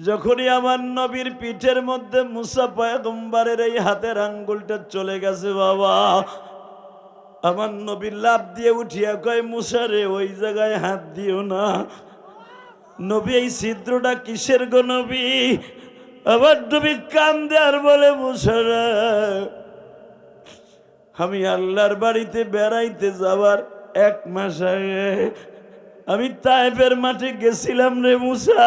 যখনই আমার নবীর পিঠের মধ্যে মুসা পয়গম্বরের এই হাতের আঙ্গুলটা চলে গেছে বাবা, আমার নবী লাফ দিয়ে উঠিয়া কয়, মুসা রে ওই জায়গায় হাত দিও না। নবী এই ছিদ্রটা কিসের গো নবী? আবার নবী কান্দে আর বলে, মুসা রে, আমি আল্লাহর বাড়িতে বেড়াইতে যাবার 1 মাস আগে আমি তায়েফের মাঠে গেছিলাম রে মুসা।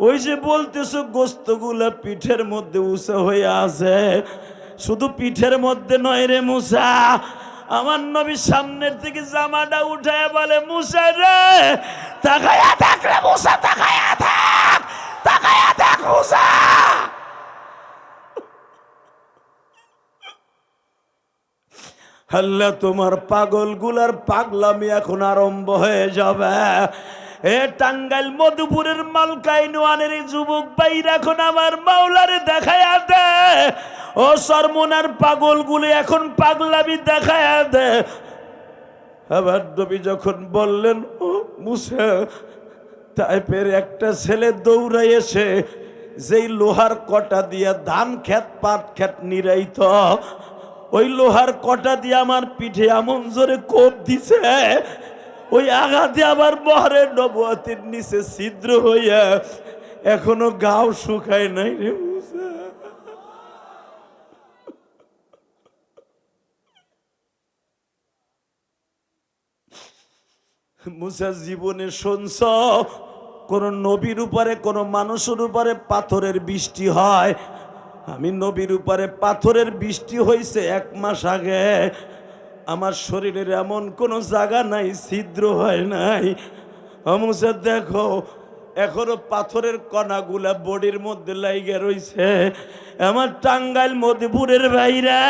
ওই যে বলতেছো গোস্তগুলা পিঠের মধ্যে উঁচা হয়ে আছে, শুধু পিঠের মধ্যে নয় রে মুসা, আমার নবী সামনের থেকে জামাটা উঠায় বলে, মুসা রে তাকায়া থাক রে মুসা, তাকায়া থাক, তাকায়া থাক মুসা। আল্লাহ তোমার পাগলগুলার পাগলামি এখন আরম্ভ হয়ে যাবে। এ টাঙ্গাইল মধুপুরের মালকাই নোয়ানের যুবক ভাইরা এখন আমার মাওলারে দেখায়া দে। ও সরমনার পাগলগুলো এখন পাগলামি দেখায়া দে। আবার নবী যখন বললেন, ও মুসা, তাইপের একটা ছেলে দৌড়াই এসে যেই লোহার কটা দিয়া ধান খেত পাট খেত নিরাইত, ওই লোহার কটা দিয়ে আমার পিঠে এমন জোরে কোপ দিছে, ওই আঘাতে আবার বহরে নবুয়তের নিচে ছিদ্র হইয়া এখনো গাও শুকায় নাই রে মুসা। মুসা জীবনে শুনছ কোন নবীর উপরে কোন মানুষের উপরে পাথরের বৃষ্টি হয়? আমি নবীর উপরে পাথরের বৃষ্টি হয়েছে 1 মাস আগে। আমার শরীরের এমন কোন জায়গা নাই ছিদ্র হয় নাই। মুসা দেখো এখনো পাথরের কণাগুলা বডির মধ্যে লাইগা রইছে। আমার টাঙ্গাইল মধুপুরের ভাইরা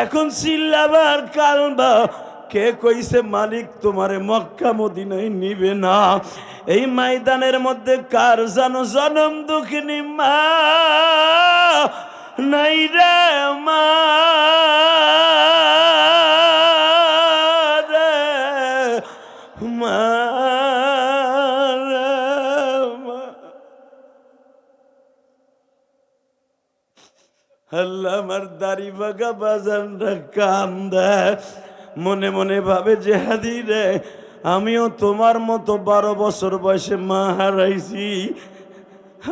এখন চিল্লাবার কালবা, কে কইছে মালিক তোমারে মক্কা মদিনায় নিবে না? এই ময়দানের মধ্যে কার জানো জনম দুঃখিনী মা নাই রে মা রে মা রে মা। আল্লাহ আমার দাড়ি বাগা বাজানরা কান্দে, মনে মনে ভাবে যে হাদি রে, আমিও তোমার মতো 12 বছর বয়সে মা হারাইছি,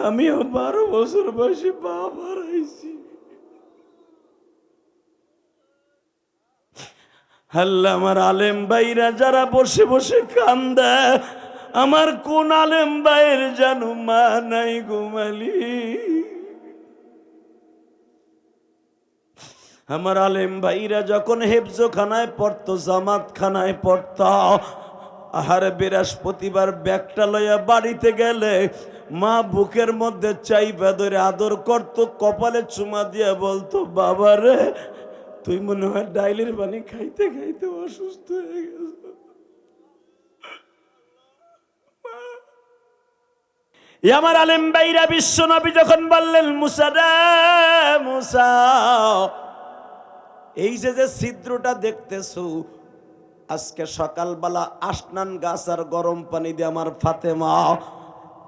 আমিও 12 বছর বয়সে বাপ হারাইছি। আল্লাহ আমার আলেম ভাইরা যারা বসে বসে কান্দে, আমার কোন আলেম ভাইয়ের জানো মা নাই ঘুমালি? আমার আলেম ভাইরা যখন হেফজখানায় পড়তো, জামাত খানায় পড়তো, আহারে বৃহস্পতিবার ব্যাগটা লইয়া বাড়িতে গেলে মা বুকের মধ্যে চাইবা ধরে আদর করত, কপালে চুমা দিয়ে বলতো, বাবা রে তুই মনে হয় ডাইলের পানি খাইতে খাইতে অসুস্থ হয়ে গেছ। আমার আলেম ভাইরা বিশ্ব নবী যখন বললেন, মুসা রে মুসা, এই যে যে ছিদ্রটা দেখতেছো, আজকে সকালবেলা আসনান গাছ আর গরম পানি দিয়ে আমার ফাতেমা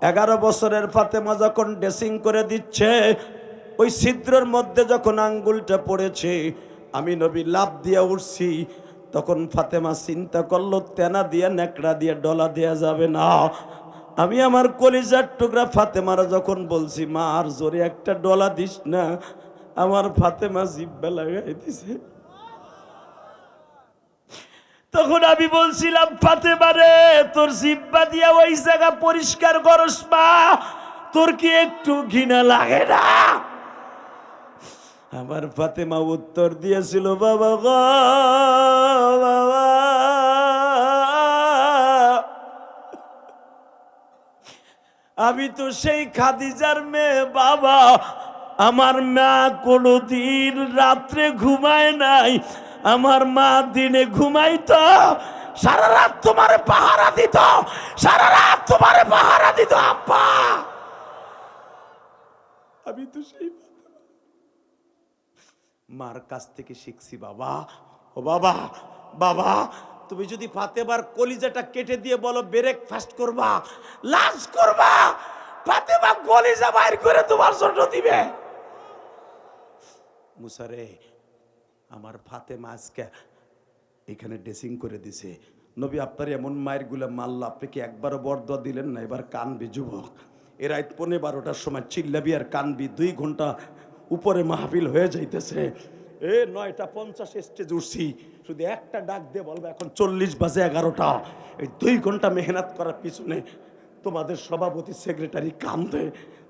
11 বছরের ফাতেমা যখন ড্রেসিং করে দিচ্ছে, ওই ছিদ্রের মধ্যে যখন আঙ্গুলটা পড়েছে, আমি নবী লাফ দিয়ে উঠছি, তখন ফাতেমা চিন্তা করলো তেনা দিয়ে নেকড়া দিয়ে ডলা দেয়া যাবে না। আমি আমার কলিজার টুকরা ফাতেমারা যখন বলছি, মা আর জোরে একটা ডলা দিস না, আমার ফাতেমা জিব্বা লাগাই দিছে। তখন আমি বলছিলাম, ফাতেমা রে তোর জিব্বা দিয়া ওই জায়গা পরিষ্কার করস মা, তোর কি একটু ঘৃণা লাগে না? আমার ফাতেমা উত্তর দিয়েছিল, বাবা গো বাবা, আমি তো সেই খাদিজার মেয়ে বাবা, আমার মা কোনোদিন রাত্রে ঘুমায় নাই, আমার মা দিনে ঘুমাইতো, সারা রাত তোমারে পাহারা দিত, সারা রাত তোমারে পাহারা দিত আব্বা। আমি তো সেই মার কাছ থেকে শিখছি বাবা। ও বাবা, বাবা তুমি যদি ফাতেমার কলিজাটা কেটে দিয়ে বলো ব্রেকফাস্ট করবা, লাঞ্চ করবা, ফাতেমা কলিজা বাইর করে তোমার জন্য দিবে। মুসা রে, আমার ফাতেমা আজকে এখানে ড্রেসিং করে দিছে। নবী আপনার এমন মায়ের গুলা মারল, আপনি কি একবারও বরদোয়া দিলেন না? এবার কানবি যুবক। এ রাত 12:15টার সময় চিল্লাবি আর কানবি। 2 ঘন্টা উপরে মাহফিল হয়ে যাইতেছে। 9:50 স্টেজ উঠছি, শুধু একটা ডাক দিয়ে বলবো এখন 40 বাজে 11টা। এই 2 ঘন্টা মেহনত করার পিছনে তোমাদের সভাপতি সেক্রেটারি কান্দে,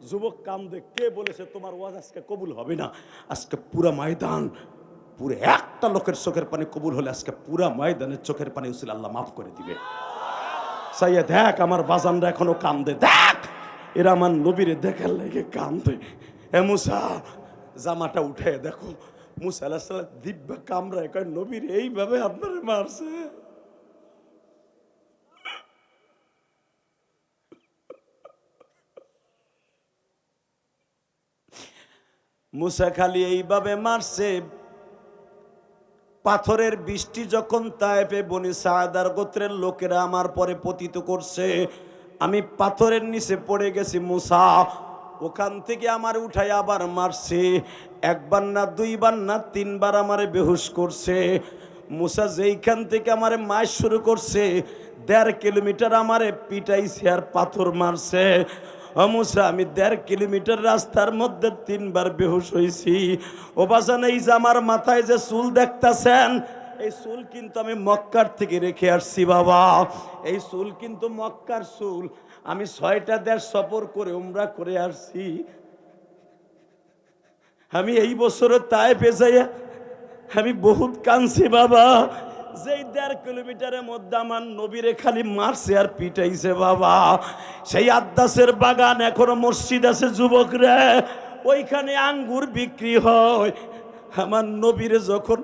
যুবক কান্দে। কে বলেছে তোমার ওয়াজ আজকে কবুল হবে না? আজকে পুরা ময়দান, পুরো একটা লোকের চোখের পানি কবুল হলে আজকে পুরা ময়দানের চোখের পানি উচিল আল্লাহ মাফ করে দিবে। সাইয়া দেখ আমার বাজানরা এখনো কান্দে, দেখ এরা আমার নবীরে দেখার লাগে কান্দে। এ মুসা, জামাটা উঠে দেখো। মুসা আলাইহিস সালাম দিব্যা কামড়ায় কয় নবীর এইভাবে আপনারে মারছে। মুসা খালি এইভাবে মারছে। পাথরের বৃষ্টি যখন তায়েফে বনি সাআদার গোত্রের লোকেরা আমার পরে পতিত করছে, আমি পাথরের নিচে পড়ে গেছি। মুসা ওখান থেকে আমার উঠাই আবার মারছে। 1 বার না 2 বার না 3 বার আমারে বেহুশ করছে। মুসা যেইখান থেকে আমারে মার শুরু করছে, 1.5 কিলোমিটার আমারে পিটাইছে আর পাথর মারছে। মুসা আমি 1.5 কিলোমিটার রাস্তার মধ্যে 3 বার বেহুশ হয়েছি। ও বাজান, এই যে আমার মাথায় যে চুল দেখতেছেন, এই চুল কিন্তু আমি মক্কার থেকে রেখে আসছি বাবা। এই চুল কিন্তু মক্কার চুল। আমি 6টা দেশ সফর করে উমরা করে আসছি। আমি এই বছরে তায়েফে যাইয়া আমি বহুত কাঁদছি বাবা। যেই 1.5 কিলোমিটারের মধ্যে আমার নবীরে খালি মারছে আর পিটাইছে বাবা। সেই আদ্দাসের বাগান এখনো মসজিদ আছে যুবকরা, ওইখানে আঙ্গুর বিক্রি হয়। আমার নবীরে যখন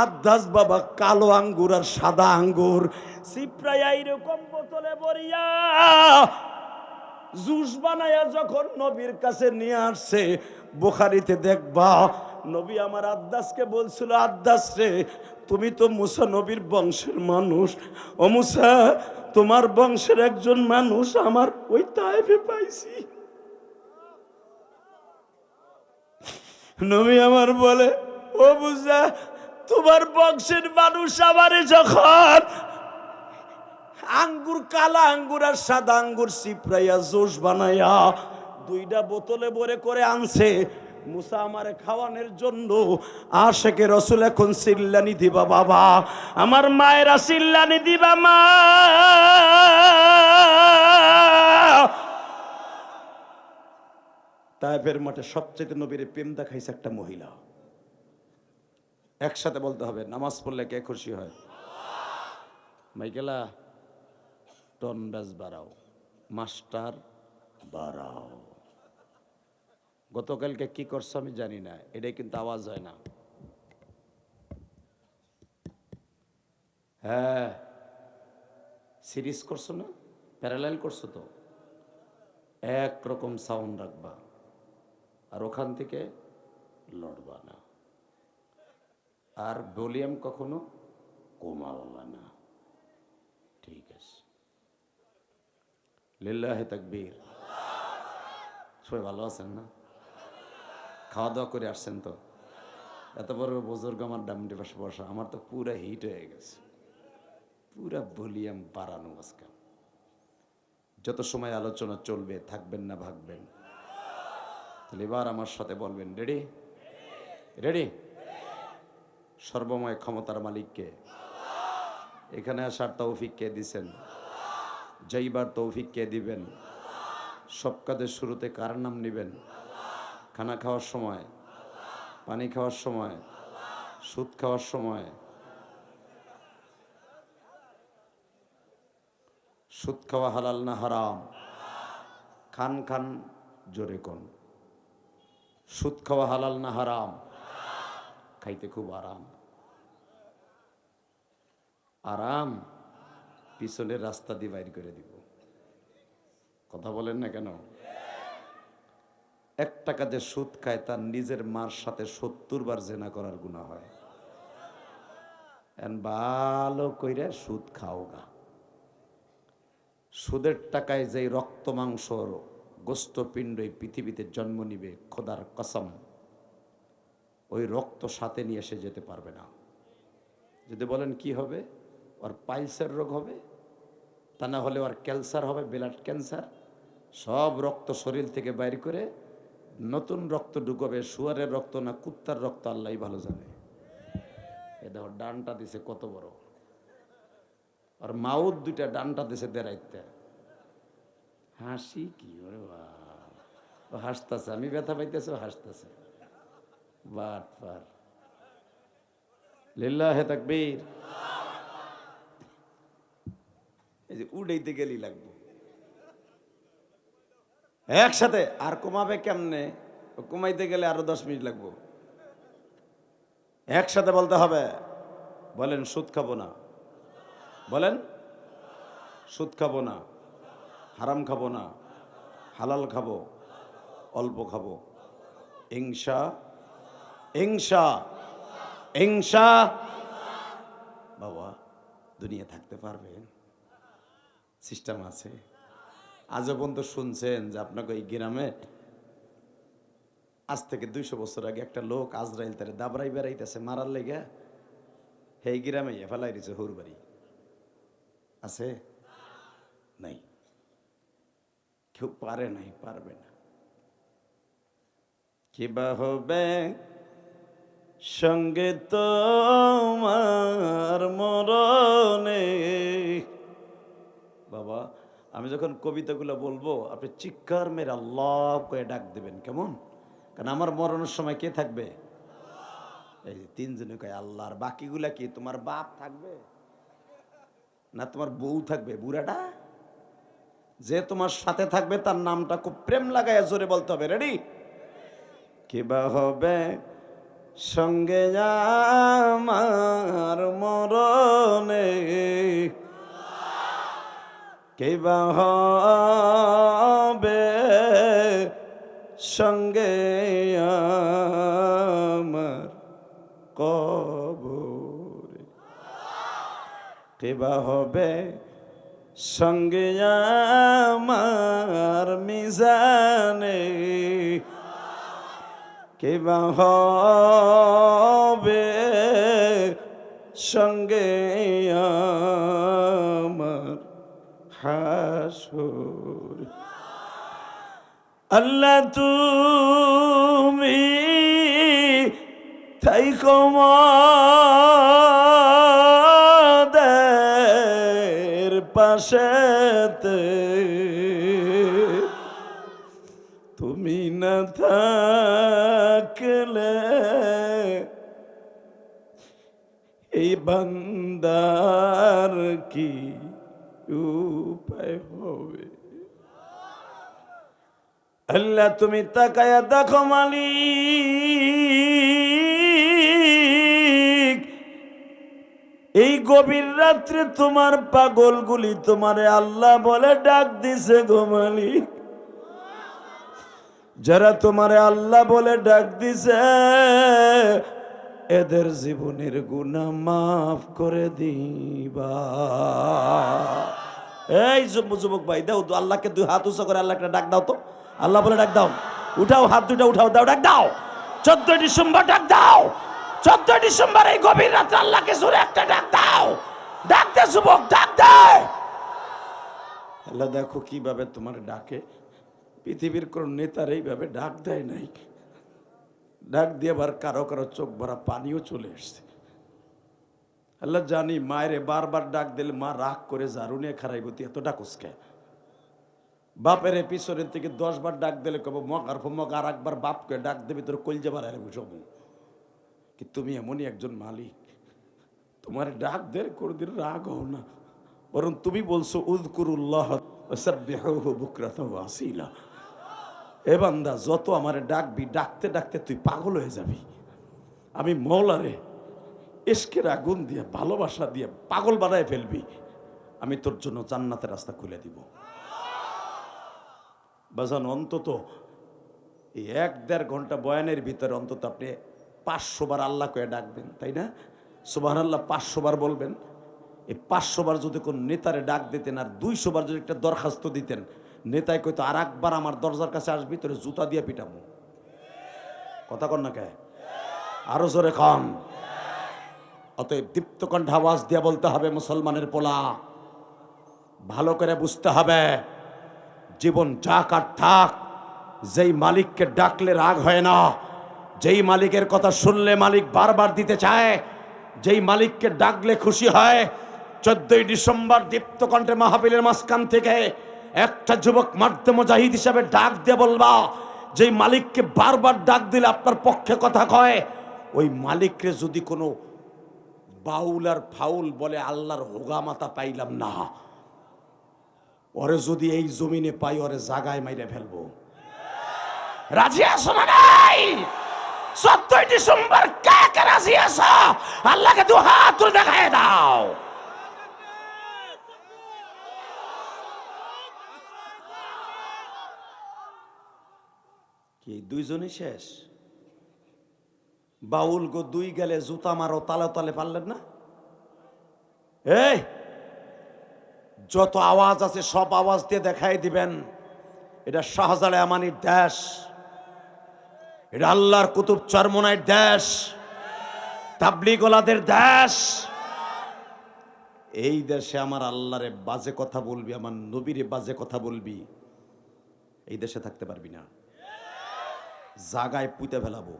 আদ্দাস বাবা কালো আঙ্গুর আর সাদা আঙ্গুর সিপ্রাই এইরকম বোতলে ভরিয়া জুস বানায়া যখন নবীর কাছে নিয়ে আসছে, বুখারীতে দেখবা নবী আমার আদ্দাসকে বলছিল, আদ্দাস রে তুমি তো মুসা নবীর বংশের মানুষ। ও মুসা, তোমার বংশের একজন মানুষ আমার ওই তায়েফে পাইছি। নবী আমার বলে, ও মুসা, তোমার বংশের মানুষ আমারে যখন আঙ্গুর কালা আঙ্গুর আর সাদা আঙ্গুর সিপ্রাইয়া জুস বানায়া 2টা বোতলে ভরে করে আনছে মুসা আমারে খাওয়ানোর জন্য। আশেকে রসুল এখন চিল্লানি দিবা বাবা, আমার মায়েরা চিল্লানি দিবা মা। তায়েফের মাঠে সবচেয়ে নবীর প্রেম দেখাইছে একটা মহিলা। একসাথে বলতে হবে, নামাজ পড়লে কে খুশি হয়? মাইকেলা টন ব্যাস বাড়াও, মাস্টার বাড়াও। গতকালকে কি করছো আমি জানি না, এটাই কিন্তু আওয়াজ হয় না। হ্যাঁ, সিরিজ করছো না, প্যারালাল করছো তো, একরকম সাউন্ড রাখবা আর ওখান থেকে লড়বা না, আর ভলিউম কখনো কমাবা না। ঠিক আছে, লিল্লাহি তাকবীর। সবাই ভালো আছেন না? খাওয়া দাওয়া করে আসছেন তো? এত বড় বুজুর্গ আমার ডামটি পাশে বসা, আমার তো পুরা হিট হয়ে গেছে, পুরা ভলিউম বাড়ানো আজকে। যত সময় আলোচনা চলবে থাকবেন না ভাগবেন। তাহলে এবার আমার সাথে বলবেন, রেডি? রেডি? সর্বময় ক্ষমতার মালিককে, এখানে আসার তৌফিক কে দিছেন? যাইবার তৌফিক কে দিবেন? সব কাজের শুরুতে কার নাম নিবেন? খানা খাওয়ার সময়, পানি খাওয়ার সময়, সুদ খাওয়ার সময়। সুদ খাওয়া হালাল না হারাম? খান খান জোরে কোন। সুদ খাওয়া হালাল না হারাম? খাইতে খুব আরাম। আরাম পিছনের রাস্তা দিয়ে বাইর করে দিব। কথা বলেন না কেন? এক টাকা যে সুদ খায় তার নিজের মার সাথে 70 বার জেনা করার গুনাহ হয়। ভালো কইরা সুদ খাও গা। সুদের টাকায় যেই রক্ত মাংস গোস্তপিণ্ড এই পৃথিবীতে জন্ম নিবে, খোদার কসম ওই রক্ত সাথে নিয়ে এসে যেতে পারবে না। যদি বলেন কি হবে, ওর পাইলসের রোগ হবে, তা না হলে ওর ক্যান্সার হবে, ব্লাড ক্যান্সার, সব রক্ত শরীর থেকে বাইর করে নতুন রক্ত ঢুকাবে। শুয়ারের রক্ত না কুত্তার রক্ত আল্লাহই ভালো জানে। এ দেখো ডানটা দিছে কত বড়, আর মাউথ দুইটা ডানটা দিছে দেড়াইতে। হাসি কি ওরে ও হাসতেছে, আমি ব্যথা পাইতেছে, ও হাসতেছে। বাট পার লিল্লাহে তাকবীর। এই যে উড়াইতে গেলি লাগবে একসাথে, আর কমাবে কেমনে? কমাইতে গেলে আরো 10 মিনিট লাগবো। একসাথে বলতে হবে। বলেন সুদ খাবো না, বলেন সুদ খাবো না, হারাম খাবো না, হালাল খাবো, অল্প খাবো, ইনশা ইনশা ইনশা। বাবা দুনিয়া থাকতে পারবেন? সিস্টেম আছে। আজও পর্যন্ত শুনছেন যে আপনাকে এই গ্রামে আজ থেকে 200 বছর আগে একটা লোক আজরাইল তারে দাবরাই বেড়াইতেছে মারার লেগে, এই গ্রামে ফেলাই দিছে হুর বাড়ি? আছে? নাই। কেউ পারে নাই, পারবে না। কিবা হবে সঙ্গে তোমার মরণে। বাবা আমি যখন কবিতাগুলো বলবো আপনি চিৎকার মেরে আল্লাহ করে ডাক দেবেন, কেমন? কারণ আমার মরণের সময় কে থাকবে? এই যে 3 জনে কয় আল্লাহ। আর বাকিগুলা কি? তোমার বাপ থাকবে না তোমার বউ থাকবে? বুড়াটা যে তোমার সাথে থাকবে তার নামটা খুব প্রেম লাগায় জোরে বলতে হবে। রেডি? কিবা হবে সঙ্গে আমার মরণে, কিবা হবে সঙ্গে আমার কবরে, কিবা হবে সঙ্গে আমার মিজানে, কিবা হবে সঙ্গে আমার হাসর। আল্লাহ তুমি থাইকো আমাদের পাশেতে, তুমি না থাকলে এই বান্দার কি উপায় হবে? আল্লাহ তুমি তাকায়া দেখো মালিক, এই গভীর রাত্রে তোমার পাগলগুলি তোমারে আল্লাহ বলে ডাক দিছে গো মালিক। যারা তোমারে আল্লাহ বলে ডাক দিছে এদের জীবনের গুনাহ মাফ করে দিবা। এই যুবক ভাই দাও তো আল্লাহকে 2 হাত উঁচু করে আল্লাহকে ডাক দাও তো। আল্লাহ বলে ডাক দাও, উঠাও হাত দুটা, উঠাও, দাও ডাক দাও। 14 ডিসেম্বর ডাক দাও। 14 ডিসেম্বর এই গভীর রাতে আল্লাহকে জোরে একটা ডাক দাও। ডাক দে যুবক, ডাক দে। আল্লাহ দেখো কিভাবে তোমার ডাকে। পৃথিবীর কোন নেতার এইভাবে ডাক দেয় নাই। ডাক দিয়ে আবার কারো কারো চোখ ভরা পানিও চলে আসছে। আল্লাহ জানি মায়েরে বারবার ডাক দিলে মা রাগ করে ঝাড়ু নিয়ে খারাইব, তুই এত ডাকুসকে। বাপের পিছনের থেকে 10 বার ডাক দিলে কব মগ আর মগ, আর একবার বাপকে ডাক দেবে তোর কলজা বাড়ায় বুঝব কি তুমি এমনই একজন মালিক। তোমার ডাক দের কোনদিন রাগ হও না, বরং তুমি বলছো উযকুরুল্লাহ ওয়াসাব্বিহুহু বুকরাতাও ওয়া আসীলা। এ বান্দা যত আমারে ডাকবি, ডাকতে ডাকতে তুই পাগল হয়ে যাবি। আমি মওলারে ইশকের আগুন দিয়ে ভালোবাসা দিয়ে পাগল বানায় ফেলবি। আমি তোর জন্য জান্নাতের রাস্তা খুলে দিব। বাজান অন্তত এই 1-1.5 ঘন্টা বয়ানের ভিতরে অন্তত আপনি 500 বার আল্লাহ কয়ে ডাকবেন, তাই না? সুবহানাল্লাহ 500 বার বলবেন। এই 500 বার যদি কোন নেতারে ডাক দিতেন আর 200 বার যদি একটা দরখাস্ত দিতেন, নেতাই কইতো আর একবার আমার দরজার কাছে আসবি তোরে জুতা দিয়ে পিটাবো। কথা কন না কে? আরো জোরে কন। অতএব দীপ্ত কণ্ঠে আওয়াজ দিয়ে বলতে হবে, মুসলমানের পোলা ভালো করে বুঝতে হবে, জীবন যাক আর থাক, যেই মালিককে ডাকলে রাগ হয় না, যেই মালিকের কথা শুনলে মালিক বারবার দিতে চায়, যেই মালিককে ডাকলে খুশি হয়। 14ই ডিসেম্বর দীপ্ত কণ্ঠে মাহফিলের মাঝখান থেকে একটা যুবক মার্দে মুজাহিদ হিসাবে ডাক দিয়ে বলবা, যেই মালিককে বারবার ডাক দিলে আপনার পক্ষে কথা কয়, ওই মালিককে যদি কোনো বাউল আর ফাউল বলে আল্লাহর হোগা মাথা পাইলাম না, ওরে যদি এই জমিনে পাই ওরে জাগায় মাইরে ফেলবো। রাজি আছো না নাই? 14ই ডিসেম্বর কে কে রাজি আছো? আল্লাহকে দু হাত তুলে দেখায় দাও। কি দুইজনই শেষ? বাউল গো দুই গেলে জুতা মারো তালে তালে পারলেন না? এই যত আওয়াজ আছে সব আওয়াজ দিয়ে দেখাই দিবেন এটা শাহজালাল আমানির দেশ, এটা আল্লাহর কুতুব চরমনাইয়ের দেশ, তাবলীগওয়ালাদের দেশ। এই দেশে আমার আল্লাহরে বাজে কথা বলবি, আমার নবীরে বাজে কথা বলবি, এই দেশে থাকতে পারবি না, জাগায় পুঁতে ফেলাবো।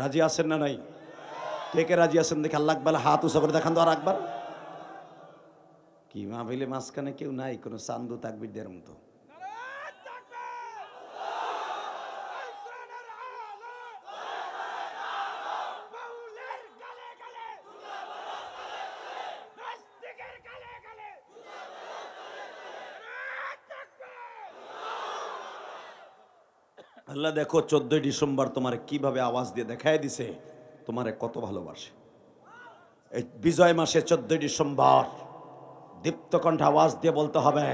রাজি আছেন না নাই? কে কে রাজি আছেন দেখে আল্লাহ আকবার হাত উঁচা করে দেখান তো আর একবার। কি মাহফিলে মাঝখানে কেউ নাই কোনো চান্দু তাকবীরদের মতো? আল্লাহ দেখো 14ই ডিসেম্বর তোমার কিভাবে আওয়াজ দিয়ে দেখায় দিছে তোমারে কত ভালোবাসে। এই বিজয় মাসে 14ই ডিসেম্বর দীপ্ত কণ্ঠে আওয়াজ দিয়ে বলতে হবে,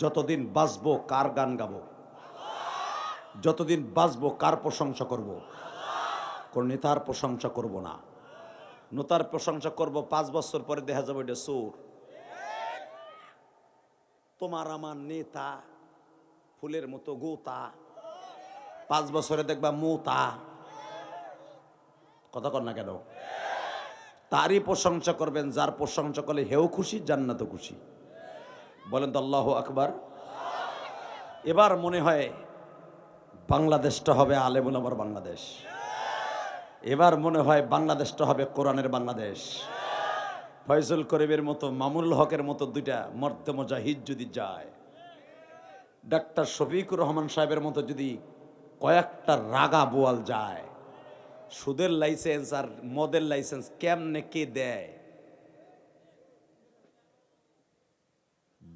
যতদিন বাঁচবো কার গান গাবো, যতদিন বাঁচবো কার প্রশংসা করব, কোন নেতার প্রশংসা করব না। নেতার প্রশংসা করব 5 বছর পরে দেখা যাবে এটা সুর। তোমার আমার নেতা ফুলের মতো গোতা, 5 বছরে দেখবা মোতা। কথা কর না কেন? তারই প্রশংসা করবেন যার প্রশংসা করলে হেও খুশি জান্নাতও খুশি। বলেন তো আল্লাহু আকবার। এবার মনে হয় বাংলাদেশটা হবে আলেম ওলামার বাংলাদেশ, এবার মনে হয় বাংলাদেশটা হবে কোরআনের বাংলাদেশ। ফয়জুল করিমের মতো, মামুনুল হকের মতো দুইটা মর্দে মুজাহিদ যদি যায়, ডাক্তার শফিকুর রহমান সাহেবের মতো যদি কয়েকটা রাগা বোয়াল যায়, সুদের লাইসেন্স আর মদের লাইসেন্স কেমনে কে দেয়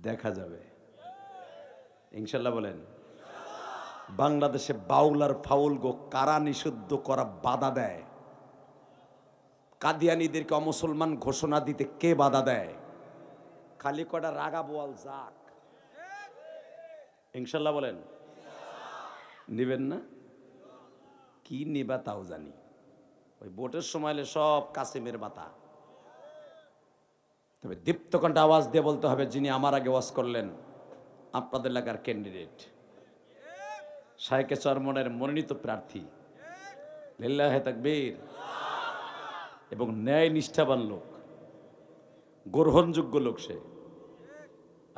দেখা যাবে ইনশাল্লাহ। বলেন বাংলাদেশে বাউল আর ফাউল গো কারা নিষিদ্ধ করা বাধা দেয়? কাদিয়ানীদেরকে অমুসলমান ঘোষণা দিতে কে বাধা দেয়? খালি কটা রাগা বোয়াল যাক। ইনশাল্লাহ বলেন নিবেন না? কি নিবা তাও জানি, ওই ভোটের সময় এলে সব কাসিমের মাথা। তবে দীপ্ত কণ্ঠে আওয়াজ দিয়ে বলতে হবে, যিনি আমার আগে ওয়াজ করলেন আপনাদের এলাকার ক্যান্ডিডেট, শায়েখে চরমনের মনোনীত প্রার্থী, লিল্লাহে তাকবীর, এবং ন্যায় নিষ্ঠাবান লোক, গ্রহণযোগ্য লোক সে।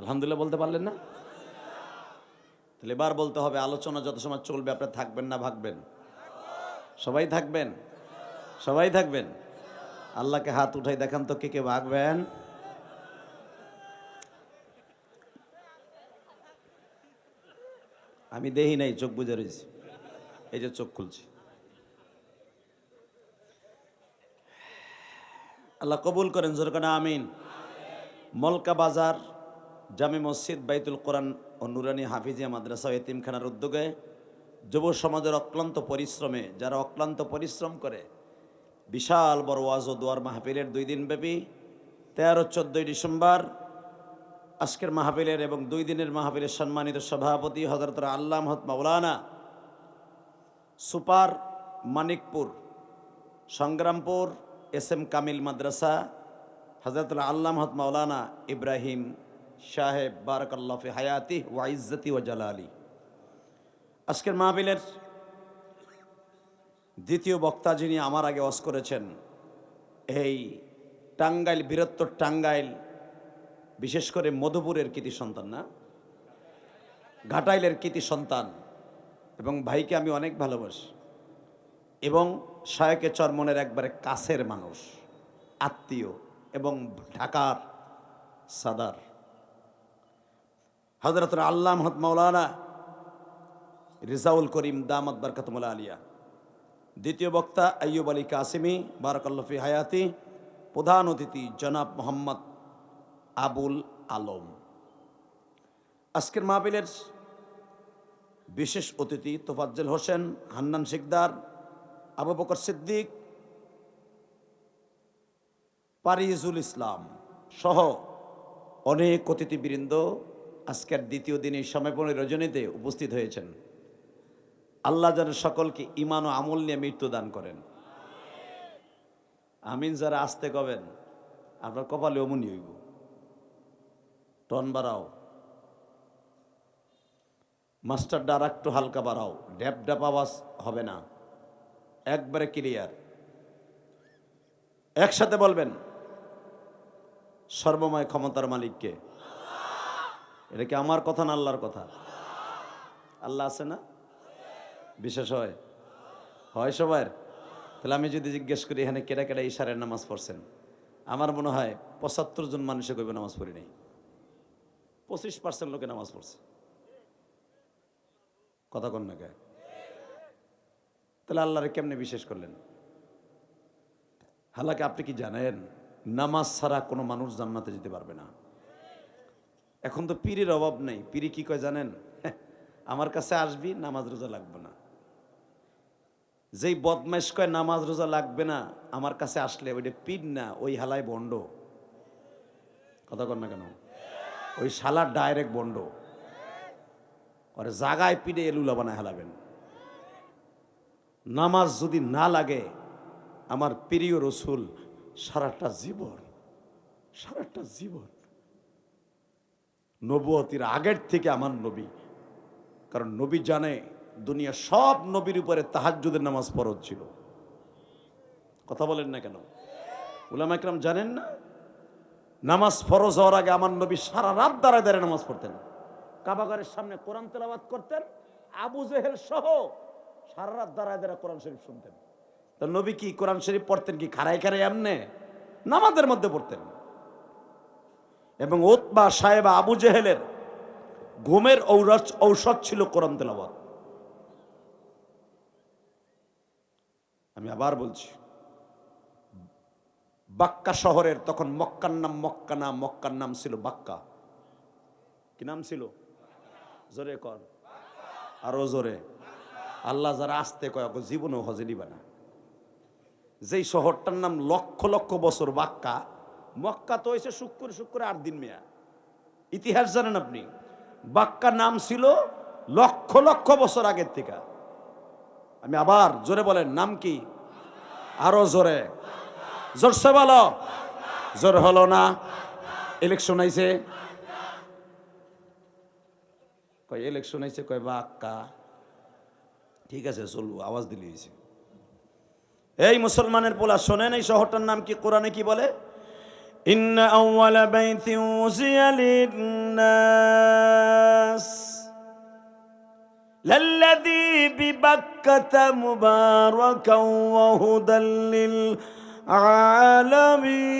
আলহামদুলিল্লাহ বলতে পারলেন না? তাহলে এবার বলতে হবে, আলোচনা যত সময় চলবে আপনারা থাকবেন না ভাগবেন? সবাই থাকবেন, সবাই থাকবেন। আল্লাহকে হাত উঠাই দেখান তো কে কে ভাগবেন। আমি দেখি নাই, চোখ বুঝে রয়েছি, এই যে চোখ খুলছি। আল্লাহ কবুল করেন, জোর করে আমিন। মলকা বাজার জামে মসজিদ, বাইতুল কোরআন ও নুরানি হাফিজিয়া মাদ্রাসা এতিমখানার উদ্যোগে যুব সমাজের অক্লান্ত পরিশ্রমে, যারা অক্লান্ত পরিশ্রম করে বিশাল বড় ওয়াজ ও দোয়ার মাহফিলের 2 দিন ব্যাপী 13-14 ডিসেম্বর আজকের মাহফিলের এবং 2 দিনের মাহফিলের সম্মানিত সভাপতি হযরত আল্লামা মাওলানা super Manikpur Sangrampur S M কামিল মাদ্রাসা হযরত আল্লামা মাওলানা ইব্রাহিম সাহেব বারাকাল্লাহু ফি হায়াতি ওয়া ইজ্জতি ওয়া জালালি। আজকের মাহফিলের দ্বিতীয় বক্তা যিনি আমার আগে ওয়াজ করেছেন, এই টাঙ্গাইল, বীরত্তর টাঙ্গাইল, বিশেষ করে মধুপুরের কৃতি সন্তান, না ঘাটাইলের কৃতি সন্তান, এবং ভাইকে আমি অনেক ভালোবাসি, এবং শায়কে চরমনের একবারে কাছের মানুষ, আত্মীয়, এবং ঢাকার সাদার হযরত আল্লামা মাওলানা রিজাউল করিম দামাত বরকাতুল আলিয়া। দ্বিতীয় বক্তা আইয়ুব আলী কাসিমি বারাকাল্লাহু ফি হায়াতি। প্রধান অতিথি জনাব মোহাম্মদ আবুল আলম। আজকের মাহফিলের বিশেষ অতিথি তোফাজ্জল হোসেন, হান্নান শিকদার, আবু বকর সিদ্দিক, পারিজুল ইসলাম সহ অনেক অতিথিবৃন্দ আজকের দ্বিতীয় দিনে সমাপনী রজনীতে উপস্থিত হয়েছেন। আল্লাহ যেন সকলকে ঈমান ও আমল নিয়ে মৃত্যু দান করেন। আমিন যারা আসতে কবেন, আপনার কপালে অমনি হইব। টন বাড়াও, মাস্টার ডার একটু হালকা বাড়াও, ড্যাপ ড্যাপ আওয়াজ হবে না, একবারে ক্লিয়ার। একসাথে বলবেন, সর্বময় ক্ষমতার মালিককে। এটা কি আমার কথা না আল্লাহর কথা? আল্লাহ আছে না? বিশেষ হয় সবার। তাহলে আমি যদি জিজ্ঞেস করি এখানে কেডা কেডা ইশারের নামাজ পড়ছেন, আমার মনে হয় ৭৫ জন মানুষে কইবে নামাজ পড়ি নাই, 25% লোকে নামাজ পড়ছে। কথা কন না কে? তাহলে আল্লাহরে কেমনে বিশেষ করলেন? হালাকে আপনি কি জানেন, নামাজ ছাড়া কোনো মানুষ জান্নাতে যেতে পারবে না। এখন তো পীরের অভাব নেই। পীরি কি কয় জানেন? আমার কাছে আসবি, নামাজ রোজা লাগবে না। যেই বদমাইশ কয় নামাজ রোজা লাগবে না, আমার কাছে আসলে ওইটা পীর না, ওই হালায় বন্ড। কথা কন না কেন? ওই শালার ডাইরেক্ট বন্ড। ওরে জাগায় পিড়ে এলুলা বানায় হালাবেন। নামাজ যদি না লাগে, আমার প্রিয় রসুল সারাটা জীবন নবুয়তির আগের থেকে আমার নবী, কারণ নবী জানে দুনিয়া সব নবীর উপরে তাহাজ্জুদের নামাজ ফরজ ছিল। কথা বলেন না কেন? উলামা ইকরাম জানেন না? নামাজ ফরজ হওয়ার আগে আমার নবী সারা রাত দাঁড়ায় দাঁড়ায় নামাজ পড়তেন। কাবাগারের সামনে কোরআন তেলাওয়াত করতেন, আবু জেহেল সহ সারা রাত দাঁড়ায় দাঁড়ায় কোরআন শরীফ শুনতেন। তো নবী কি কোরআন শরীফ পড়তেন কি খাড়াই খাড়াই এমনে? নামাজের মধ্যে পড়তেন। এবং উতবা সাহেবা আবু জেহেলের ঘুমের ঔষধ ছিল কোরআন তেলাওয়াত। আমি আবার বলছি, বাক্কা শহরের তখন মক্কার নাম মক্কা না, মক্কার নাম ছিল বাক্কা। কি নাম ছিল? জোরে কর, আরো জোরে। আল্লাহ যারা আসতে কয় জীবনেও হজে নিবে না। যেই শহরটার নাম লক্ষ লক্ষ বছর বাক্কা, মক্কা তো হয়েছে শুক্র 8 দিন মেয়া। ইতিহাস জানেন আপনি? বাক্কা নাম ছিল লক্ষ লক্ষ বছর আগের থেকে। আমি আবার জোরে বলেন, নাম কি? আরো জোরে, জোরসে বলো। জোর হলো না? ইলেকশন আইছে, কয় ইলেকশন আইছে, কয় বাক্কা। ঠিক আছে, চলবো, আওয়াজ দিলে হয়েছে। এই মুসলমানের পোলা শোনেন, এই শহরটার নাম কি? কোরআনে কি বলে? ইন্না আউওয়ালা বাইতিন উযিয়া লিন-নাস লাল্লাযী বিবাক্কাতা মুবারাকান ওয়া হুদাল লিল আলামিন।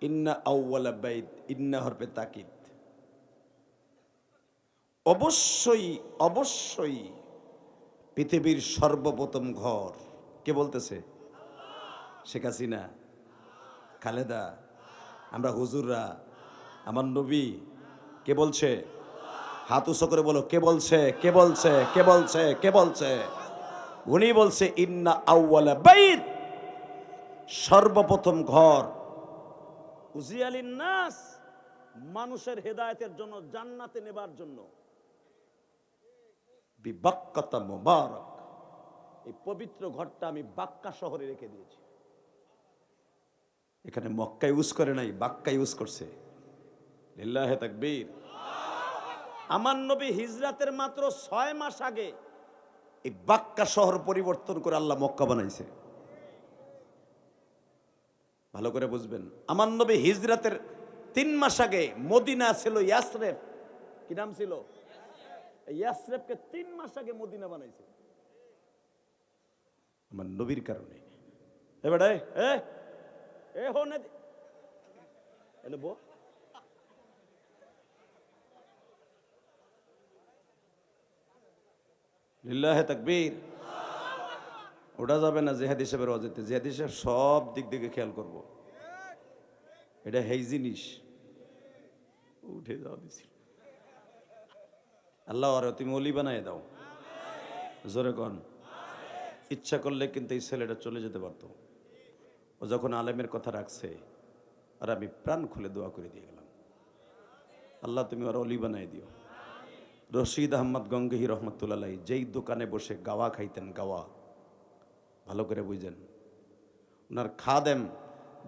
ইন্না আউওয়ালা বাইত, ইন্না হরফে তাকিদ। অবশ্যই অবশ্যই পৃথিবীর সর্বপ্রথম ঘর কে বলতেছে? শেখ হাসিনা, খালেদা, আমরা হুজুররা, আমার নবী? কে বলছে? হাত উঁচু করে বলো, কে বলছে? কে বলছে? কে বলছে? কে বলছে? উনি বলছে ইন্না আউওয়ালা বাইত, সর্বপ্রথম ঘর, উযিয়া লিন-নাস, মানুষের হেদায়েতের জন্য, জান্নাতে নেবার জন্য। বিবাক্কাতা মুবারাক, এই পবিত্র ঘরটা আমি বাক্কা শহরে রেখে দিয়েছি। এখানে মক্কা ইউজ করে নাই, বাক্কা ইউজ করছে। লিল্লাহে তাকবীর। আমার নবী হিজরাতের মাত্র 6 মাস আগে এই বাক্কা শহর পরিবর্তন করে আল্লাহ মক্কা বানাইছে। ভালো করে বুঝবেন, আমার নবী হিজরাতের 3 মাস আগে মদিনা ছিল ইয়াসরেব। কি নাম ছিল? ইয়াসরেবকে 3 মাস আগে মদিনা বানাইছে আমার নবীর কারণে। এবারে এ হনে এনে বো লিল্লাহে তাকবীর। ওটা যাবে না জেহাদ হিসেবে রজেতে। জেহাদ হিসেবে সব দিক দিকে খেয়াল করব। এটা হেই জিনিস উঠে যাওয়া দিছিল আল্লাহ। আর তুমি অলি বানায় দাও, জোরে কন। ইচ্ছা করলে কিন্তু এই ছেলেটা চলে যেতে পারতো। ও যখন আলেমের কথা রাখছে, আর আমি প্রাণ খুলে দোয়া করে দিয়ে গেলাম, আল্লাহ তুমি ওর অলি বানায় দিও। রশিদ আহমদ গঙ্গহি রহমতুল্লাহ যেই দোকানে বসে গাওয়া খাইতেন, গাওয়া, ভালো করে বুঝেন, ওনার খাদেম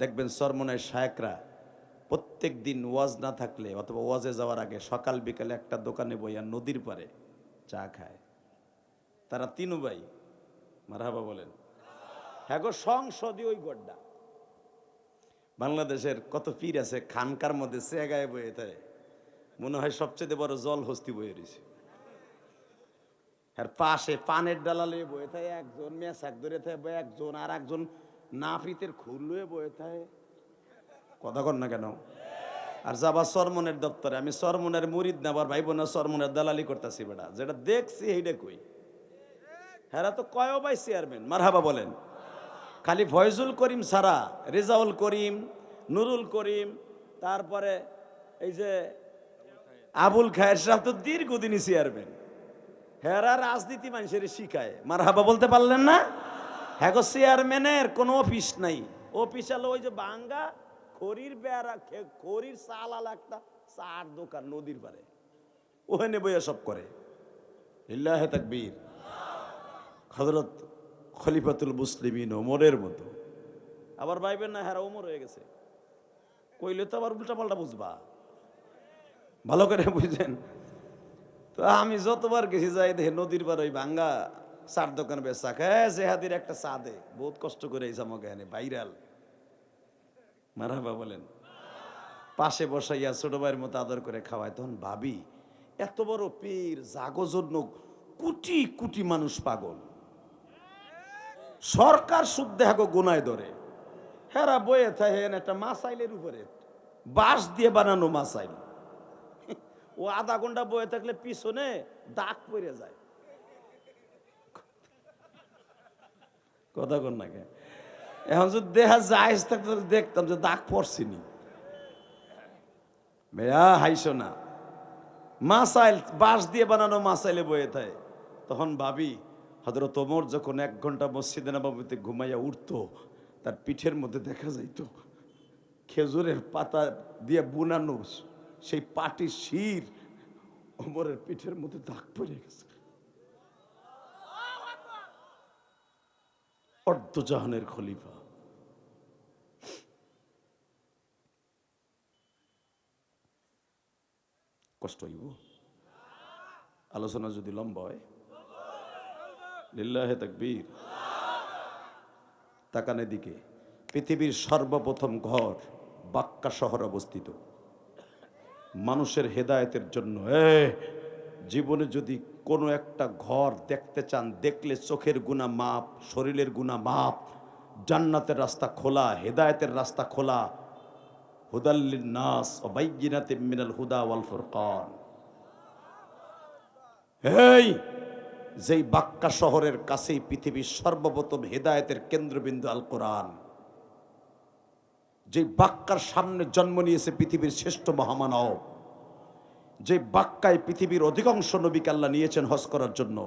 দেখবেন সরমনের শায়েকরা প্রত্যেক দিন ওয়াজ না থাকলে অথবা ওয়াজে যাওয়ার আগে সকাল বিকালে একটা দোকানে বইয়া নদীর পারে চা খায়। তারা 3 ভাই, মারহাবা বলেন। হ্যাঁ গো, সংসদীয় ওই গড্ডা। বাংলাদেশের কত পীর আছে খানকার মধ্যে চেগায় বয়ে থাকে, মনে হয় সবচেয়ে বড় জল হস্তি বয়ে রয়েছে। আর পাশে পানের ডালা লয়ে বয়ে থাকে একজন, মেসাক ধরে থাকে একজন, আর একজন নাফিতের খুর লয়ে বয়ে থাকে। কথা কর না কেন? আর যাবা সরমনের দপ্তরে, আমি সরমনের মুরিদ না, আবার ভাইব না সরমনের দালালি করতেছি বেটা, যেটা দেখছি এইটা কই। হ্যাঁ তো কয় ভাই চেয়ারম্যান, মারহাবা বলেন। খালি ফয়জুল করিম সারা, রেজাউল করিম, নুরুল করিম, তারপরে এই যে আবুল খায়ের সাহেব তো দীর্ঘদিনই চেয়ারম্যান। হেরা রাজনীতি মানুষের শিখায়, মারহাবা বলতে পারলেন না? হ্যাঁ গো, চেয়ারম্যানের কোনো অফিস নাই। অফিস হলো ওই যে বাঙ্গা খড়ির বেড়া, খড়ির চালাল একটা চার দোকান নদীর পারে, ওখানে বইয়া সব করে। লিল্লাহে তাকবীর। হযরত খলিফাতুল মুসলিমিন ওমরের মতো। আবার ভাইবেন না হ্যাঁ ওমর হয়ে গেছে, কইলে তো আবার উল্টা পাল্টা বুঝবা, ভালো করে বুঝেন। তো আমি যতবার গেছি যাই দেখে নদীর পার ওই ভাঙ্গা চার দোকান বেচা খায়, জেহাদির একটা চা দে, বহুত কষ্ট করে এই আমাকে এনে ভাইরাল, মারহাবা বলেন। পাশে বসাইয়া ছোট ভাইয়ের মতো আদর করে খাওয়ায়। তখন ভাবি, এত বড় পীর, জাগো জন্য কোটি কোটি মানুষ পাগল, সরকার সুদ দেখাগো গুনায় ধরে, হেরা বয়ে থাকেন একটা মাসাইলের উপরে, বাঁশ দিয়ে বানানো মাসাইল। ও আধা ঘন্টা বয়ে থাকলে পিছনে দাগ পড়ে যায়। কথা কন না কে? এখন যদি দেখা যায় থাকতে দেখতাম যে দাগ পড়ছিনি। ভাইয়া হাইসো না, মাসাইল বাঁশ দিয়ে বানানো মাসাইলে বয়ে থাকে। তখন ভাবি, হযরত ওমর যখন 1 ঘন্টা মসজিদে নববীতে ঘুমাইয়া উঠতো, তার পিঠের মধ্যে দেখা যাইতো খেজুরের পাতা দিয়ে বুনানো সেই পাটির শির ওমরের পিঠের মধ্যে দাগ পড়ে গেছে। অর্ধজাহানের খলিফা। কষ্ট হইব আলোচনা যদি লম্বা হয়। লিল্লাহে তাকবীর। তাকানে দিকে, পৃথিবীর সর্বপ্রথম ঘর বাক্কা শহর অবস্থিত। মানুষের হেদায়েতের জন্য জীবনে যদি কোনো একটা ঘর দেখতে চান, দেখলে চোখের গুনাহ মাপ, শরীরের গুনাহ মাপ, জান্নাতের রাস্তা খোলা, হেদায়েতের রাস্তা খোলা। হুদাল লিন-নাস ওয়া বাইয়িনাতিন মিনাল হুদা ওয়াল ফুরকান। এই যেই বাক্কা শহরের কাছেই পৃথিবীর সর্বপ্রথম হেদায়েতের কেন্দ্রবিন্দু আল কোরআন। যে বাক্কার সামনে জন্ম নিয়েছে পৃথিবীর শ্রেষ্ঠ মহামানব, যে বাক্কায় পৃথিবীর অধিকাংশ নবীকে আল্লাহ নিয়েছেন হজ করার জন্য,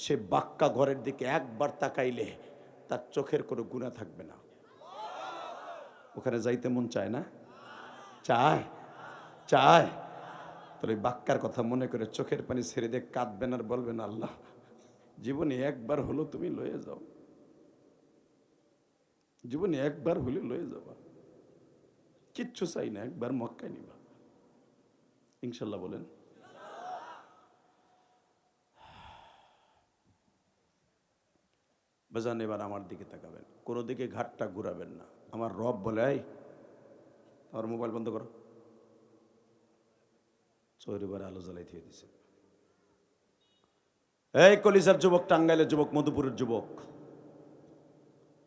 সে বাক্কা ঘরের দিকে একবার তাকাইলে তার চোখের কোনো গুনাহ থাকবে না। ওখানে যাইতে মন চায় না? চায়? চায়? তোর এই বাক্কার কথা মনে করে চোখের পানি ছেড়ে দিয়ে কাঁদবেন আর বলবেন, আল্লাহ জীবনে একবার হলো তুমি লয়ে যাও। জীবনে একবার হইলে লয়ে যাবা, কিচ্ছু চাই না, একবার মক্কায় নিবা ইনশাল্লাহ। বলেন বেজান, এবার আমার দিকে তাকাবেন, কোনো দিকে ঘাটটা ঘুরাবেন না। আমার রব বলে, এই আমার মোবাইল বন্ধ করো। চৌরিবার আলো জ্বালাই দিয়ে দিছে। এই কলিজার যুবক, টাঙ্গাইলের যুবক, মধুপুরের যুবক,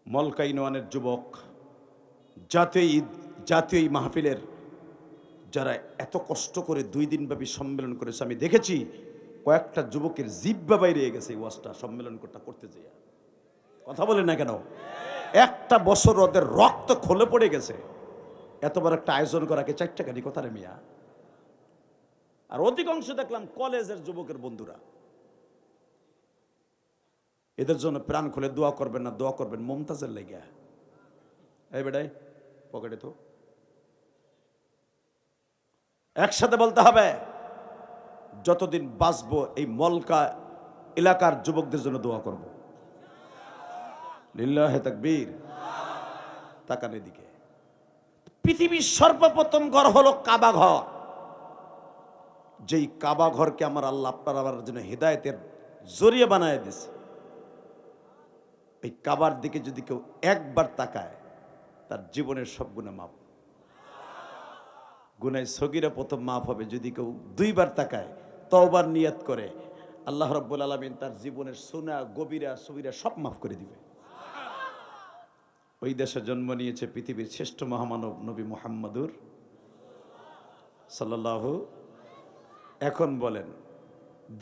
মলকাইনওয়ানের যুবক, জাতীয় মাহফিলের যারা এত কষ্ট করে 2 দিনব্যাপী সম্মেলন করেছে, আমি দেখেছি কয়েকটা যুবকের জিব্বা বাইরে গেছে এই ওয়াজটা সম্মেলন করতে যেয়ে। কথা বলে না কেন? একটা বছর ওদের রক্ত খোলে পড়ে গেছে এত বড় একটা আয়োজন করাকে 4 টাকা নি কথা রে মিয়া। আর অধিকাংশ দেখলাম কলেজের যুবকের বন্ধুরা। এদের জন্য প্রাণ খুলে দোয়া করবেন না, দোয়া করবেন মমতাজের লেগে। এই বেটাই পকেটে তো একসাথে বলতে হবে, যতদিন বাঁচবো এই মলকা এলাকার যুবকদের জন্য দোয়া করব। লিল্লাহে তাকবীর। তাকান এদিকে। পৃথিবীর সর্বপ্রথম ঘর হলো কাবা ঘর। যেই কাবা ঘরকে আমার আল্লাহ আপনার জন্য হেদায়েতের জরিয়া বানায় দিয়েছে। এই কাবার দিকে যদি কেউ একবার তাকায়, তার জীবনের সব গুনাহ মাফ। গুনাহ সগীরা প্রথম মাফ হবে। যদি কেউ 2 বার তাকায়, তওবার নিয়ত করে, আল্লাহ রাব্বুল আলামিন তার জীবনের সুনা গবিরা সগীরা সব মাফ করে দিবে। ওই দেশে জন্ম নিয়েছে পৃথিবীর শ্রেষ্ঠ মহামানব নবী মুহাম্মদুর সাল্লাল্লাহু। এখন বলেন,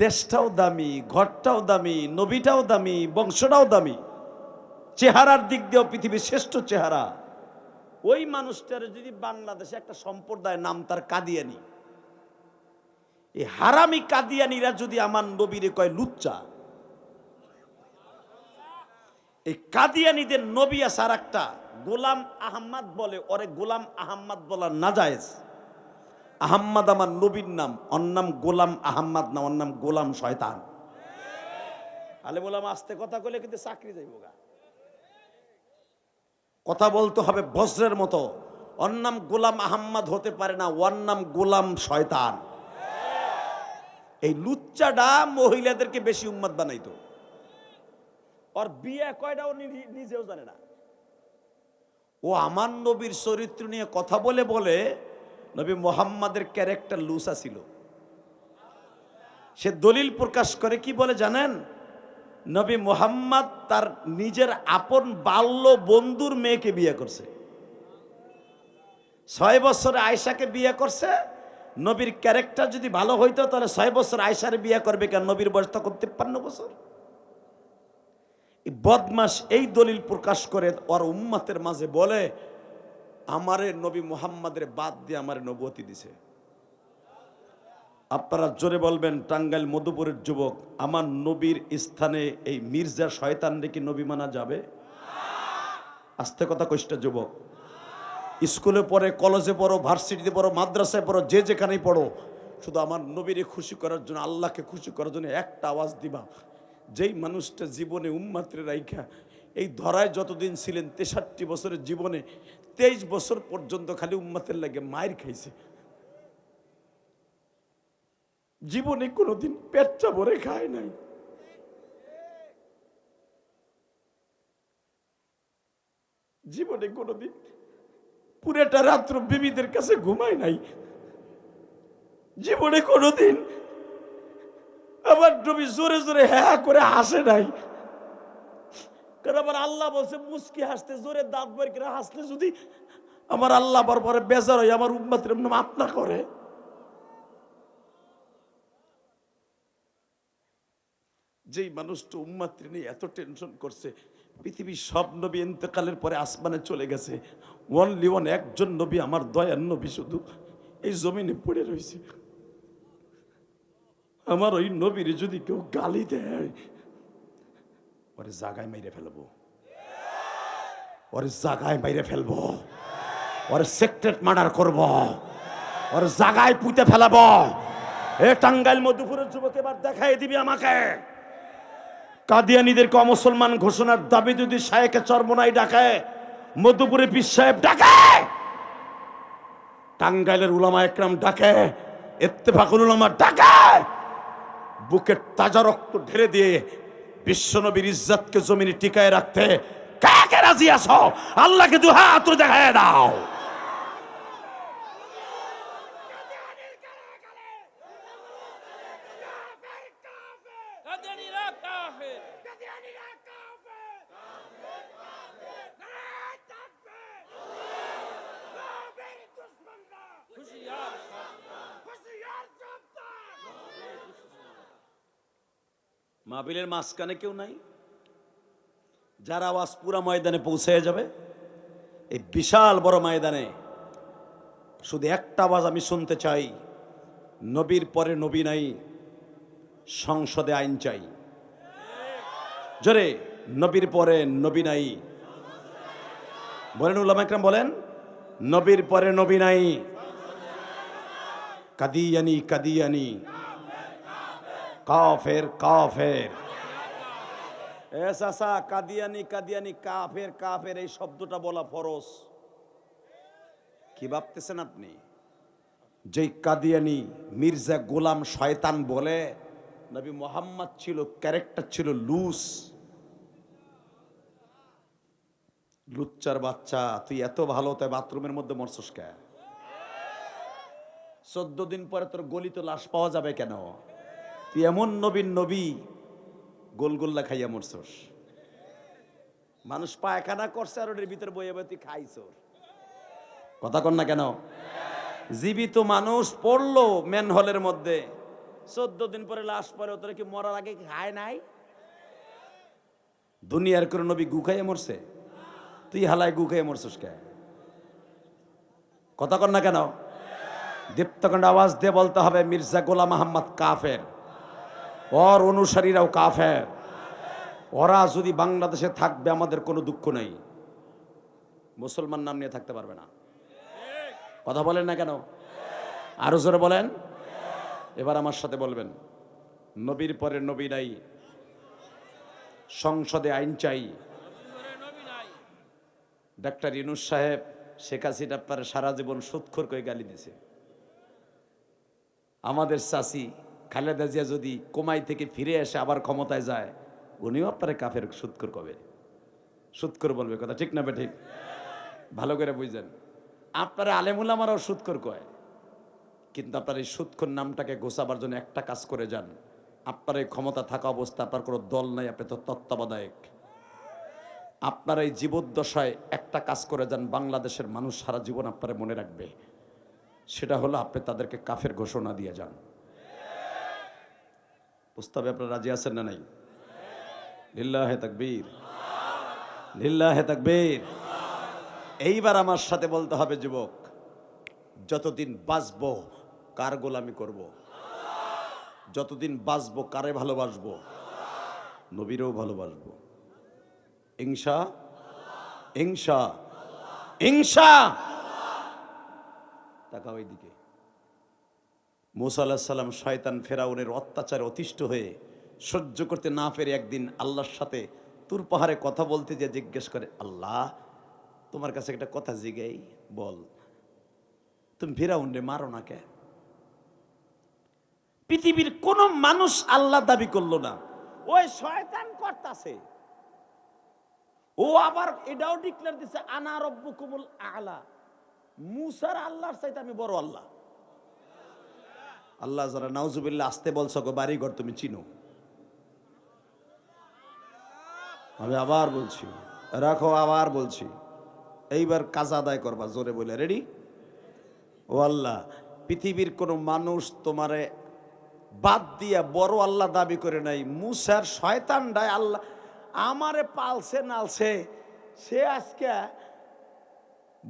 দেশটাও দামি, ঘরটাও দামি, নবীটাও দামি, বংশটাও দামি, চেহারার দিক দিয়েও পৃথিবীর শ্রেষ্ঠ চেহারা। ওই মানুষটার যদি বাংলাদেশে একটা সম্প্রদায় নাম তার কাদিয়ানি, এই হারামি কাদিয়ানিরা যদি আমার নবীরে কয় লুচ্চা, এই কাদিয়ানিদের নবী আছে আর একটা গোলাম আহম্মদ বলে, ওরে গোলাম আহম্মদ বলা নাজায়েজ। আহম্মদ আমার নবীর নাম, ওর নাম গোলাম আহম্মদ না, ওর নাম গোলাম শয়তান। আলে বললাম আস্তে কথা কইলে কিন্তু চাকরি যাইব গা। কথা বলতে হবে বজ্রের মতো। ওর নাম গোলাম আহম্মদ হতে পারে না, ওর নাম গোলাম শয়তান। এই লুচ্চাটা মহিলাদেরকে বেশি উম্মত বানাইতো। ওর বিয়ে কয়টা ও নিজেও জানে না। ও আমার নবীর চরিত্র নিয়ে কথা বলে বলে নবী মুহাম্মাদের ক্যারেক্টার লুসা ছিল। সে দলিল প্রকাশ করে, কি বলে জানেন? নবী মুহাম্মদ তার নিজের আপন বাল্য বন্ধুর মেয়েকে বিয়ে করছে। 6 বছরে আয়েশাকে বিয়ে করছে। নবীর ক্যারেক্টার যদি ভালো হইতো তাহলে 6 বছর আয়েশারে বিয়ে করবে কেন? নবীর বয়স তখন 53 বছর। বদমাস এই দলিল প্রকাশ করে ওর উম্মতের মাঝে বলে, আমারে নবী মুহাম্মাদের বাদ দিয়ে আমারে নবুয়তি দিছে। আপনারা জোরে বলবেন, টাঙ্গাইল মধুপুরের যুবক, আমার নবীর স্থানে এই মির্জা শয়তানরে কি নবী মানা যাবে? আস্তে কথা কইষ্টা যুবক। স্কুলে পড়ে, কলেজে পড়ো, ভার্সিটিতে পড়ো, মাদ্রাসায় পড়ো, যে যেখানেই পড়ো, শুধু আমার নবীরে খুশি করার জন্য, আল্লাহকে খুশি করার জন্য একটা আওয়াজ দিবা। যেই মানুষটা জীবনে উম্মাত্রে রাইখা এই ধরায় যতদিন ছিলেন, 63 বছরের জীবনে 23 বছর পর্যন্ত খালি উম্মাতের লাগে মায়ের খাইছে। জীবনে কোনোদিন পেটটা ভরে খায় নাই। জীবনে কোনোদিন পুরোটা রাত্র বিবিদের কাছে ঘুমায় নাই। জীবনে কোনোদিন আমার নবী জোরে জোরে হ্যাঁ করে হাসে নাই। কারণ আমার আল্লাহ বলছে, মুস্কি হাসতে, জোরে দাঁত বের করে হাসলে যদি আমার আল্লাহ পরে বেজার হয়, আমার উম্মতের মাফ না করে। যেই মানুষটা উম্মতের নিয়ে এত টেনশন করছে, পৃথিবীর সব নবী ইন্তেকালের পরে আসমানে চলে গেছে, ওনলি ওয়ান একজন নবী, আমার দয়ার নবী শুধু এই জমিনে পড়ে রয়েছে। আমার ওই নবীর যদি কেউ গালি দেয়, ওরে জাগায় মাইরে ফেলবো, ওরে জাগায় মাইরে ফেলবো, ওরে সেক্রেট মার্ডার করব, ওরে জাগায় পুঁতে ফেলাবো। এ টাঙ্গাইল মধুপুরের যুবক, এবার দেখাই দিবি আমাকে। কাদিয়ানীদেরকে অমুসলমান ঘোষণার দাবি যদি শায়েখে চরমোনাই ডাকে, মধুপুরে পীর সাহেব ডাকে, টাঙ্গাইলের উলামা একরাম ডাকে, ইত্তেফাকুল উলামা ডাকে, বুকের তাজা রক্ত ঢেলে দিয়ে বিশ্বনবীর ইজ্জতকে জমিনে টিকায় রাখতে কাকে রাজি আছো? আল্লাহকে দু হাত তুলে দেখায় দাও। মাহফিলের মাঝখানে কেউ নাই, যার আওয়াজ পুরা ময়দানে পৌঁছে যাবে। এই বিশাল বড় ময়দানে শুধু একটা আওয়াজ আমি শুনতে চাই, নবীর পরে নবী নাই, সংসদে আইন চাই। জোরে, নবীর পরে নবী নাই বলেন, উলামা একরাম বলেন, নবীর পরে নবী নাই। কাদিয়ানি কাদিয়ানি, কাফের কাফের। এসা কাদিয়ানি কাদিয়ানি, কাফের কাফের, এই শব্দটা বলা ফরজ। কি ভাবতেছেন আপনি? যেই কাদিয়ানি মির্জা গোলাম শয়তান বলে, নবী মোহাম্মদ ছিল, ক্যারেক্টার ছিল লুস, লুচ্চার বাচ্চা। তুই এত ভালো, তাই বাথরুমের মধ্যে মরছস কে? 14 দিন পরে তোর গলিতে লাশ পাওয়া যাবে কেন? তুই এমন নবীন নবী, গোলগোল্লা খাইয়া মরছস। মানুষ পায়খানা করছে আর ওর ভিতরে বইয়ে বই তুই খাইছস। কথা কন না কেন? জীবিত মানুষ পড়লো মেন হলের মধ্যে, 14 দিন পরে লাশ পরে, তোরা কি মরার আগে খায় নাই? দুনিয়ার কোন নবী গু খাইয়া মরছে? তুই হালায় গু খাইয়া মরছস কে? কথা কন না কেন? দীপ্তকণ্ড আওয়াজ দিয়ে বলতে হবে, মির্জা গোলাম আহমদ কাফের, ওর অনুসারীরাও কাফের। ওরা যদি বাংলাদেশে থাকবে আমাদের কোনো দুঃখ নেই, মুসলমান নাম নিয়ে থাকতে পারবে না। কথা বলেন না কেন? আরো জোরে বলেন। এবার আমার সাথে বলবেন, নবীর পরে নবী নাই, সংসদে আইন চাই। ডাক্তার ইউনূস সাহেব শেখ হাসিনা পারে সারা জীবন সুদখোর করে গালি দিছে। আমাদের চাচি খালেদা জিয়া যদি কোমাই থেকে ফিরে এসে আবার ক্ষমতায় যায়, উনিও আপনারে কাফের সুদখোর কবে, সুদখোর বলবে। কথা ঠিক না ঠিক? ভালো করে বুঝছেন? আপনারা আলেমুলামারাও সুদখোর কয়, কিন্তু আপনার এই সুদখোর নামটাকে গোছাবার জন্য একটা কাজ করে যান। আপনার এই ক্ষমতা থাকা অবস্থা, আপনার কোনো দল নাই, আপনি তো তত্ত্বাবধায়ক। আপনার এই জীবদ্দশায় একটা কাজ করে যান, বাংলাদেশের মানুষ সারা জীবন আপনারা মনে রাখবে। সেটা হলো আপনি তাদেরকে কাফের ঘোষণা দিয়ে যান। প্রস্তাবে আপনারা রাজি আছেন না নাই? লিল্লাহে তাকবীর, লিল্লাহে তাকবীর। এইবার আমার সাথে বলতে হবে, যুবক, যতদিন বাঁচবো কার গোলামি করব? যতদিন বাঁচবো কারে ভালোবাসবো? নবীরও ভালোবাসবো। ইনশা ইনশা ইনশা। তাকাও ওইদিকে। মুসা আলাইহিস সালাম শয়তান ফেরাউনের অত্যাচারে অতিষ্ঠ হয়ে সহ্য করতে না পেরে একদিন আল্লাহর সাথে তুর পাহাড়ে কথা বলতে যে জিজ্ঞেস করে, আল্লাহ তোমার কাছে একটা কথা জিগাই, বল, তুমি ফেরাউনরে মারো না কে? পৃথিবীর কোন মানুষ আল্লাহ দাবি করলো না, ওই শয়তান করতাছে। ও আবার এটাও ডিক্লেয়ার দিছে, আনা রব্বুকুমুল আলা, মুসার আল্লাহর চাইতে আমি বড় আল্লাহ। আল্লাহ যারা নাউজুবিল্লাহ আসতে বলছো গো বাড়ি ঘর তুমি চিনো। আমি আবার বলছি, রাখো, আবার বলছি, এইবার কাজা আদায় করবা জোরে বলে। রেডি? ও আল্লাহ, পৃথিবীর কোন মানুষ তোমারে বাদ দিয়া বড় আল্লাহ দাবি করে নাই। মুসার শয়তানটাই আল্লাহ আমারে পালছে নালছে, সে আজকে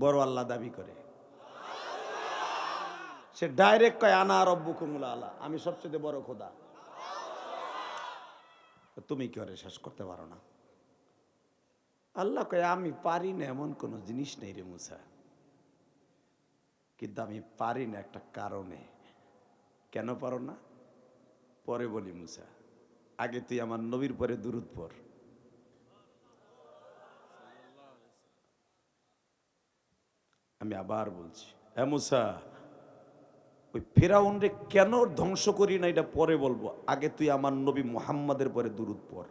বড় আল্লাহ দাবি করে। সে ডাইরেক্ট কয় আনা রব্বুকুমুল আলা, আমি সবচেয়ে বড় খোদা। তুমি কি করে শেষ করতে পারো না? আল্লাহ কয় আমি পারি না, এমন কোন জিনিস নেই রে মুসা, কিন্তু আমি পারি না একটা কারণে। কেন পারো না পরে বলি মুসা, আগে তুই আমার নবীর পরে দুরূদ পড়। আমি আবার বলছি, এ মুসা, ওই ফেরাউনরে কেন ধ্বংস করি না এটা পরে বলবো, আগে তুই আমার নবী মুহাম্মাদের পরে দুরূদ পড়।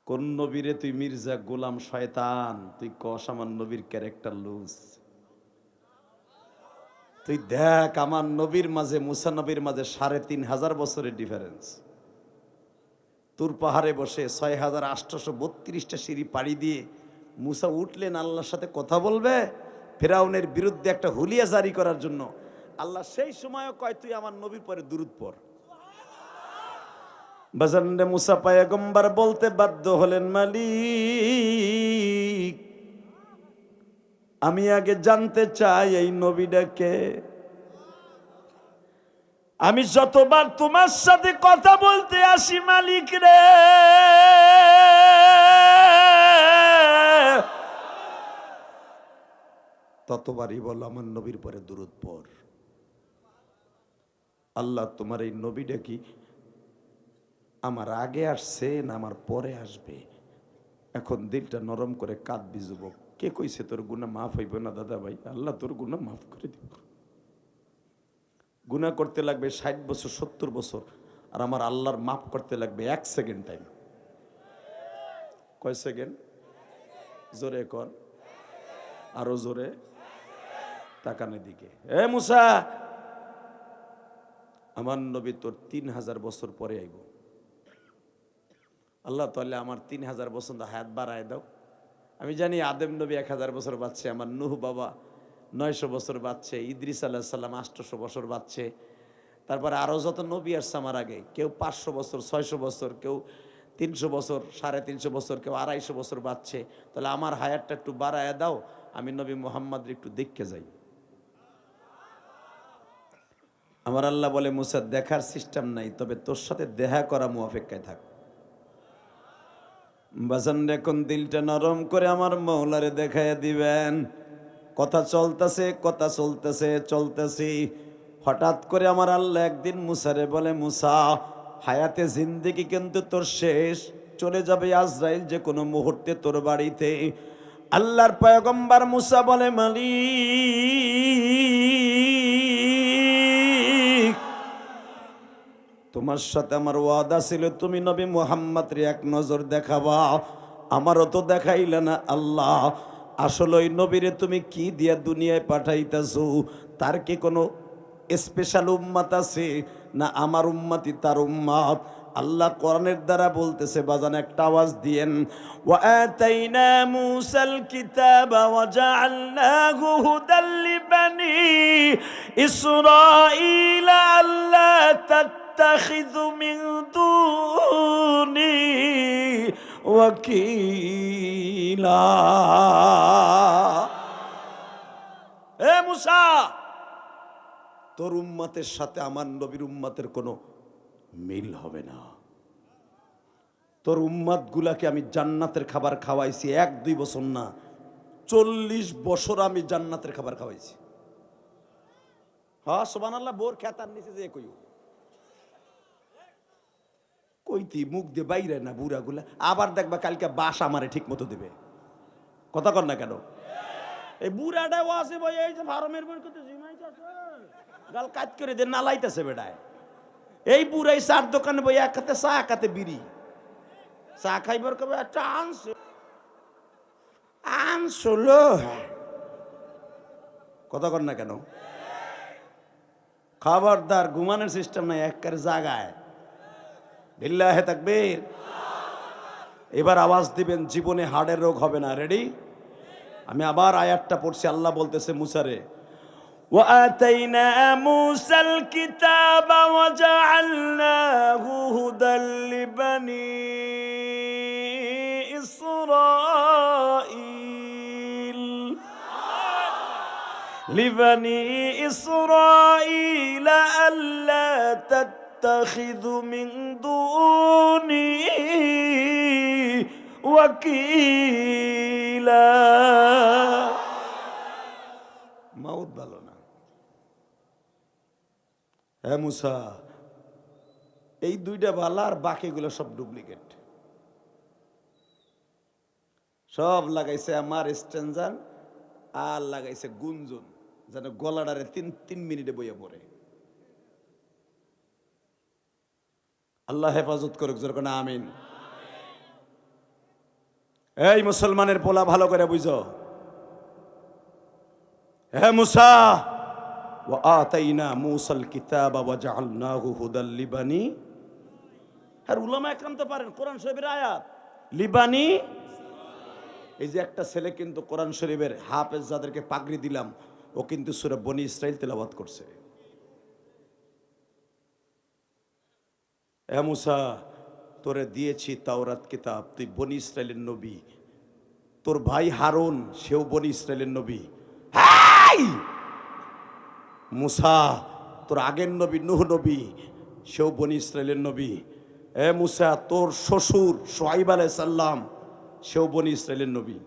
কোন নবীরে তুই মির্জা গোলাম শয়তান, তুই কস আমার নবীর ক্যারেক্টার লুজ। তুই দেখ আমার নবীর মাঝে মুসা নবীর মাঝে ৩৫০০ বছরের ডিফারেন্স। তুর পাহাড়ে বসে ৬,৮৩২টা সিঁড়ি পাড়ি দিয়ে মুসা উঠলেন আল্লাহর সাথে কথা বলবে, ফেরাউনের বিরুদ্ধে একটা হুলিয়া জারি করার জন্য। আল্লাহ সেই সময়ও কয় তুই আমার নবীর পরে দুরূদ পড়। বাজানরে মুসা পয়গম্বর বলতে বাধ্য হলেন, মালিক আমি আগে জানতে চাই এই নবীটাকে। আমি যতবার তোমার সাথে কথা বলতে আসি মালিক রে, ততবারই বল আমার নবীর পরে দুরূদ পড়। আল্লাহ তোমার এই নবীটা কি আমার আগে আসছে না আমার পরে আসবে? এখন দিলটা নরম করে কাঁদবি যুবক। কে কইছে তোর গুনাহ মাফ হইব না? দাদা ভাই, আল্লাহ তোর গুনাহ মাফ করে দিব। গুনাহ করতে লাগবে ৬০ বছর ৭০ বছর, আর আমার আল্লাহর মাফ করতে লাগবে ১ সেকেন্ড টাইম। কয় সেকেন্ড? জোরে কর, আরো জোরে, তাকানের দিকে। এ মুসা, আমার নবী তোর ৩০০০ বছর পরে আইব। আল্লাহ তাআলা আমার ৩০০০ বছর হায়াত বাড়ায় দাও। আমি জানি আদম নবী ১০০০ বছর বাঁচছে, আমার নূহ বাবা ৯০০ বছর বাঁচছে, ইদ্রিস আলাইহিস সালাম ৮০০ বছর বাঁচছে, তারপরে আরো যত নবী আসছে আমার আগে, কেউ ৫০০ বছর, ৬০০ বছর, কেউ ৩০০ বছর, ৩৫০ বছর, কেউ ২৫০ বছর বাঁচছে। তাহলে আমার হায়াতটা একটু বাড়ায় দাও, আমি নবী মুহাম্মদের একটু দেখতে যাই। আমার আল্লাহ বলে, মুসা দেখার সিস্টেম নাই, তবে তোর সাথে দেখা করা মুআফেক্কায় থাক। বাজান এখন দিলটা নরম করে আমার মৌলারে দেখাইয়া দিবেন। কথা চলতেছে, কথা চলতেছে, চলতেছি। হঠাৎ করে আমার আল্লাহ একদিন মুসারে বলে, মুসা হায়াতে জিন্দেগি কিন্তু তোর শেষ, চলে যাবে আজরাইল যে কোনো মুহূর্তে তোর বাড়িতে। আল্লাহর পয়গম্বর মুসা বলে, মালিক তোমার সাথে আমার ওয়াদা ছিল তুমি নবী মুহাম্মদরে এক নজর দেখাবা, আমারও তো দেখাইলে না। আল্লাহ আসলে ওই নবীরে তুমি কি দিয়া দুনিয়ায় পাঠাইতেছো? তার কি কোনো স্পেশাল উম্মত আছে না আমার উম্মতই তার উম্মত? আল্লাহ কোরআনের দ্বারা বলতেছে, বাজান একটা আওয়াজ দিয়েন, ওয়া আতাইনা মূসাল কিতাবা ওয়া জাআলনাহু হুদাল লিবানি ইসরাঈলা আল্লা তাত্তাখিযু মিন দুনি ওয়াকিলা। এ মূসা, তোর উম্মতের সাথে আমার নবীর উম্মতের কোনো মিল হবে না। তোর উম্মত গুলাকে আমি জান্নাতের খাবার খাওয়াইছি ১-২ বছর না, ৪০ বছর আমি জান্নাতের খাবার খাওয়াইছি। হ্যাঁ সুবহানাল্লাহ। বোর খেতার নিচে যে কইতি মুখ দিয়ে বাইরে না বুড়া গুলা, আবার দেখবা কালকে বাস আমারে ঠিক মতো দেবে। কথা কর না কেন? এই বুড়াটাও আছে ভাই, এই যে ফার্মের বই করতে জিমাইতেছে, গাল কাজ করে দে নালাইতেছে বেটায়। এই বুড়াই চার দোকানে বই, এক হাতে চা এক হাতে বিড়ি, চা খাইবার কবে একটা আনছিল। কথা কর না কেন? খবরদার, ঘুমানোর সিস্টেম নাই, একবারে জাগায়। বিল্লাহে তাকবীর। এবার আওয়াজ দিবেন, জীবনে হার্টের রোগ হবে না। রেডি? আমি আবার আয়াতটা পড়ছি। আল্লাহ বলতেছে মুসারে, وآتينا موسى الكتاب وجعلناه هدى لبني إسرائيل ألا تتخذوا من دوني وكيلا। মাউত ভালো না। হ্যাঁ মুসা, এই দুইটা ভালো, আর বাকিগুলো সব ডুপ্লিকেট, সব লাগাইছে আমার স্ট্যান্ডার, আর লাগাইছে গুঞ্জন, যেন গলাডারে 3 মিনিটে বইয়া পড়ে। আল্লাহ হেফাজত করুক, জোর করে আমিন। এই মুসলমানের পোলা, ভালো করে বুঝো। হে মুসা, ওয়া আতাইনা মুসাল কিতাবা ওয়া জাআলনাহু হুদাল লিবানি। আর উলামা একরাম তো পারেন কোরআন শরীফের আয়াত, লিবানি। এই যে একটা ছেলে কিন্তু কোরআন শরীফের হাফেজ, যাদেরকে পাগড়ি দিলাম, ও কিন্তু সূরা বনি ইসরাইল তেলাওয়াত করছে। এ মুসা, তোরে দিয়েছি তাওরাত কিতাব, তুই বনি ইসরাইলের নবী। তোর ভাই হারুন, সেও বনি ইসরাইলের নবী। হাই মুসা, তোর আগের নবী নূহ নবী, সেও বনি ইসরাইলের নবী। এ মুসা, তোর শ্বশুর শুআইব আলাইহিস সালাম, সেও বনি ইসরাইলের নবী।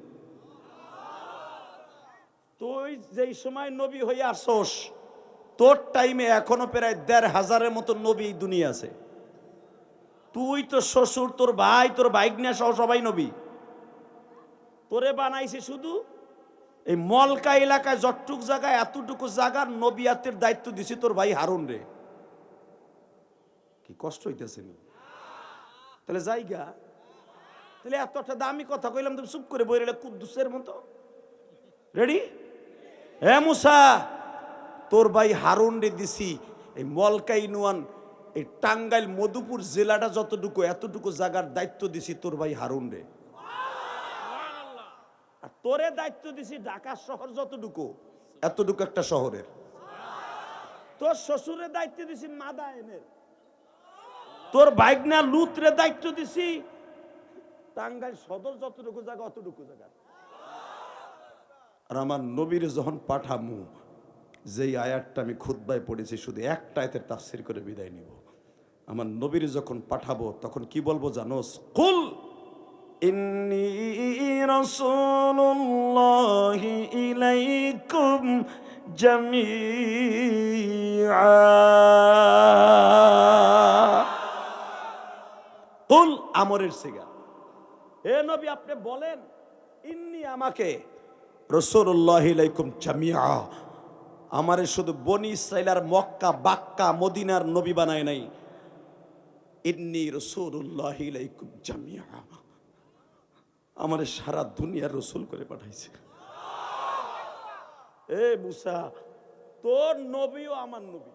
তুই যেই সময় নবী হয়ে আসছস, তোর টাইমে এখনো প্রায় ১৫০০-এর মতো নবী দুনিয়া আছে। তুই, তোর শ্বশুর, তোর ভাই, তোর ভাইগনা সহ সবাই নবী। তোরে বানাইছে শুধু এই মলকা এলাকায়, যতটুক জায়গায়, এতটুকু জায়গার নবিয়াতের দায়িত্ব দিছি তোর ভাই হারুন রে। কি কষ্ট হইতেছে নি? তাহলে জায়গা, তাহলে এত একটা দামি কথা কইলাম, তুমি চুপ করে বই রইলে কুদ্দুসের মতো। রেডি? হে মুসা, তোর ভাই হারুন রে দিছি এই মলকা ইউনিয়ন, এই টাঙ্গাইল মধুপুর জেলাটা যতটুকু, এতটুকু জায়গার দায়িত্ব দিছি তোর ভাই হারুন রে। আর তোরে দায়িত্ব দিছি ঢাকা শহর যতটুকু, এতটুকু একটা শহরের। তোর শ্বশুরের দায়িত্ব দিছি মাদায়েনের। তোর ভাইগনা লুতরে দায়িত্ব দিছি টাঙ্গাইল সদর যতটুকু জায়গা, অতটুকু জায়গা। আর আমার নবীর যখন পাঠামু, যেই আয়াতটা আমি খুতবায় পড়েছি, শুধু একটা আয়াতের তাফসীর করে বিদায় নিব। আমার নবীর যখন পাঠাবো, তখন কি বলবো জানোস? কুল ইন্নী রাসূলুল্লাহি ইলাইকুম জামিআ। কুল আমরের সিগা। হে নবী, আপনি বলেন, ইন্নী আমাকে, রাসূলুল্লাহি ইলাইকুম জামিআ, আমারে শুধু বনি ইসরাইল আর মক্কা, বাক্কা, মদিনার নবী বানায় নাই। ইন্নী রাসূলুল্লাহি ইলাইকুম জামিআ, আমারে সারা দুনিয়ার রসুল করে পাঠাইছে। এ মুসা, তোর নবীও আমার নবী।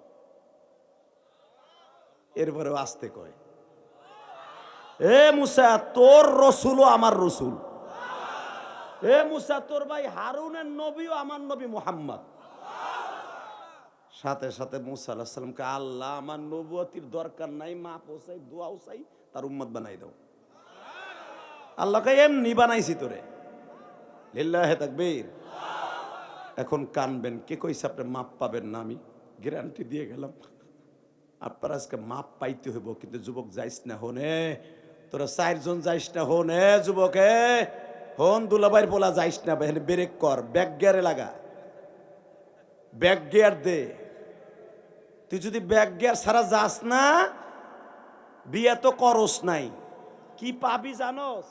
এরপরে আসতে কয়, এ মুসা, তোর রসুলও আমার রসুল। এ মুসা, তোর ভাই হারুনের নবীও আমার নবী মুহাম্মদ। সাথে সাথে মুসা আলাইহিস সালামকে, আল্লাহ, আমার নবুয়তির দরকার নাই, মা পৌঁছাই, দোয়াও চাই, তার উম্মত বানাই দাও। আল্লাহকে এমনি বানাইছি তোরে। লিল্লাহে তাকবীর। এখন কানবেন, কে কইছে আপনি মাপ পাবেন না? আমি গ্যারান্টি দিয়ে গেলাম, আপনার আজকে মাপ পাইতে হইব। কিন্তু যুবক, যাইস না হনে, তোরা 4 জন যাইস না হনে। যুবকে হন, দুলাভাইয়ের পোলা, যাইস না, ব্রেক কর, ব্যাক গিয়ারে লাগা, ব্যাক গিয়ার দে। তুই যদি ব্যাক গিয়ার ছাড়া যাস না, বিয়ে তো করস নাই, কি পাবি জানোস?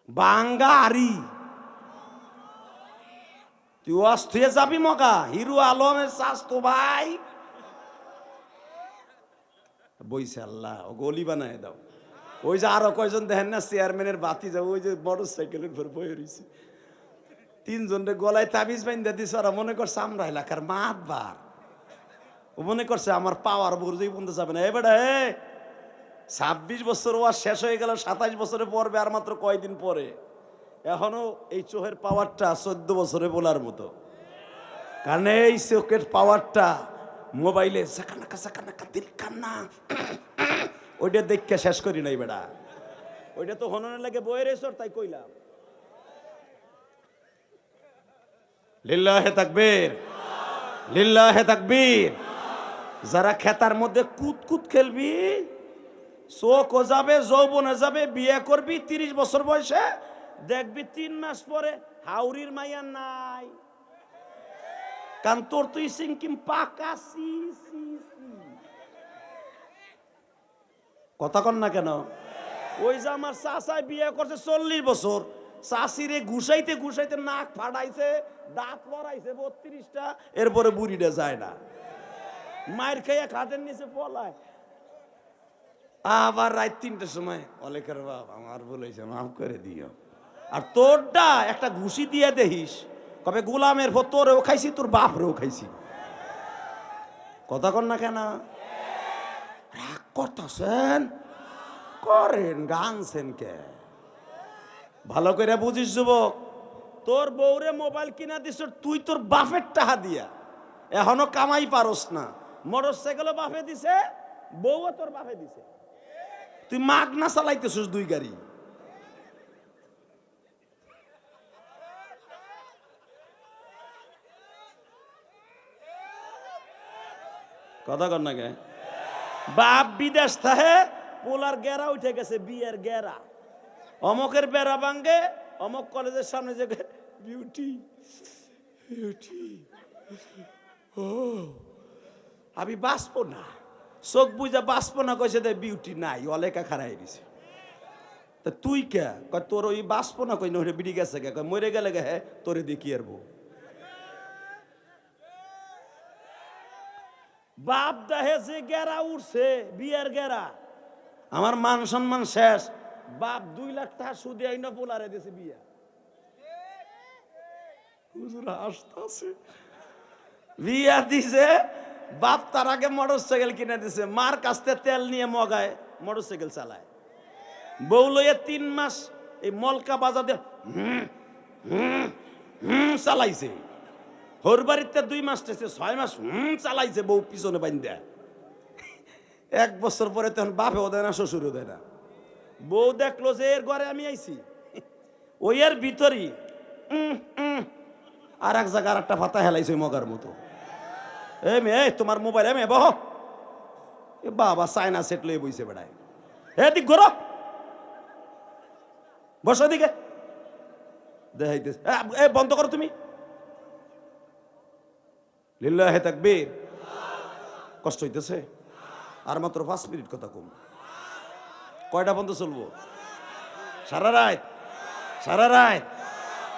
বাঙ্গারি। তুই অস্থিয়ে যাবি মগা, হিরো আলমের চাস তো ভাই বইছে। আল্লাহ, ও গলি বানায় দাও। ওই যে আরো কয়জন দেখেন না, চেয়ারম্যানের বাতি যাবো, ওই যে মোটর সাইকেলের উপর বয়ে রয়েছে, 3 জনের গলায় তাবিজ বাইন্দা দিছে। ওরা মনে করছে আমরা এলাকার মাতবার, ও মনে করছে আমার পাওয়ার বুঝেই বন্ধ যাবে না। এবারে 26 বছর ওয়াজ শেষ হয়ে গেল, 27 বছরে পড়বে আর মাত্র কয়দিন পরে। এখনো এই চোখের পাওয়ারটা 14 বছরে বলার মতো। কারণ এই চোখের পাওয়ারটা মোবাইলে সাকানাকা সাকানাকা দিল কান্না, ওইটা দেখে শেষ করি নাই বেটা। ওইটা তো হননের লাগে বয়ে রেছর, তাই কইলাম। লিল্লাহে তাকবীর, লিল্লাহে তাকবীর। যারা খেতার মধ্যে কুত কুত খেলবি, চোখ ও যাবে, যৌবনে যাবে, বিয়ে করবি 30 বছর বয়সে, দেখবি 3 মাস পরে হাউরির মাইয়া নাই। কারণ তোর তুই সিংকিম পাকা। কথা কন না কেন? ওই যে আমার চাচাই বিয়ে করছে 40 বছর, চাষিরে ঘুষাইতে ঘুষাইতে নাক ফাটাইছে, দাঁত লড়াইছে 32টা, এরপরে বুড়িটা যায় না, মায়ের খেয়ে খাটের নিচে পলায়। আবার রাত 3টার সময় অলেখের বাপ আমার বলেছে মাফ করে দিও। আর তোরটা একটা ঘুষি দিয়ে দেখিস, কবে গোলামের পর তোরেও খাইছি, তোর বাপরেও খাইছি। কথা কন না কেন? রাগ করতেছেন, করেন গানছেন কে? ভালো করে বুঝিস যুবক, তোর বউরে মোবাইল কিনা দিস তুই তোর বাপের টাকা দিয়া, এখনো কামাই পারস না। মোটর সাইকেলও বাপে দিছে, বউও তোর বাপে দিছে, তুই মাগ না চালাইতেছিস 2 গাড়ি। কথা কর না কে? বাপ বিদেশ থাকে, পোলার গেরা উঠে গেছে, বিয়ের গেরা, অমকের বেড়া ভাঙ্গে, অমক কলেজের সামনে যে বিউটি বিউটি, ও আমি বাঁচবো না, চোখ বুঝা বাঁচবো না, কইছে দে বিউটি নাই, অলেখা খারাই দিছে। তা তুই কে? কয় তোর ওই বাঁচবো না, কই নইরে বিড়ি গেছে কে? কয় মরে গেলে গে, হ্যাঁ তোরে দেখি আর বউ। বাপ দেহে যে গেরা উঠছে, বিয়ের গেরা, আমার মান সম্মান শেষ। বাপ 2 লাখ টাকা সুদে আইনা পোলারে দিয়েছে বিয়া। হুজুর হাসতাছে, বিয়া দিছে, বাপ তার আগে মোটর সাইকেল কিনে দিছে, মার কাছ থেকে তেল নিয়ে মগায় মোটর সাইকেল চালায়। বউ লইয়া 3 মাস এই মলকা বাজার দিয়ে চালাইছে। হোর বাড়িতে 2 মাস টেছে, 6 মাস চালাইছে বউ পিছনে বাইন্দা। 1 বছর পরে তখন বাপেও দেয় না, শ্বশুরও দেয় না। বউ দেখলো যে এর ঘরে আমি আইছি, ওই এর ভিতরই আর এক জায়গায় আর একটা ফাতা হেলাইছে মগার মতো। এ মেয়ে তোমার মোবাইল, এ মেয়ে বহ, এ বাবা চায়না সেট লয়ে বইছে বেড়ায়, এ দিক ঘোর, বসো দিকে দেখাইতেছে, এ বন্ধ করো তুমি। লিল্লাহে তাকবীর। কষ্ট হইতেছে? আর মাত্র 5 মিনিট কথা কম। কয়টা বন্ধ চলবো? সারা রাত, সারা রাত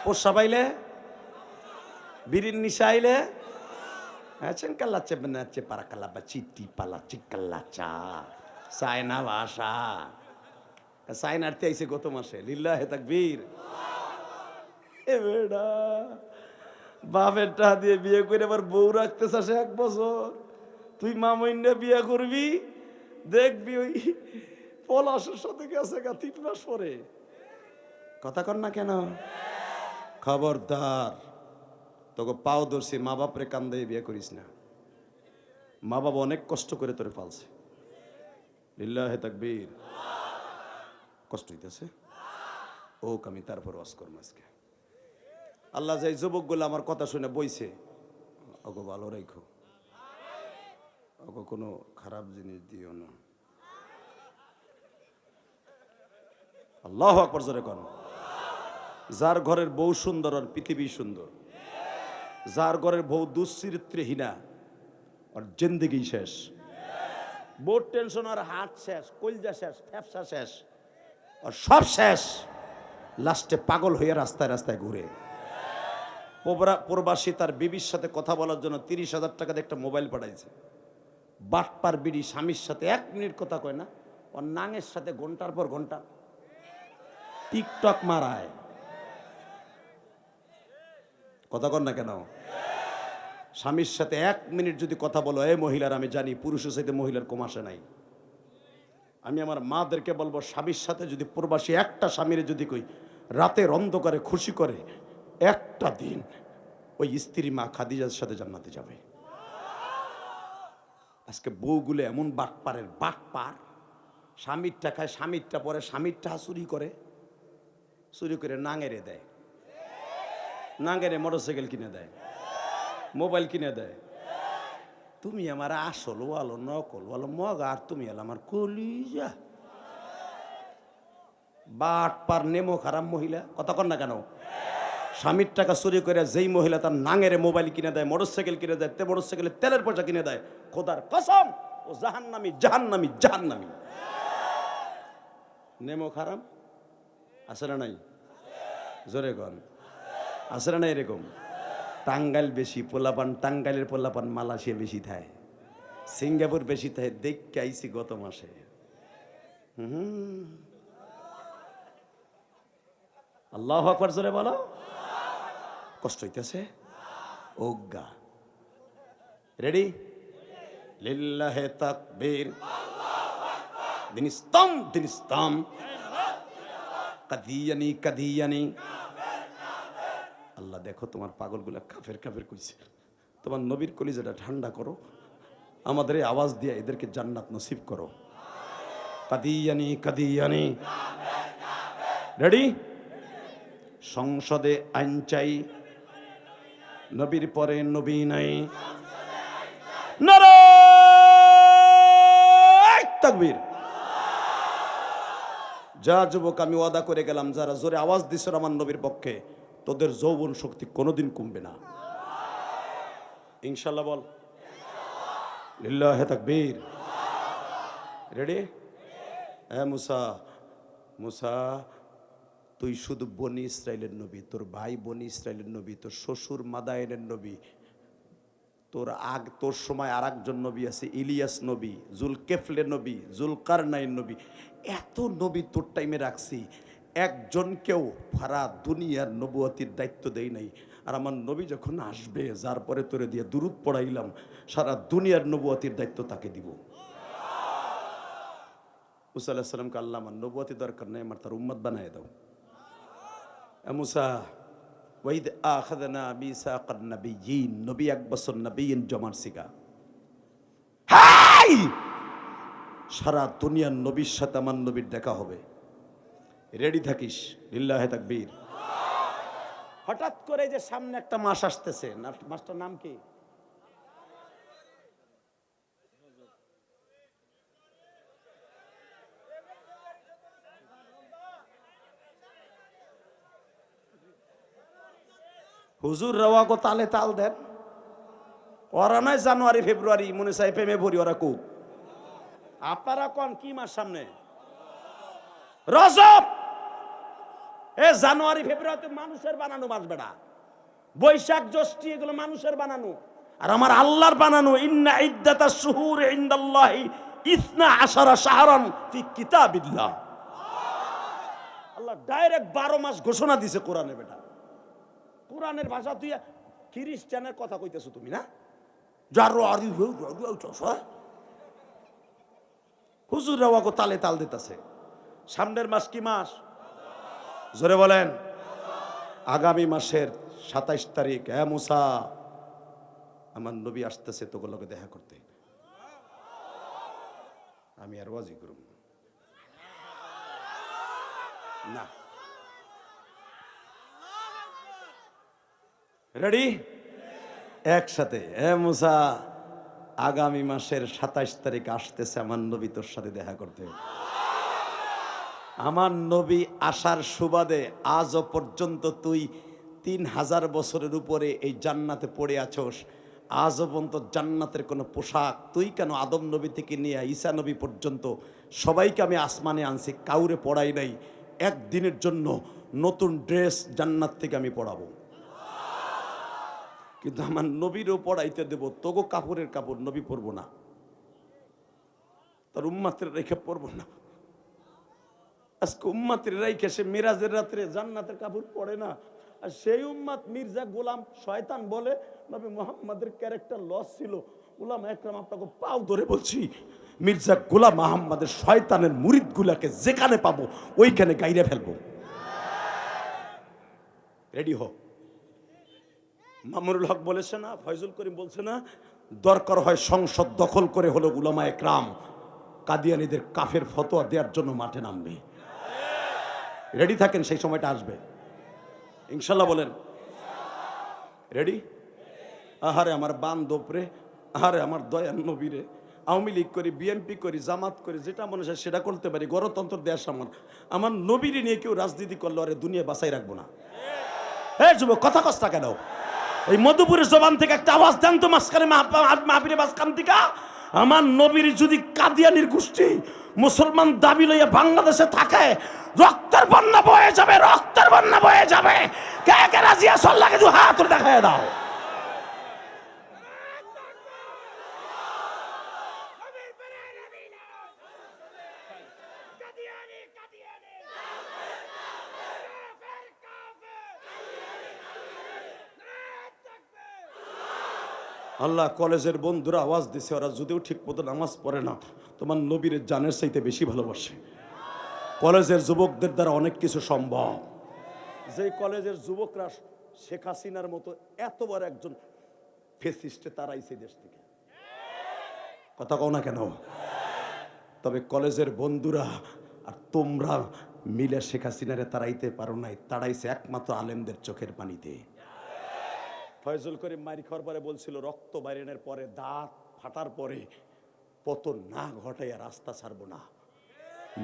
পোষা পাইলে, বিড়ির নিশা আইলে, কাল্লাচ্ছে বেনাচ্ছে পারা কাল্লা বা চিটি পালাচ্ছে কাল্লাচা, চায়না ভাষা, চায়নারতে আইছে গত মাসে। লিল্লাহে তাকবীর। এ বেড়া বাপের টাকা দিয়ে বিয়ে করে আবার বউ রাখতে চাষে 1 বছর, তুই মামইন্যা বিয়ে করবি, দেখবি ওই পলাশের সাথে গেছে 3 মাস পরে। কথা কর না কেন? খবরদার, তোকে পাও ধরছি, মা বাপরে কান্দে বিয়ে করিস না। মা বাবা অনেক কষ্ট করে তোরে পালছে। লিল্লাহে তাকবীর। কষ্ট হইতেছে ও, আমি তারপর ওয়াজ করব আজকে। আল্লাহ যে যুবকগুলো আমার কথা শুনে বইছে, ওগো ভালো রাখো, ওগো কোনো খারাপ জিনিস দিও না। আল্লাহু আকবার জোরে করো। যার ঘরের বউ সুন্দর আর পৃথিবী সুন্দর, যার ঘরের বউ দুশ্চরিত্রহীনা আর জিন্দেগি শেষ, বউর টেনশন আর হাত শেষ, কলজা শেষ, ফ্যাপসা শেষ, আর সব শেষ, লাস্টে পাগল হয়ে রাস্তায় রাস্তায় ঘুরে। প্রবাসী তার বিবির সাথে কথা বলার জন্য 30,000 টাকা দিয়ে একটা মোবাইল পাঠাইছে। বাটপার বিড়ি স্বামীর সাথে 1 মিনিট কথা কয় না, ওর নাঙের সাথে ঘন্টার পর ঘন্টা টিকটক মারায়। কথা কর না কেন? স্বামীর সাথে 1 মিনিট যদি কথা বলো, এই মহিলার আমি জানি পুরুষের সাথে মহিলার কম আসে নাই। আমি আমার মাদেরকে বলবো, স্বামীর সাথে যদি প্রবাসী একটা স্বামীর যদি কই রাতের অন্ধকারে খুশি করে, একটা দিন ওই স্ত্রী মা খাদিজার সাথে জান্নাতে যাবে। আজকে বউগুলো এমন বাটপারের বাটপার, স্বামীর টাকায় স্বামীরটা পরে স্বামীর টাকা চুরি করে, চুরি করে নাঙেরে দেয়, নাঙেরে মোটরসাইকেল কিনে দেয়, মোবাইল কিনে দেয়। তুমি আমার আসল ওয়ালো নকল ওয়ালো মগা, আর তুমি এলো আমার কলিজা। বাটপার নেমো খারাপ মহিলা। কথা কর না কেন? স্বামীর টাকা চুরি করে যেই মহিলা তার নাঙেরে মোবাইল কিনে দেয়, মোটরসাইকেল কিনে দেয়, মোটরসাইকেলের তেলের পয়সা কিনে দেয়, খোদার কসম ও জাহান্নামী, জাহান্নামী, জাহান্নামী। নেমো খারাপ আছে না নাই? জোরে কন আছে না নাই? এরকম টাঙ্গাইল বেশি পোলাপান, টাঙ্গাইলের পোলাপান মালয়েশিয়া বেশি থাকে, সিঙ্গাপুর বেশি থাকে, দেখতে আইছি গত মাসে। আল্লাহু আকবার, জোরে বলো। কষ্ট হইতেছে? ওগা রেডি? লিল্লাহে তাকবীর, দিন ইসলাম, দিন ইসলাম, কাদিয়ানি কাদিয়ানি। আল্লাহ দেখো তোমার পাগলগুলা কাফের কাফের কইছে, তোমার নবীর কলিজাটা ঠান্ডা করো, আমাদের এই আওয়াজ দিয়ে এদেরকে জান্নাত নসিব করো। কাদিয়ানি কাদিয়ানি। রেডি? সংসদে আইন চাই, নবীর পরে নবী নাই। নারায়ে তাকবীর। যা যুবক, আমি ওয়াদা করে গেলাম, যারা জোরে আওয়াজ দিছ আমার নবীর পক্ষে, তোদের যৌবন শক্তি কোনোদিন কমবে না ইনশাল্লাহ। বল লিল্লাহে তাকবীর। রেডি? হ্যাঁ মুসা, মুসা তুই শুধু বনি ইসরায়েলের নবী, তোর ভাই বনি ইসরায়েলের নবী, তোর শ্বশুর মাদায়েনের নবী, তোর সময় আর একজন নবী আছে ইলিয়াস নবী, জুলকেফলের নবী, জুলকারনাইন নবী, এত নবী তোর টাইমে রাখছি, একজনকেও সারা দুনিয়ার নবুয়তির দায়িত্ব দেই নাই। আর আমার নবী যখন আসবে, যার পরে তোরে দিয়ে দুরূদ পড়াইলাম, সারা দুনিয়ার নবুয়তির দায়িত্ব তাকে দিব। মুসা আলাইহিস সালামকে আল্লাহ আমার নবুয়তি দরকার নাই, আমার তার উম্মত বানায় দাও। মুসা ওয়াইদ আখাযনা মিসাকান নাবিয়্যিন, নবী 1 বছর নবিয়্যিন জমার সিগা। হাই সারা দুনিয়ার নবীর সাথে আমার নবীর দেখা হবে, রেডি থাকিস। লিল্লাহে তাকবীর। হঠাৎ করে যে সামনে একটা মাস আসতেছে, মাসটার নাম কি? হুজুর রওয়া গো তালে তাল দেন। ওরা নয় জানুয়ারি ফেব্রুয়ারি, মনে চাই প্রেমে ভরি, ওরা কো আপনারা কোন কি মাস সামনে? রজব। এ জানুয়ারি ফেব্রুয়ারি মানুষের বানানো মাস বেড়া, বৈশাখ জ্যৈষ্ঠ এগুলো মানুষের বানানো, আর আমার আল্লাহর বানানো। ইন্না ইদ্দাতাশ শুহুর ইনদাল্লাহি 12 শাহরান ফি কিতাবিল্লাহ। আল্লাহ ডাইরেক্ট 12 মাস ঘোষণা দিছে কোরআনে। বেটা কোরআনের ভাষা, তুই খ্রিস্টানের কথা কইতেছো তুমি না? হুজুর রাওয়াকে তালে তাল দিতেছে। সামনের মাস কি মাস? জোরে বলেন। আগামী মাসের 27 তারিখ। হ্যাঁ মুসা, আমার নবী আসতেছে তোগুলোকে দেখা করতে। আমি আর ওয়াজি করব না। রেডি? একসাথে। হ্যাঁ মুসা, আগামী মাসের 27 তারিখ আসতেছে আমার নবী তোর সাথে দেখা করতে। আমার নবী আসার সুবাদে আজও পর্যন্ত তুই 3000 বছরের উপরে এই জান্নাতে পড়ে আছোস। আজও পর্যন্ত জান্নাতের কোনো পোশাক, তুই কেন আদম নবী থেকে নিয়ে ঈসা নবী পর্যন্ত সবাইকে আমি আসমানে আনছি, কাউরে পড়াই নাই। একদিনের জন্য নতুন ড্রেস জান্নাত থেকে আমি পড়াবো, কিন্তু আমার নবীরও পড়াইতে দেব। তোগো কাপড়ের কাপড় নবী পরবো না, তার উম্মাতের রেখে পরবো না। আজকে উম্মাতের রেখে সে মিরাজের রাত্রে জান্নাতের কাপড় পরে না, আর সেই উম্মাত মির্জা গোলাম শয়তান বলে নবী মুহাম্মাদের ক্যারেক্টার লস ছিল। উলামা একরাম আপনাকে পাও ধরে বলছি, মির্জা গোলাম মুহাম্মাদের শয়তানের মুরিদ গুলাকে যেখানে পাবো ওইখানে গাইরে ফেলবো। রেডি হো। মামুনুল হক বলেছে না, ফয়জুল করিম বলছে না, দরকার হয় সংসদ দখল করে হলো উলামা একরাম কাদিয়ানীদের কাফের ফতোয়া দেওয়ার জন্য মাঠে নামবে। রেডি থাকেন, সেই সময়টা আসবে ইনশাল্লাহ। বলেন রেডি? আহারে আমার বান্ধব রে, আহারে আমার দয়ার নবী রে, আওয়ামী লীগ করি, বিএনপি করি, জামাত করি, যেটা মনে হয় সেটা করতে পারি, গণতন্ত্র দেশ আমার। আমার নবীরে নিয়ে কেউ রাজনীতি করলে আরে দুনিয়া বাঁচাই রাখবো না। হ্যাঁ যুবক, কথা কষ্ট কেন? এই মধুপুরের জবান থেকে একটা আওয়াজ দেন তো মাঝখানে মাহফিলে মাঝখান থেকে, আমার নবীর যদি কাদিয়ানির গোষ্ঠী মুসলমান দাবি লইয়া বাংলাদেশে থাকে, রক্তের বন্যা বয়ে যাবে, রক্তের বন্যা বয়ে যাবে। কে কে রাজি আছো? আল্লাহকে দু হাত তুলে দেখায় দাও। আল্লাহ কলেজের বন্ধুরা আওয়াজ দিছে, ওরা যদিও ঠিক মতো নামাজ পড়ে না, তোমার নবীর জানের চাইতে বেশি ভালোবাসে। কলেজের যুবকদের দ্বারা অনেক কিছু সম্ভব। যে কলেজের যুবকরা শেখ হাসিনার মতো এত বড় একজন ফেসিস্টে তারাইছে দেশ থেকে, কথা কও না কেন? তবে কলেজের বন্ধুরা আর তোমরা মিলে শেখ হাসিনারে তাড়াইতে পারো নাই, তাড়াইছে একমাত্র আলেমদের চোখের পানিতে। ফয়জুল করিম মারি খাওয়ার পরে বলছিল, রক্ত বাইরেনের পরে, দাঁত ফাটার পরে পতন না ঘটাইয়া রাস্তা ছাড়বো না।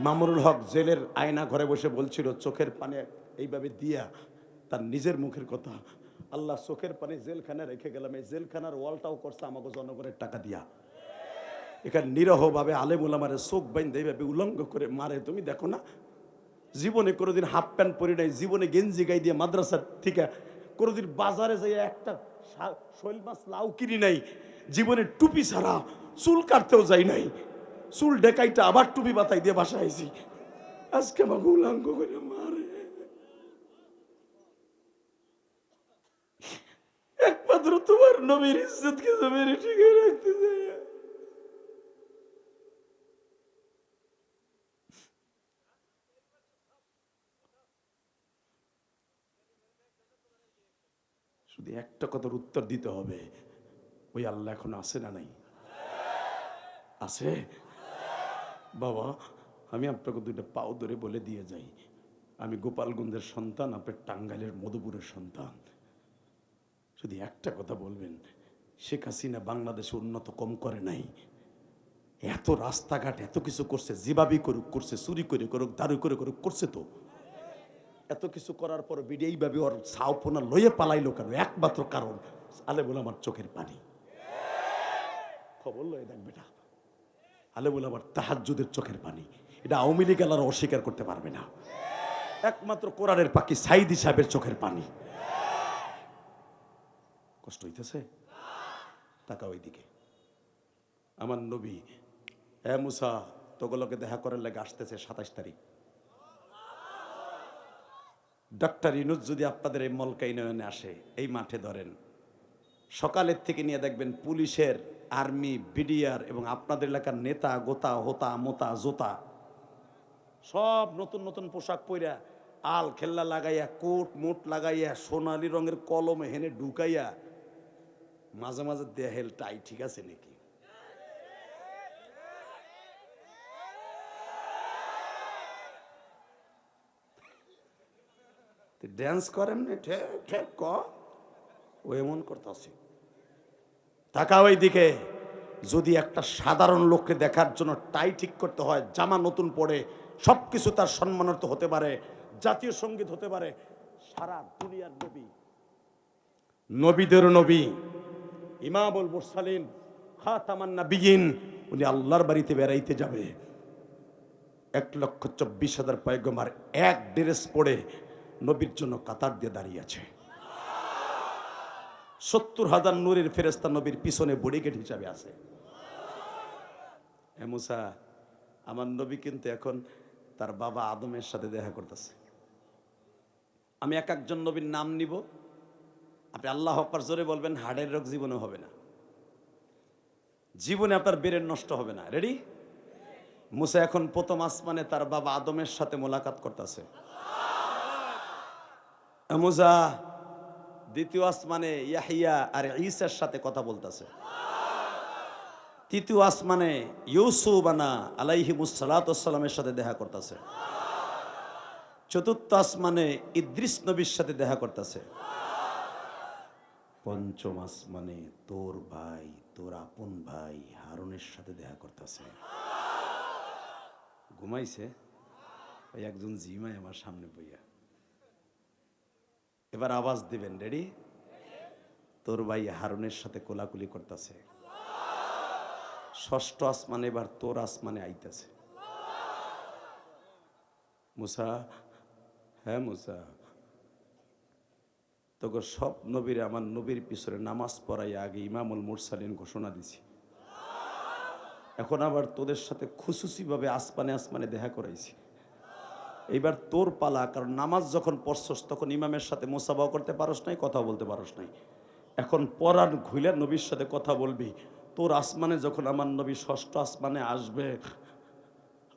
মামুনুল হক জেলের আয়না ঘরে বসে বলছিল, চোখের পানি এইভাবে দিয়া তার নিজের মুখের কথা, আল্লাহ চোখের পানি জেলখানা রেখে গেলাম, এই জেলখানার ওয়ালটাও করছে আমাকে জনগণের টাকা দিয়া। এখানে নিরহভাবে আলেম ওলামারে চোখ বাইন্ধে এইভাবে উলঙ্গ করে মারে। তুমি দেখো না, জীবনে কোনোদিন হাফ প্যান্ট পরি নাই, জীবনে গেঞ্জি গাই দিয়ে মাদ্রাসার থেকে কোনোদিন বাজারে যাই একটা শৈল মাছ লাউ কিনি নাই, জীবনে টুপি ছাড়া চুল কাটতেও যাই নাই, চুল ডেকাইটা আবার টুপি বাতাই দিয়ে বাসা আইছি, আজকে আমাকে উলঙ্গ করে মারে। একমাত্র তোমার নবীর ইজ্জতকে জমিনে টিকে রাখতে চাই। শুধু একটা কথার উত্তর দিতে হবে, ওই আল্লাহ এখন আছে না নাই? আছে বাবা। আমি আপনাকে দুইটা পাও ধরে বলে দিয়ে যাই, আমি গোপালগঞ্জের সন্তান, আপনার টাঙ্গাইলের মধুপুরের সন্তান। শুধু একটা কথা বলবেন, শেখ হাসিনা বাংলাদেশে উন্নত কম করে নাই। এত রাস্তাঘাট এত কিছু করছে, জিবাবি করুক করছে, চুরি করে করুক, দারু করে করুক করছে। তো এত কিছু করার পর বিডি এইভাবে ওর ছাওপনা লইয়ে পালাইলো কেন? একমাত্র কারণ আলে বলে আমার চোখের পানি। খবর লয়ে দেখ বেটা, আলে বলে আমার তাহাজ্জুদের চোখের পানি। এটা আওয়ামী লীগ আর অস্বীকার করতে পারবে না। একমাত্র কোরআনের পাখি সাইদি সাহেবের চোখের পানি। কষ্ট হইতেছে? টাকা ওইদিকে আমার নবী, হ্যাঁ মুসা তোগুলোকে দেখা করার লাগে আসতেছে 27 তারিখ। ডক্টর ইউনূস যদি আপনাদের এই মলকাইনয়নে আসে, এই মাঠে ধরেন, সকালের থেকে নিয়ে দেখবেন পুলিশের, আর্মি, বিডিআর এবং আপনাদের এলাকার নেতা গোতা হোতা মোতা জোতা সব নতুন নতুন পোশাক পইরা, আল খেল্লা লাগাইয়া, কোট মোট লাগাইয়া, সোনালি রঙের কলম হেনে ঢুকাইয়া, মাঝে মাঝে দেহেল টাই ঠিক আছে নাকি? ড্যান্স করেন ক ও এমন করতেছে। টাকা ওই দিকে যদি একটা সাধারণ লোককে দেখার জন্য টাই ঠিক করতে হয়, জামা নতুন পরে, সবকিছু তার সম্মানার্থ হতে পারে, জাতীয় সঙ্গীত হতে পারে, সারা দুনিয়ার নবী, নবীদের নবী, ইমামুল মুরসালিন, খাতামান নাবিয়িন, উনি আল্লাহর বাড়িতে বেড়াইতে যাবে, 1,24,000 পয়গম্বর এক ড্রেস পরে নবীর জন্য কাতার দিয়ে দাঁড়িয়ে আছে। 70,000 নূরের ফেরেশতা নবীর পিছনে বডিগার্ড হিসাবে আছে। এ মুসা, আমার নবী কিন্তু এখন তার বাবা আদমের সাথে দেখা করতেছে। আমি এক একজন নবীর নাম নিব, আপনি আল্লাহু আকবার জোরে বলবেন, হাড়ের রোগ জীবনে হবে না, জীবনে আপনার ব্রেন নষ্ট হবে না। রেডি? মুসা এখন প্রথম আসমানে তার বাবা আদমের সাথে মোলাকাত করতেছে। মুসা দ্বিতীয় আসমানে ইয়াহিয়া আর ঈসার সাথে কথা বলতেছে। তৃতীয় আসমানে ইউসুফ আলাইহিমুস সালাতু ওয়াস সালামের সাথে দেখা করতেছে। চতুর্থ আসমানে ইদ্রিস নবীর সাথে দেখা করতেছে। পঞ্চম আসমানে তোর ভাই, তোর আপন ভাই হারুনের সাথে দেখা করতেছে। ঘুমাইছে ওই একজন জিমায় আমার সামনে বইয়া। এবার আওয়াজ দিবেন, রেডি? তোর ভাই হারুনের সাথে কোলাকুলি করতেছে। ষষ্ঠ আসমানে এবার তোর আসমানে আইতেছে। মুসা, হ্যাঁ মুসা, তোকে সব নবীরে আমার নবীর পিছনে নামাজ পড়াই আগে ইমামুল মুরসালিন ঘোষণা দিছি। এখন আবার তোদের সাথে খুশুসিভাবে আসমানে আসমানে দেখা করাইছি। এইবার তোর পালা, কারণ নামাজ যখন পড়ছস তখন ইমামের সাথে মোসাবাও করতে পারস নাই, কথা বলতে পারস নাই। এখন পরাণ ঘুইলা নবীর সাথে কথা বলবি। তোর আসমানে যখন আমার নবী ষষ্ঠ আসমানে আসবে,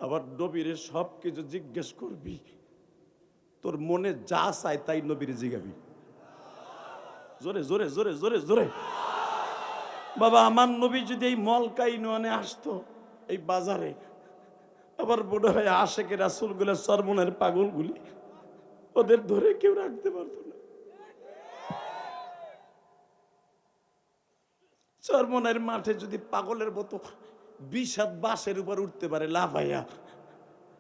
আবার নবীরে সব কিছু জিজ্ঞেস করবি। তোর মনে যা চায় তাই নবীরে জিগাবি। জোরে জোরে জোরে জোরে জোরে। বাবা, আমার নবী যদি এই মলকাই নোয়ানে আসতো এই বাজারে, আবার মনে হয় আশেকে রাসূলগুলো সরমনের পাগলগুলি, ওদের ধরে কেউ রাখতে পারতো না। চরমনের মাঠে যদি পাগলের মতো 20 হাত বাঁশের উপর উঠতে পারে লাফাইয়া,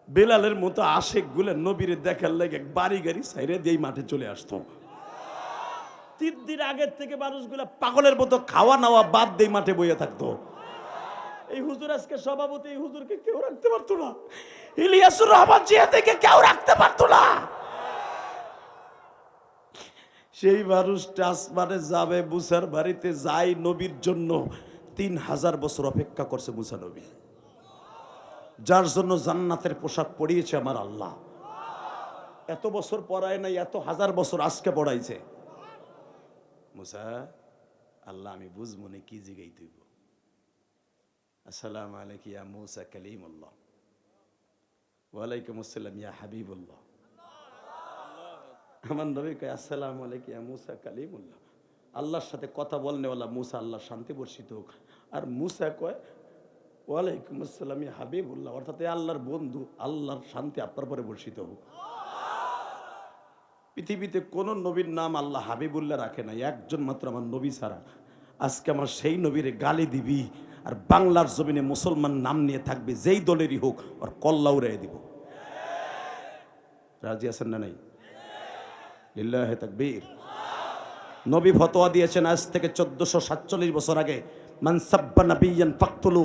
বেলালের মতো আশেক গুলো নবীরে দেখার লাগে বাড়ি গাড়ি সাইরে দিয়ে মাঠে চলে আসতো। 3 দিন আগের থেকে মানুষগুলা পাগলের মতো খাওয়া নাওয়া বাদ দিয়ে মাঠে বইয়া থাকতো। এই হুজুর আজকে সভাপতি, এই হুজুরকে কেউ রাখতে পারতো না। ইলিয়াসুর রহমান জিয়া থেকে কেউ রাখতে পারতো না। সেই মানুষটা আসমানে যাবে, মুসার বাড়িতে যাই নবীর জন্য 3000 বছর অপেক্ষা করছে মুসা নবী, যার জন্য জান্নাতের পোশাক পরিয়েছে আমার আল্লাহ। এত বছর পড়ায় নাই, এত হাজার বছর আজকে পড়াইছে। মুসা, আল্লাহ আমি বুঝবো না কি জিগাই তুইব। আসসালামু আলাইকুম ইয়া মুসা কালিমুল্লাহ। ওয়ালাইকুম আসসালাম ইয়া হাবিবুল্লাহ। আমার নবী কয় আসসালামু আলাইকুম ইয়া মুসা কালিমুল্লাহ। আল্লাহর সাথে কথা বলনেওয়ালা মুসা, আল্লাহ শান্তি বর্ষিত হোক। আর মুসা কয় ওয়ালাইকুম আসসালাম ইয়া হাবিবুল্লাহ, অর্থাৎ আল্লাহর বন্ধু, আল্লাহর শান্তি আপনার পরে বর্ষিত হোক। পৃথিবীতে কোন নবীর নাম আল্লাহ হাবিবুল্লাহ রাখে না, একজন মাত্র আমার নবী ছাড়া। আজকে আমার সেই নবীরে গালি দিবি আর বাংলার জমিনে মুসলমান নাম নিয়ে থাকবে, যেই দলেরই হোক, আর কল্লা উড়াই দিব। রাজি আছেন না নাই? লিল্লাহি তাকবীর। নবী ফতোয়া দিয়েছেন আজ থেকে 1447 বছর আগে, মান সাব্বা নাবিয়ান ফাকতুলু,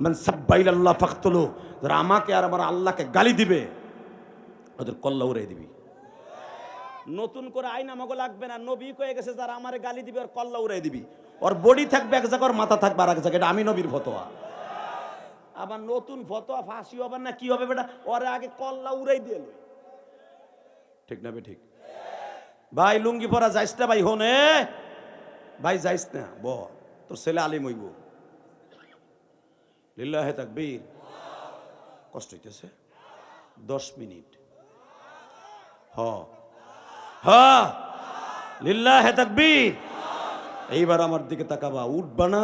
মান সাব্বা ইলাল্লাহ ফাকতুলু। যারা আমাকে আর আমার আল্লাহকে গালি দিবে ওদের কল্লা উড়াই দিবি। নতুন করে আইন আমাকে লাগবে না, নবী কয়ে গেছে যারা আমারে গালি দিবে আর কল্লা উড়াই দিবি। ওর বডি থাকবে এক জায়গায়, ওর মাথা থাকবে আর এক জায়গায়। এটা আমি নবীর ফতোয়া। আবার নতুন ফতোয়া ফাঁসি হবে না কি হবে বেটা, ওরে আগে কল্লা উড়াই দিয়ে লই। ঠিক না বে ঠিক? ভাই লুঙ্গি পরা যাইস না ভাই, হোনে ভাই যাইস না, ব তোর ছেলে আলিম হইব। লিল্লাহি তাকবীর। কষ্ট হইতেছে 10 মিনিট। হ্যাঁ লিল্লাহি তাকবীর। এইবার আমার দিকে তাকাবা, উঠবা না,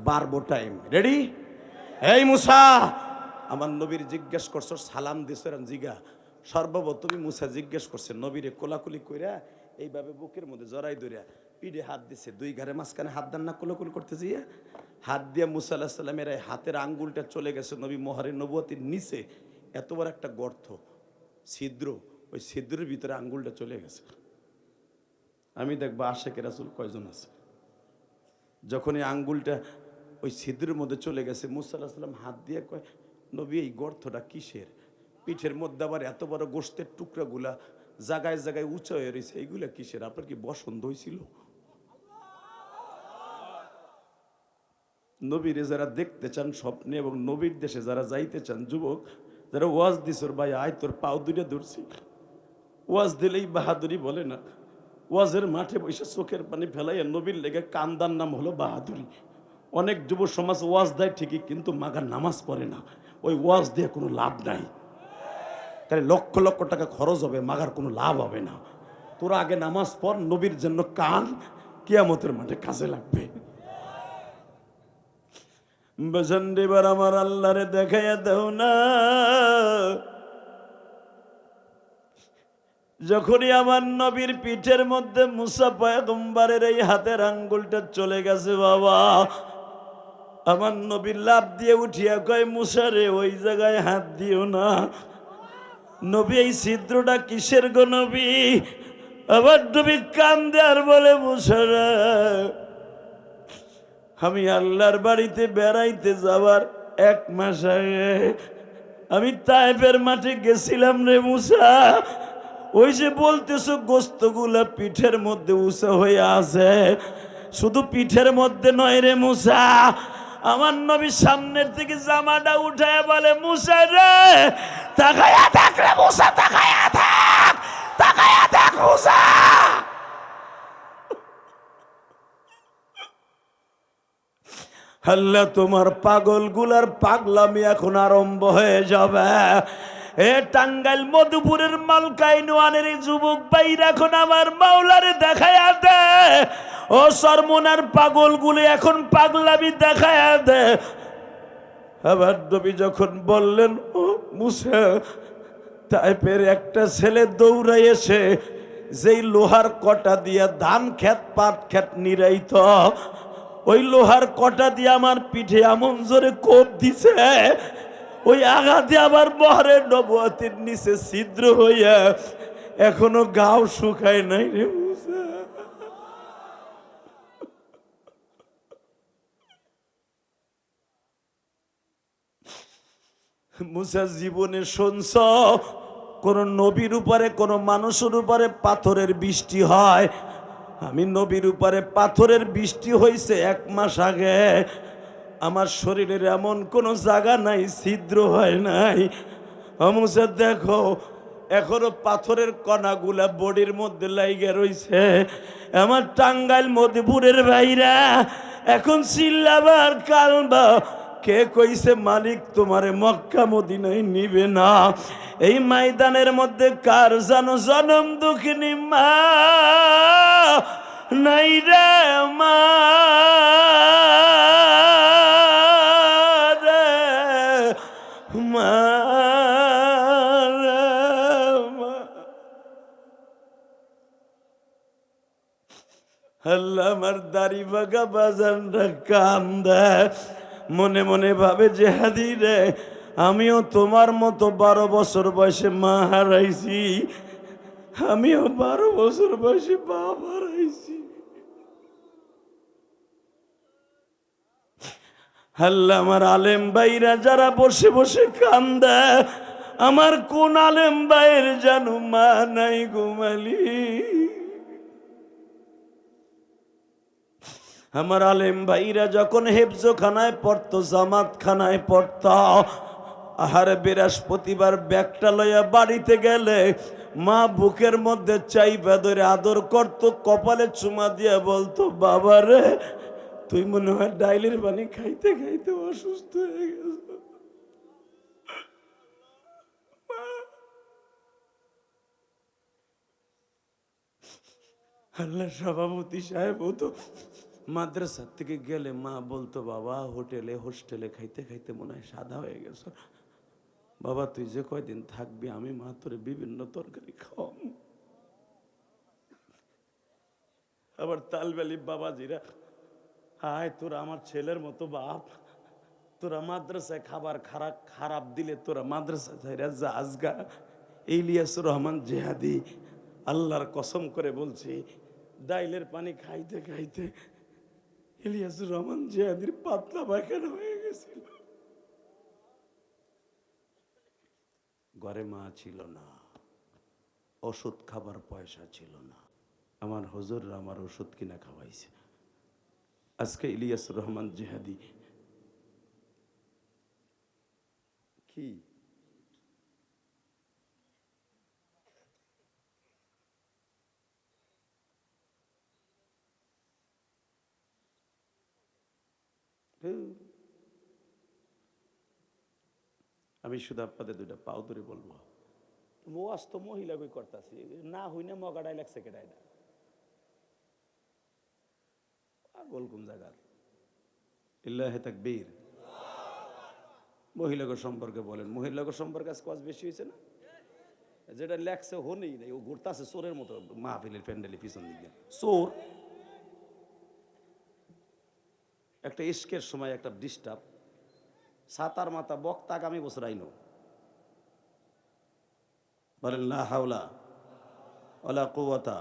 বাড়বো টাইম। রেডি? এই মুসা, আমার নবীর জিজ্ঞেস করছো, সালাম দিছে জিগা। সর্বপ্রথমে মুসা জিজ্ঞেস করছে নবীরে কোলাকুলি কইরা এইভাবে বুকের মধ্যে জড়াই ধরিয়া পিঠে হাত দিছে, 2 ঘাড়ে মাঝখানে হাত দেন না কোলাকুলি করতে যাইয়া। হাত দিয়ে মুসা আলাইহিস সালামের হাতের আঙ্গুলটা চলে গেছে নবী মোহরে নবুয়তির নিচে, এত বড় একটা গর্ত, ছিদ্র, ওই ছিদ্রের ভিতরে আঙ্গুলটা চলে গেছে। আমি দেখবো আশেকে রাসূল কয়জন আছে। যখন এই আঙ্গুলটা ওই ছিদ্রের মধ্যে চলে গেছে, মুসা আলাইহিস সালাম হাত দিয়ে কয় নবী এই গর্তটা কিসের? পিঠের মধ্যে আবার এত বড় গোশতের টুকরাগুলা জায়গায় জায়গায় উঁচা হয়ে রয়েছে, এইগুলা কিসের? আপনার কি বসন্ত হয়েছিল? নবীরে যারা দেখতে চান স্বপ্নে এবং নবীর দেশে যারা যাইতে চান, যুবক যারা ওয়াজ দিছর ভাই আয় তোর পাও দুইটা ধরছি। ওয়াজ দিলেই বাহাদুরি বলে না, ওয়াজের মাঠে বসে চোখের পানি ফেলাইয়া নবীর লেগে কান্দার নাম হলো বাহাদুরি। অনেক যুব সমাজ ওয়াজ দেয় ঠিকই, কিন্তু মাগার নামাজ পড়ে না। ওই ওয়াজ দিয়ে কোনো লাভ নাই, তাহলে লক্ষ লক্ষ টাকা খরচ হবে, মাগার কোনো লাভ হবে না। তোরা আগে নামাজ পড়, নবীর জন্য কান, কিয়ামতের মাঠে কাজে লাগবে। বসন্ডিবার আমার আল্লাহরে দেখাইয়া দেও না। যখনই আমার নবীর পিঠের মধ্যে মুসা পয়গম্বরের এই হাতের আঙ্গুলটা চলে গেছে, বাবা আমার নবীর লাভ দিয়ে উঠিয়া কয় মুসা রে ওই জায়গায় হাত দিও না। নবী এই ছিদ্রটা কিসের গো নবী? আবার নবী কান্দে আর বলে মুসা রে আমি আল্লাহর বাড়িতে বেড়াইতে যাবার 1 মাস আগে আমি তায়েফের মাঠে গেছিলাম রে মুসা, ওই যে বলতেছো গোস্তগুলা পিঠের মধ্যে উঁচা হয়ে আছে, শুধু পিঠের মধ্যে নয় রে মুসা, আমার নবী সামনের থেকে জামাটা উঠায় বলে, মুসা রে তাকায়া থাক রে মুসা, তাকায়া থাক, তাকায়া থাক মুসা। আল্লাহ তোমার পাগলগুলার পাগলামি এখন আরম্ভ হয়ে যাবে। এ টাঙ্গাইল মধুপুরের মালকাই নোয়ানের যুবক ভাইরা এখন আমার মাওলারে দেখায়া দে। ও সরমনার পাগলগুলো এখন পাগলামি দেখায়া দে। আবার নবী যখন বললেন, ও মুসা, তাইপের একটা ছেলে দৌড়াই এসে যেই লোহার কটা দিয়া ধান খেত পাট খেত নিরাইত, ওই লোহার কটা দিয়ে আমার পিঠে এমন জোরে কোপ দিছে, ওই আঘাতে আবার বহরের নবুয়তের নিচে ছিদ্র হইয়া এখনো গাও শুকায় নাই রে মুসা। মুসা জীবনে শুনছ কোন নবীর উপরে কোন মানুষের উপরে পাথরের বৃষ্টি হয়? আমি নবীর উপরে পাথরের বৃষ্টি হয়েছে 1 মাস আগে, আমার শরীরের এমন কোনো জায়গা নাই ছিদ্র হয় নাই। মুসা দেখো এখনো পাথরের কণাগুলা বডির মধ্যে লাইগা রইছে। আমার টাঙ্গাইল মধুপুরের ভাইরা এখন চিল্লাবার কালবা, কে কইছে মালিক তোমারে মক্কা মদিনায় নিবে না? এই ময়দানের মধ্যে কার জানো জনম দুঃখিনী মা নাই রে মা রে মা রে মা। আল্লাহ আমার দাড়ি বাগা বাজানটা কান্দে, মনে মনে ভাবে জেহাদি রে, আমিও তোমার মতো 12 বছর বয়সে মা হারাইছি, আমিও 12 বছর বয়সে বাপ হারাইছি। আল্লাহ আমার আলেম ভাইরা যারা বসে বসে কান্দে, আমার কোন আলেম ভাইয়ের জানু মা নাই ঘুমালি? আমার আলেম ভাইরা যখন হেফজখানায় পড়তো, জামাত খানায় পড়তো, আহারে বৃহস্পতিবার ব্যাগটা লইয়া বাড়িতে গেলে মা বুকের মধ্যে চাইবা ধরে আদর করতো, কপালে চুমা দিয়া বলতো, বাবা রে তুই মনে হয় ডাইলের পানি খাইতে খাইতে অসুস্থ হয়ে গেছ। আল্লাহ সভাপতি সাহেব তো মাদ্রাসা থেকে গেলে মা বলতো, বাবা হোটেলে হোস্টেলে খাইতে খাইতে মনে হয় সাদা হয়ে গেছ, বাবা তুই যে কয়দিন থাকবি আমি মা তোরে বিভিন্ন তরকারি খাওয়াম। আবার তালবেলি বাবাজিরা, হায় তোরা আমার ছেলের মতো বাপ, তোরা মাদ্রাসায় খাবার খারাপ দিলে তোরা মাদ্রাসা ছাইরা যাস গা। ইলিয়াসুর রহমান জেহাদি আল্লাহর কসম করে বলছি, ডাইলের পানি খাইতে খাইতে ইলিয়াসুর রহমান জেহাদির পাতলা পায়খানা হয়ে গেছিল। ঘরে মা ছিল না, ওষুধ খাবার পয়সা ছিল না, আমার হুজুররা আমার ওষুধ কিনা খাওয়াইছে। আজকে ইলিয়াসুর রহমান জেহাদি কি আমি শুধু আপনাদের 2টা পাও ধরে বলবো, ওয়াজ তো মহিলা কই করতেছি না, হই না মগাটাই লাগছে কেটাই না পাগল কোন জায়গার। ইল্লাহে তাকবীর। মহিলাগো সম্পর্কে বলেন, মহিলাগো সম্পর্কে আজকে ওয়াজ বেশি হয়েছে না? যেটা লেখছে হনেই নাই, ও ঘুরতেছে চোরের মতো মাহফিলের প্যান্ডেলের পিছন দিকে চোর। একটা ইশকের সময় একটা ডিস্টার্ব, সাতার মাথা বক্তা আগামী বছর আইনো বলেন লা হাওলা ওয়ালা কুওয়াতা।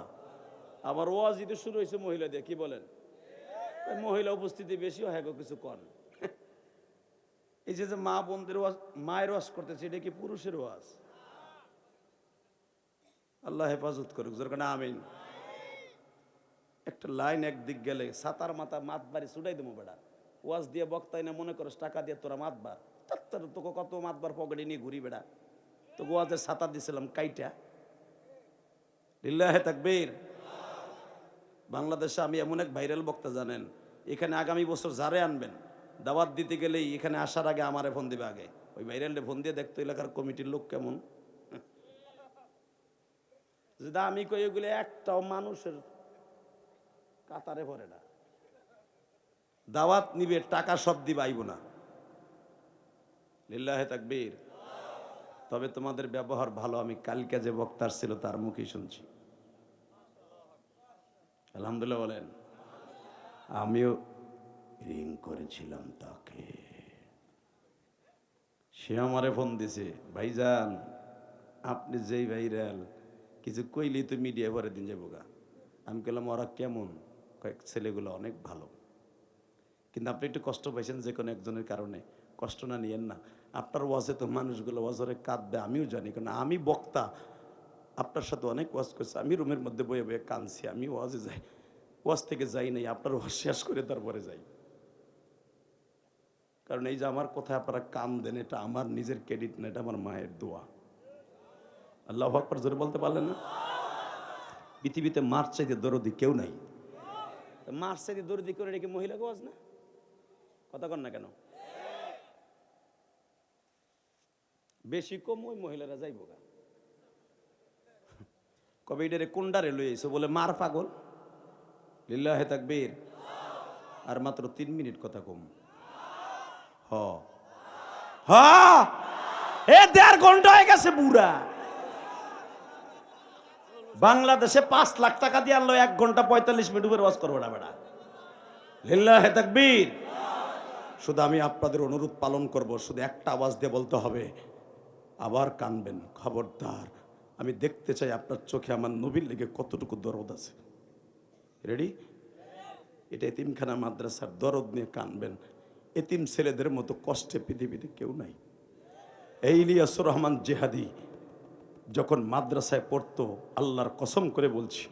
আবার ওয়াজ দিতে শুরু হয়েছে মহিলা দিয়ে, কি বলেন? মহিলা উপস্থিতি বেশি হয়, কিছু কন এই যে যে মা বোনদের ওয়াজ, মায়ের ওয়াজ করতেছে, এটা কি পুরুষের ওয়াজ? আল্লাহ হেফাজত করুক, যেরকম আমিন। একটা লাইন একদিক গেলে সাতার মাথা মাত বাড়ি ছুটাই দেবো বেড়া। ওয়াজ দিয়ে বক্তাই না মনে করস টাকা দিয়ে তোরা মাতবার, তোকে কত মাতবার পকেটে নিয়ে ঘুরি বেড়া। তোকে ওয়াজের ছাতা দিছিলাম কাইটা। লিল্লাহে তাকবীর। বাংলাদেশে আমি এমন এক ভাইরাল বক্তা জানেন, এখানে আগামী বছর যারে আনবেন দাওয়াত দিতে গেলেই এখানে আসার আগে আমারে ফোন দিবে আগে। ওই ভাইরালে ফোন দিয়ে দেখতো এলাকার কমিটির লোক কেমন। যদি আমি কই এগুলো একটাও মানুষের কাতারে পড়ে না। দাওয়াত নিবে, টাকা সব দিবে, আইব না। লিল্লাহে তাকবীর। তবে তোমাদের ব্যবহার ভালো। আমি কালকে যে বক্তার ছিল তার মুখেই শুনছি, আলহামদুলিল্লাহ বলেন। আমিও রিং করেছিলাম তাকে, সে আমারে ফোন দিছে, ভাইজান আপনি যেই ভাইরাল, কিছু কইলেই তো মিডিয়া ভরে দিন যাবো গা। আমি বললাম ওরা কেমন? কয়েক ছেলেগুলো অনেক ভালো, কিন্তু আপনি একটু কষ্ট পাইছেন যে কোনো একজনের কারণে, কষ্ট না নিয়েন না। আপনার ওয়াজে তো মানুষগুলো ওয়াজরে কাঁদবে, আমিও জানি, কারণ আমি বক্তা, আপনার সাথে অনেক ওয়াজ করছি, আমি রুমের মধ্যে বয়ে বয়ে কাঁদছি। আমি ওয়াজে যাই, ওয়াজ থেকে যাই নাই, আপনার ওয়াজ শেষ করে তারপরে যাই। কারণ এই যে আমার কথায় আপনারা কান দেন, এটা আমার নিজের ক্রেডিট না, এটা আমার মায়ের দোয়া। আল্লাহু আকবার জোরে বলতে পারলেন না? পৃথিবীতে মার চাইতে দরদি কেউ নাই। মার চাইতে দরদি করে রেখে মহিলাকে ওয়াজ না, কথা কন না কেন? বেশি কম ওই মহিলারা যাইব গা। কবে এটারে কোনডারে লই আইছো বলে মার পাগল। লিল্লাহে তাকবীর। আর মাত্র 3 মিনিট কথা কম। হ হ এ 1.5 ঘন্টা হয়ে গেছে বুড়া। বাংলাদেশে 5 লাখ টাকা দিয়ে আনলো 1 ঘন্টা 45 মিনিট উপরে ওয়াজ করবো না বেড়া। লিল্লাহে তাকবীর। শুধু আমি আপনাদের অনুরোধ পালন করব, শুধু একটা আওয়াজ দিয়ে বলতে হবে, আবার কানবেন, খবরদার। আমি দেখতে চাই আপনার চোখে আমার নবীর লেগে কতটুকু দরদ আছে। রেডি? এটা এতিমখানা মাদ্রাসার দরদ নিয়ে কানবেন। এতিম ছেলেদের মতো কষ্টে পৃথিবীতে কেউ নাই। এই ইলিয়াসুর রহমান জিহাদি যখন মাদ্রাসায় পড়তো, আল্লাহর কসম করে বলছি,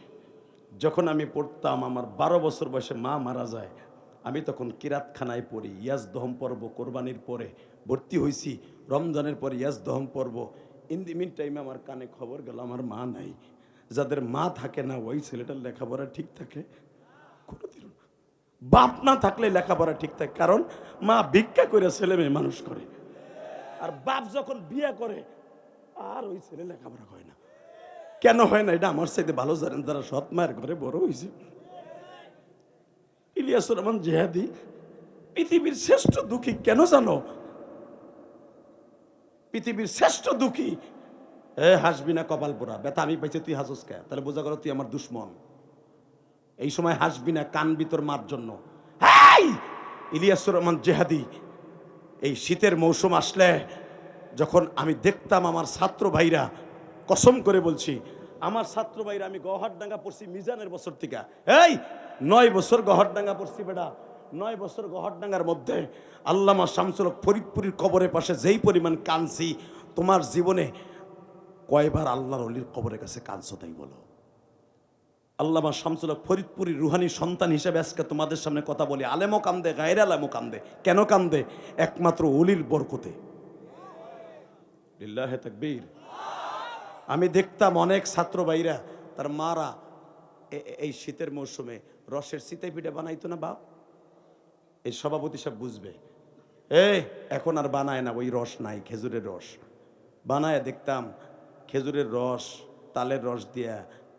যখন আমি পড়তাম, আমার 12 বছর বয়সে মা মারা যায়, আমি তখন কিরাতখানায় পড়ি, ইয়াজদহম পর্ব কোরবানির পরে ভর্তি হয়েছি, রমজানের পরে ইয়াজদহম পর্ব। ইন দি মিন টাইমে আমার কানে খবর গেল আমার মা নাই। যাদের মা থাকে না ওই ছেলেটার লেখাপড়া ঠিক থাকে কোনোদিন। বাপ না থাকলে লেখাপড়া ঠিক থাকে, কারণ মা ভিক্ষা করে ছেলে মেয়ে মানুষ করে, আর বাপ যখন বিয়ে করে আর ওই ছেলে লেখাপড়া হয় না। কেন হয় না এটা আমার চাইতে ভালো জানেন যারা সৎ মায়ের ঘরে বড় হয়েছে। ইলিয়াসুর রহমান জিহাদি পৃথিবীর শ্রেষ্ঠ দুঃখী, কেন জানো? পৃথিবীর শ্রেষ্ঠ দুঃখী। হাসবি না কপাল পোড়া, ব্যথা আমি পাইছি তুই হাসস কে? তাহলে বোঝা করো তুই আমার দুশ্মন। এই সময় হাসবি না, কানবি তোর মার জন্য। ইলিয়াসুর রহমান জিহাদি এই শীতের মৌসুম আসলে যখন আমি দেখতাম আমার ছাত্র ভাইরা, কসম করে বলছি আমার ছাত্র ভাইরা, আমি গহরডাঙ্গা পড়ছি মিজানের বছর থেকে, 9 বছর গহরডাঙ্গা পড়ছি বেটা। 9 বছর গহরডাঙ্গার মধ্যে আল্লামা শামসুল হক ফরিদপুরের কবরের পাশে যেই পরিমাণ কানছি, তোমার জীবনে কয়বার আল্লাহর ওলির কবরের কাছে কানছো তাই বলো। আল্লামা শামসুল হক ফরিদপুরের রুহানি সন্তান হিসেবে আজকে তোমাদের সামনে কথা বলি। আলেমও কান্দে, গায়রে আলেমও কান্দে। কেন কান্দে? একমাত্র ওলির বরকতে। লিল্লাহে তাকবীর। আমি দেখতাম অনেক ছাত্র ভাইরা তার মারা এই শীতের মৌসুমে রসের চিতাই পিঠা বানাইতো না বাপ। এই সভাপতি সব বুঝবে। এখন আর বানায় না, ওই রস নাই, খেজুরের রস বানায় দেখতাম। খেজুরের রস, তালের রস দিয়া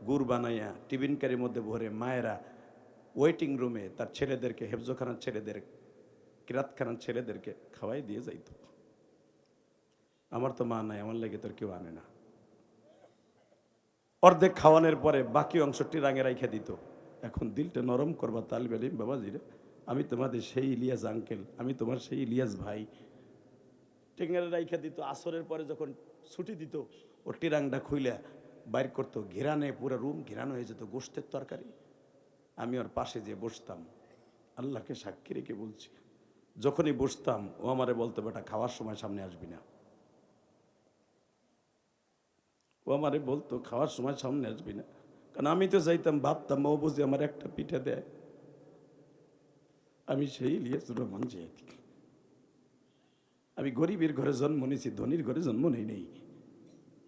গুড় বানাইয়া টিফিন কারির মধ্যে ভরে মায়েরা ওয়েটিং রুমে তার ছেলেদেরকে, হেফজখানার ছেলেদের, কিরাতখানার ছেলেদেরকে খাওয়াই দিয়ে যাইত। আমার তো মা নাই, আমার লেগে তোর কেউ আনে না। অর্ধেক খাওয়ানোর পরে বাকি অংশটি রাঙে রাইখা দিত। এখন দিলটা নরম করবা তালিবে আলিম বাবাজিরা, আমি তোমাদের সেই ইলিয়াস আঙ্কেল, আমি তোমার সেই ইলিয়াস ভাই। টেঙ্গারে রাইখা দিত। আসরের পরে যখন ছুটি দিত, ও টিরাংটা খুইলা বাইর করতো, ঘেরানে পুরো রুম ঘেরানো হয়ে যেত গোশতের তরকারি। আমি ওর পাশে যেয়ে বসতাম। আল্লাহকে সাক্ষী রেখে বলছি, যখনই বসতাম ও আমারে বলতো, বেটা খাওয়ার সময় সামনে আসবি না। ও আমারে বলতো খাওয়ার সময় সামনে আসবি না, কারণ আমি তো চাইতাম, ভাবতাম ও বুঝি আমার একটা পিঠা দেয়। আমি সেই ইলিয়াসুর রহমান জিহাদি। আমি গরিবের ঘরে জন্ম নিয়েছি, ধনির ঘরে জন্ম নেই।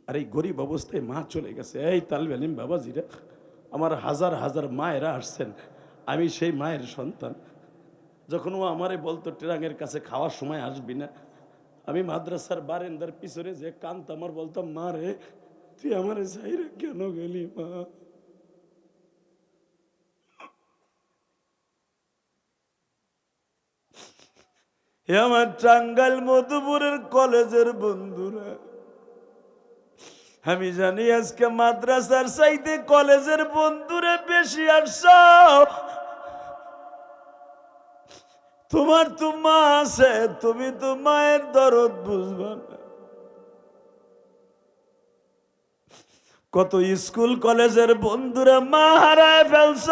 আর এই গরিব অবস্থায় মা চলে গেছে। এই তালবে আলিম বাবাজিরা, আমার হাজার হাজার মায়েরা আসছেন, আমি সেই মায়ের সন্তান। যখন ও আমারে বলতো ট্রাঙের কাছে খাওয়ার সময় আসবি না, আমি মাদ্রাসার বারেন্দার পিছনে যে কান্ত আমার বলতাম, মা রে তুই আমারে চাইরে কেন গেলি মা? হে আমার টাঙ্গাইল মধুপুরের কলেজের বন্ধুরা, আমি জানি আজকে মাদ্রাসার চাইতে কলেজের বন্ধুরা বেশি আসছ। তোমার তো মা আছে, তুমি তো মায়ের দরদ বুঝবা না। কত স্কুল কলেজের বন্ধুরা মা হারায় ফেলছ,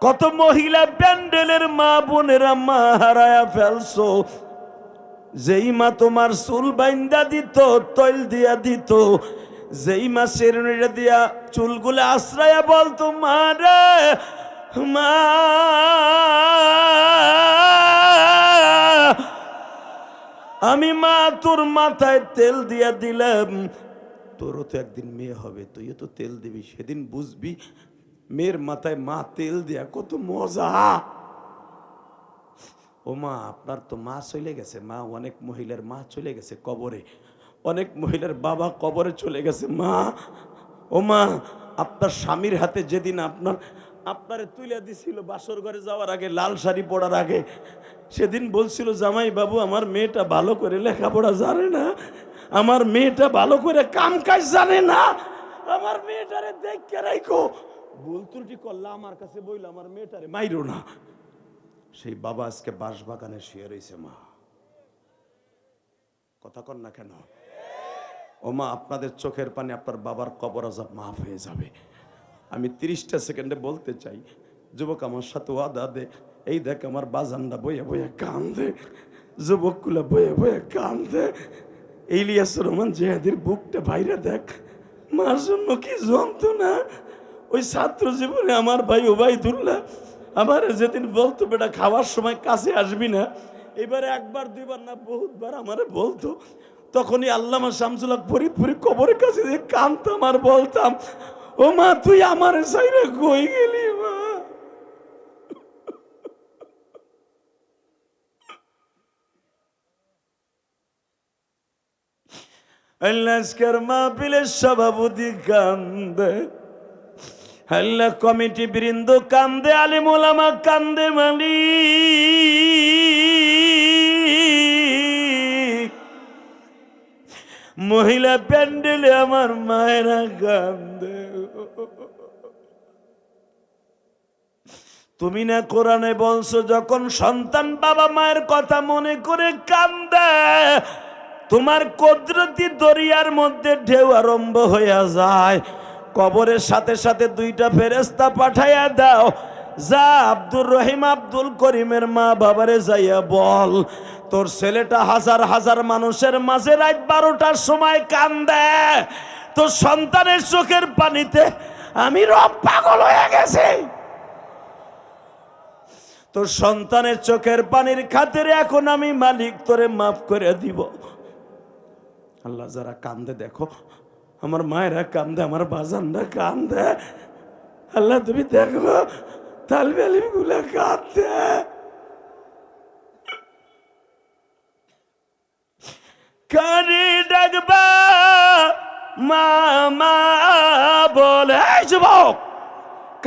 কত মহিলা প্যান্ডেলের মা বোনেরা মা হারায় ফেলছো। যেই মা তোমার চুল বাইন্দা দিত, তৈল দিয়া দিত, যেই মা চেরুনিটা দিয়া চুলগুলো আশ্রয়া বলতো, মা রে মা, আমি মা তোর মাথায় তেল দিয়া দিলাম, তোরও তো একদিন মেয়ে হবে, তুইও তো তেল দিবি, সেদিন বুঝবি মেয়ের মাথায় মা তেল দিয়া কত মজা। ও মা, আপনার তো মা চলে গেছে, মা অনেক মহিলার মা চলে গেছে কবরে, অনেক মহিলার বাবা কবরে চলে গেছে। মা, ও মা, আপনার স্বামীর হাতে যেদিন আপনারে তুলে দিছিল বাসর ঘরে যাওয়ার আগে, লাল শাড়ি পরার আগে, সেদিন বলছিল, জামাই বাবু আমার মেয়েটা ভালো করে লেখাপড়া জানে না, আমার মেয়েটা ভালো করে কাম কাজ জানে না, আমার মেয়েটারে দেখে রাখো, ভুল ত্রুটি করলে আমার কাছে বইল, আমার মেয়েটারে মাইরো না। সেই বাবা আজকে বাঁশবাগানে শুয়ে রয়েছে। মা, কথা কন না কেন? ও মা, আপনাদের চোখের পানি আপনার বাবার কবর আযাব মাফ হয়ে যাবে। আমি 30টা সেকেন্ডে বলতে চাই, যুবক আমার সাথে ওয়াদা দে, এই দেখ আমার বাজানরা বয়ে বয়ে কান্দে, যুবকগুলা বয়ে বয়ে কান্দে, ইলিয়াসুর রহমান জিহাদির বুকটা বাইরে দেখ, মার জন্য কি যন্ত্রণা। ওই ছাত্র জীবনে আমার ভাই ওবাইদুল্লাহ আমার যেদিন বলতো, বেটা খাওয়ার সময় কাছে আসবি না, এবারে একবার দুইবার না বহুতবার আমারে বলতো, তখনই আল্লামা শামসুল হক ফরিদপুরি কবরের কাছে যে কাঁদতাম আর বলতাম, ও মা তুই আমার সাইরে কই গেলি মা? আজকের মাহফিলের সভাপতি কান্দে, আল্লাহ কমিটি বৃন্দ কান্দে, আলিম ওলামা কান্দে, মালিক মহিলা প্যান্ডেলে আমার মায়েরা কান্দে। তুমি না কোরআনে বলছো, যখন সন্তান বাবা মায়ের কথা মনে করে কান্দে, তোমার কুদরতি দরিয়ার মধ্যে ঢেউ আরম্ভ হইয়া যায়, কবরের সাথে সাথে 2টা ফেরেশতা পাঠাইয়া দাও, যা আব্দুর রহিম আব্দুল করিমের মা বাবারে যাইয়া বল, তোর ছেলেটা হাজার হাজার মানুষের মাঝে রাত 12টার সময় কান্দে, তোর সন্তানের চোখের পানিতে আমি রব পাগল হয়ে গেছি, তোর সন্তানের চোখের পানির খাতিরে এখন আমি মালিক তোরে মাফ করে দিব। আল্লাহ, যারা কান্দে দেখো, আমার মায়েরা কান্দে, আমার বাজানরা কান্দে, আল্লাহ তুমি দেখো তালবে আলিম গুলা কান্দে, কানে ডাকবা মা মা বলে, যুবক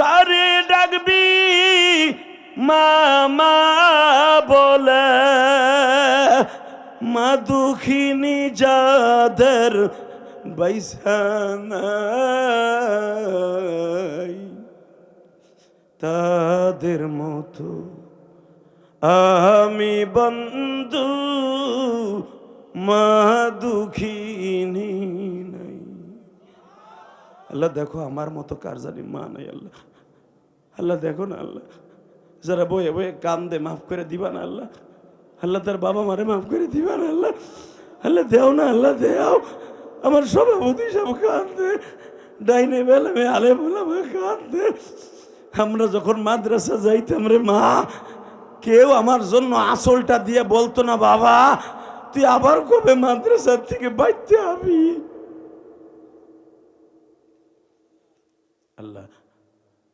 কানে ডাকবি মা মা বলে, মা দুঃখিনী যাদের বাইসানাই, তাদের মতো আমি বন্ধু মা দুঃখিনী নাই। আল্লাহ দেখো আমার মতো কার জানি মা নাই। আল্লাহ আল্লাহ দেখো না আল্লাহ, যারা বয়ে বয়ে কান্দে মাফ করে দিবা না আল্লাহ। আল্লাহ তার বাবা মারে মাফ করে দিবা না আল্লাহ। আল্লাহ দেও না আল্লাহ দেও। আমার সভাপতি সব কান্দে, ডাইনে বেলামে আলে বলামে কান্দে। আমরা যখন মাদ্রাসা যাইতাম রে মা, কেউ আমার জন্য আসলটা দিয়ে বলতো না বাবা তুই আবার কবে মাদ্রাসার থেকে বাইতে হবি। আল্লাহ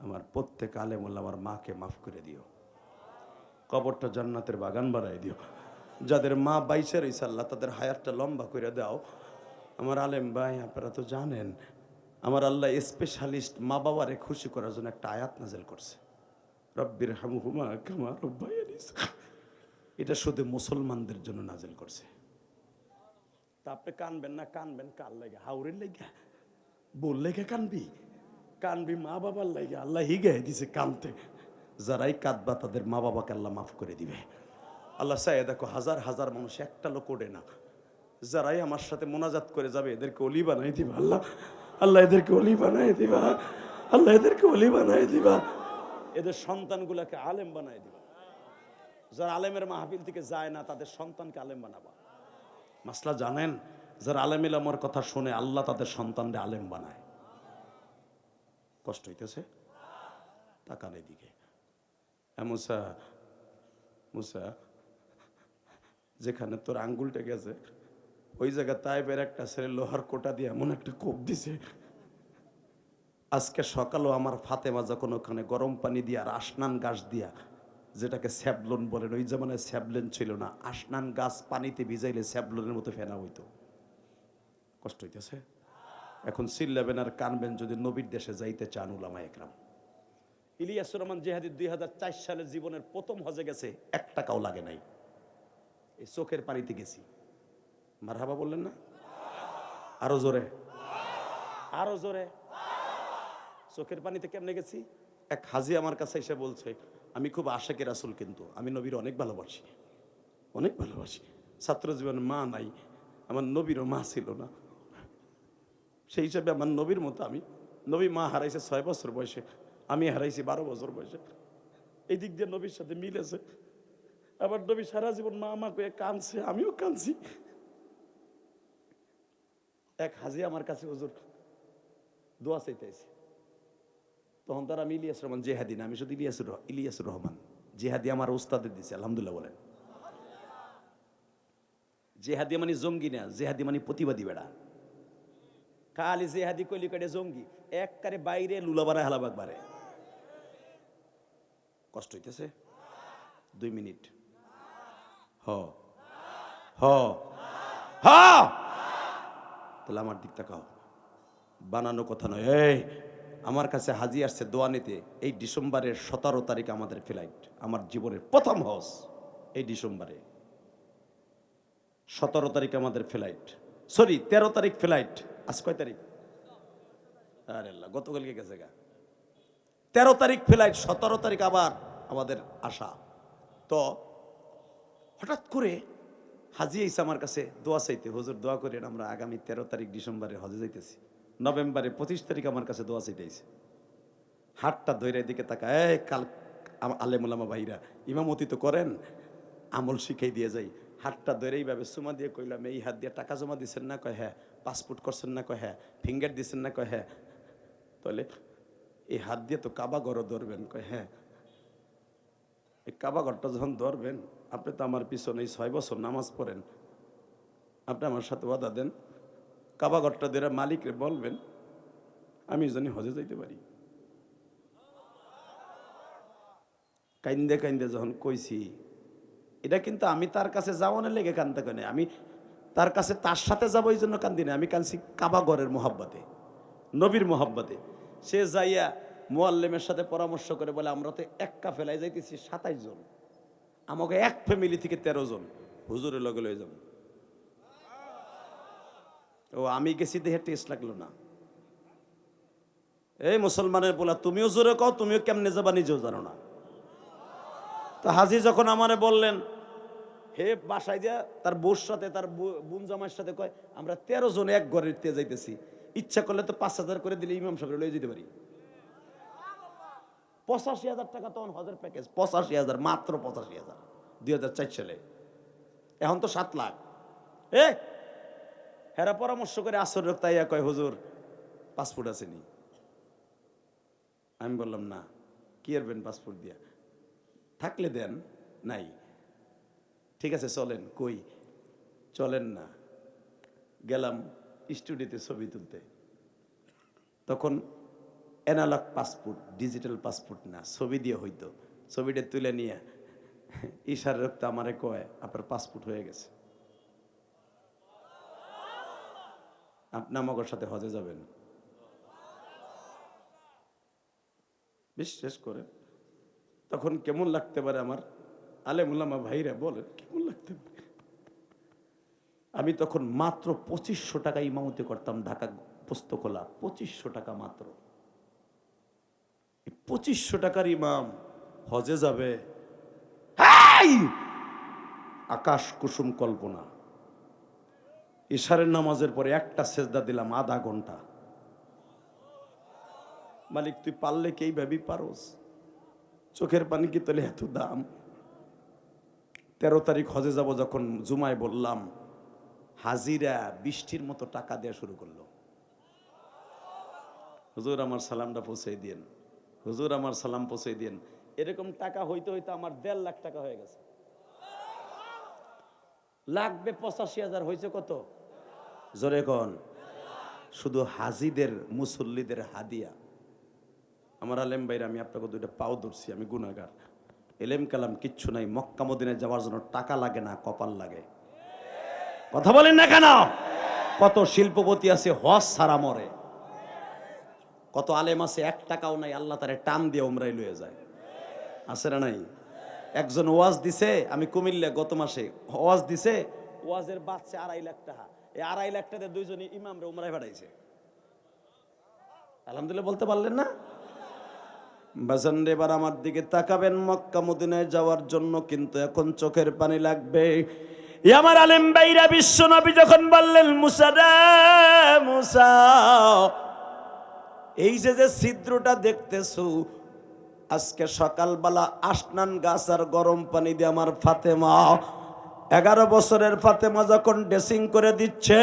আমার প্রত্যেক আলেমুল্লাহ আমার মাকে মাফ করে দিও, কবরটা জান্নাতের বাগান বানাই দিও। যাদের মা বাইসে রয়েছে আল্লাহ তাদের হায়াতটা লম্বা করে দাও। আমার আলেম ভাই আপনারা তো জানেন আমার আল্লাহ স্পেশালিস্ট মা বাবারে খুশি করার জন্য একটা আয়াত নাজিল করছে, রব্বির হামহুমা কামা রব্বায়ানি। এটা শুধু মুসলমানদের জন্য নাজিল করছে। তা আপনি কানবেন না, কানবেন কার লাগে? হাউরের লাগে? বল লেগে কানবি? কানবি মা বাবার লাগে। আল্লাহ হিগাই দিছে কানতে। যারাই কাঁদবা তাদের মা বাবাকে আল্লাহ মাফ করে দিবে। আল্লাহ চাই দেখো হাজার হাজার মানুষ একটা লোক ওঠে না, যারাই আমার সাথে মোনাজাত করে যাবে এদেরকে অলি বানাই দিবা আল্লাহ। আল্লাহ এদেরকে অলি বানাই দিবা, আল্লাহ এদেরকে অলি বানাই দিবা, এদের সন্তানগুলাকে আলেম বানাই দিবা। যারা আলেমের মাহফিল থেকে যায় না তাদের সন্তানকে আলেম বানাবা। মাসলা জানেন, যারা আলেম ইলামার কথা শুনে আল্লাহ তাদের সন্তানদের আলেম বানায়। কষ্ট হইতেছে? তাকান এদিকে। মুসা, মুসা যেখানে তোর আঙ্গুলটা গেছে ওই জায়গা তাইবের একটা ছেলে লোহার কোটা দিয়ে এমন একটা কোপ দিছে, আজকে সকালেও আমার ফাতেমা যখন ওখানে গরম পানি দিয়ে আর আসনান গাছ দিয়া, যেটাকে স্যাবলন বলেন, ওই জামানায় স্যাবলেন ছিল না, আসনান গাছ পানিতে ভিজাইলে স্যাবলনের মতো ফেনা হইতো। কষ্ট হইতেছে? এখন চিল্লাবেন আর কানবেন যদি নবীর দেশে যাইতে চান উলামা একরাম। ইলিয়াসুর রহমান জিহাদি 2004 সালে জীবনের প্রথম হজে গেছে, 1 টাকাও লাগে নাই, এই চোখের পানিতে গেছি। মারহাবা বললেন না? আরো জোরে, আরো জোরে। চোখের পানিতে কেমনে গেছি? এক হাজি আমার কাছে এসে বলছে আমি খুব আশেকে রাসূল, কিন্তু আমি নবীর অনেক ভালোবাসি, অনেক ভালোবাসি। ছাত্র জীবনে মা নাই, আমার নবীরও মা ছিল না, সেই হিসাবে আমার নবীর মতো আমি, নবী মা হারাইছে 6 বছর বয়সে, আমি হারাইছি 12 বছর বয়সে। এই দিক দিয়ে নবীর সাথে মিলেছে। আবার নবী সারা জীবন মা আমাকে কাঁদছে, আমিও কাঁদছি। এক হাজি আমার কাছে হুজুর দোয়া চাইতেছি, তখন তার আমি ইলিয়াস রহমান জেহাদি না, আমি শুধু ইলিয়াসুর রহমান জেহাদি আমার উস্তাদের দিছে। আলহামদুলিল্লাহ বলেন। জেহাদি মানে জঙ্গি না, জেহাদি মানে প্রতিবাদী বেড়া। খালি জেহাদি কইলি কাটে জঙ্গি, একবারে বাইরে লুলাবাড়া হালাবাগ বাড়ে। কষ্ট হইতেছে? 2 মিনিট। হ হ হ, তাহলে আমার দিক তাকাও, বানানো কথা নয়। এই আমার কাছে হাজি আসছে দোয়া নিতে। এই ডিসেম্বরের 17 তারিখ আমাদের ফ্লাইট, আমার জীবনের প্রথম হজ এই ডিসেম্বরে। 17 তারিখ আমাদের ফ্লাইট, সরি 13 তারিখ ফ্লাইট। আজ কয় তারিখ? আরে আল্লাহ, গতকালকে গেছে গা। 13 তারিখ ফ্লাইট, 17 তারিখ আবার আমাদের আসা। তো হঠাৎ করে হাজি আইসা আমার কাছে দোয়া চাইতে, হুজুর দোয়া করেন আমরা আগামী 13 তারিখ ডিসেম্বরে হজে যাইতেছি। নভেম্বরে 25 তারিখ আমার কাছে দোয়া চাইতেছে। হাতটা ধরে দিকে তাকা, এই কাল আলেম ওলামা ভাইরা ইমামতি তো করেন, আমল শিখাই দিয়ে যাই। হাতটা ধরে এইভাবে চুমা দিয়ে কইলাম, এই হাত দিয়ে টাকা জমা দিচ্ছেন না? কয় হ্যাঁ। পাসপোর্ট করছেন না? কয় হ্যাঁ। ফিঙ্গার দিচ্ছেন না? কয় হ্যাঁ। তাহলে এই হাত দিয়ে তো কাবা ঘরও ধরবেন? কয় হ্যাঁ। এই কাবা ঘরটা যখন ধরবেন, আপনি তো আমার পিছনে 6 বছর নামাজ পড়েন, আপনি আমার সাথে ওয়াদা দেন কাবা ঘরটা ধরে মালিকরে বলবেন আমি জানি হজে যাইতে পারি। কাইন্দে কাইন্দে যখন কইছি, এটা কিন্তু আমি তার কাছে যাওয়ানোর লেগে কান্দতে কানে, আমি তার কাছে তার সাথে যাবো এই জন্য কান্দি না, আমি কানছি কাবা ঘরের মোহাব্বতে, নবীর মোহাব্বতে। সে যাইয়া মুআল্লিমের সাথে পরামর্শ করে বলে আমরা তো এক কাফেলায় যাইতেছি 27 জন, আমাকে এক ফ্যামিলি থেকে 13 জন, হুজুরের লগে লয়ে যাব। ও আমি গেছি দেখে টেস্ট লাগলো না। এই মুসলমানের বলা, তুমিও জোরে কও, তুমিও কেমনে যাবা নিজেও জানো না। তো হাজি যখন আমারে বললেন, হে বাসায় যা তার বউর সাথে তার বোন জামাইয়ের সাথে কয় আমরা 13 জন এক ঘরের তে যাইতেছি, ইচ্ছা করলে তো 5000 করে দিলে ইমাম সাহেব লয়ে যেতে পারি। 85,000 টাকা তখন হজের প্যাকেজ, 85,000, মাত্র 85,000, 2004 সালে। এখন তো 7 লাখ। হেরা পরামর্শ করে আসর তাইয়া কয়, হুজুর পাসপোর্ট আসেনি। আমি বললাম না, কি আরবেন পাসপোর্ট দিয়া, থাকলে দেন, নাই, ঠিক আছে চলেন। কই চলেন না, গেলাম স্টুডিওতে ছবি তুলতে। তখন অ্যানালগ পাসপোর্ট, ডিজিটাল পাসপোর্ট না, ছবি দিয়ে হইতো। ছবিটা তুলে নিয়ে ইশারা রক্ত আমারে কয়, আপনার পাসপোর্ট হয়ে গেছে, আপনি আমাদের সাথে হজে যাবেন। বিশ্বাস করেন তখন কেমন লাগতে পারে আমার আলেম উলামা ভাইরা বলেন, কেমন লাগতে পারে। আমি তখন মাত্র 2500 টাকা ইমামতি করতাম ঢাকা পোস্তকলা, 2500 টাকা মাত্র। 2500 টাকার ইমাম হজে যাবে, আকাশ কুসুম কল্পনা। ইশারের নামাজের পরে একটা সেজদা দিলাম আধা ঘন্টা। মালিক তুই পারলে কি এইভাবেই পারোস? চোখের পানি কি তোলে এত দাম? 13 তারিখ হজে যাব যখন জুমায় বললাম, হাজিরা বৃষ্টির মতো টাকা দেওয়া শুরু করলো। হুজুর আমার সালামটা পৌঁছে দিন, হুজুর আমার সালাম পৌঁছে দিন। এরকম টাকা হইতে হইতে আমার 1.5 লাখ টাকা হয়ে গেছে। লাগবে 85,000, হয়েছে কত? জোরে কোন? শুধু হাজিদের, মুসল্লিদের হাদিয়া। আমার আলেম ভাইরা, আমি আপনাকে 2টা পাও ধরছি, আমি গুনাহগার। এলেম কালাম কিচ্ছু নাই, মক্কা মদিনায় যাওয়ার জন্য টাকা লাগে না, কপাল লাগে। কথা বলেন না কেন? কত শিল্পপতি আছে হজ ছাড়া মরে, কত আলেম আছে 1 টাকাও নাই, আল্লাহ তারে টান দিয়ে উমরাই লয়ে যায়, আছে না নাই? একজন ওয়াজ দিছে, আমি কুমিল্লা গত মাসে, ওয়াজ দিছে, ওয়াজের বাচ্চা 2.5 লাখ টাকা। এই 2.5 লাখ টাকা দুইজনই ইমামরে উমরায় পাঠাইছে। আলহামদুলিল্লাহ বলতে পারলেন না? বাজান রে, এবার আমার দিকে তাকাবেন, মক্কা মদিনায় যাওয়ার জন্য কিন্তু এখন চোখের পানি লাগবে। আমার আলেম ভাইরা, বিশ্ব নবী যখন বললেন, মুসা রে মুসা, এই যে যে ছিদ্রটা দেখতেছো, আজকে সকালবেলা আসনান গাছ আর গরম পানি দিয়ে আমার ফাতেমা, 11 বছরের ফাতেমা যখন ড্রেসিং করে দিচ্ছে,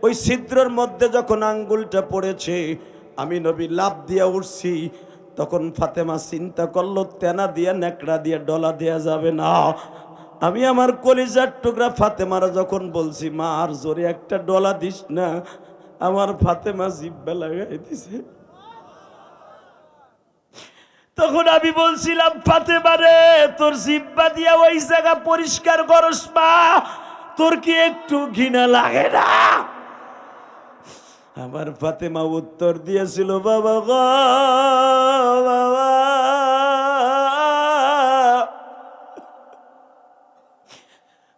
ওই ছিদ্রের মধ্যে যখন আঙ্গুলটা পড়েছে, আমি নবী লাফ দিয়ে উঠছি। তখন ফাতেমা চিন্তা করলো, তেনা দিয়ে নেকড়া দিয়ে ডলা দেয়া যাবে না। আমি আমার কলিজার টুকরা ফাতেমারা যখন বলছি, মা আর জোরে একটা ডলা দিস না, আমার ফাতেমা জিব্বা লাগাই দিছে। তখন আমি বলছিলাম, ফাতেমা রে, তোর জিব্বা দিয়া ওই জায়গা পরিষ্কার করস মা, তোর কি একটু ঘৃণা লাগে না? আমার ফাতেমা উত্তর দিয়েছিল, বাবা গো বাবা,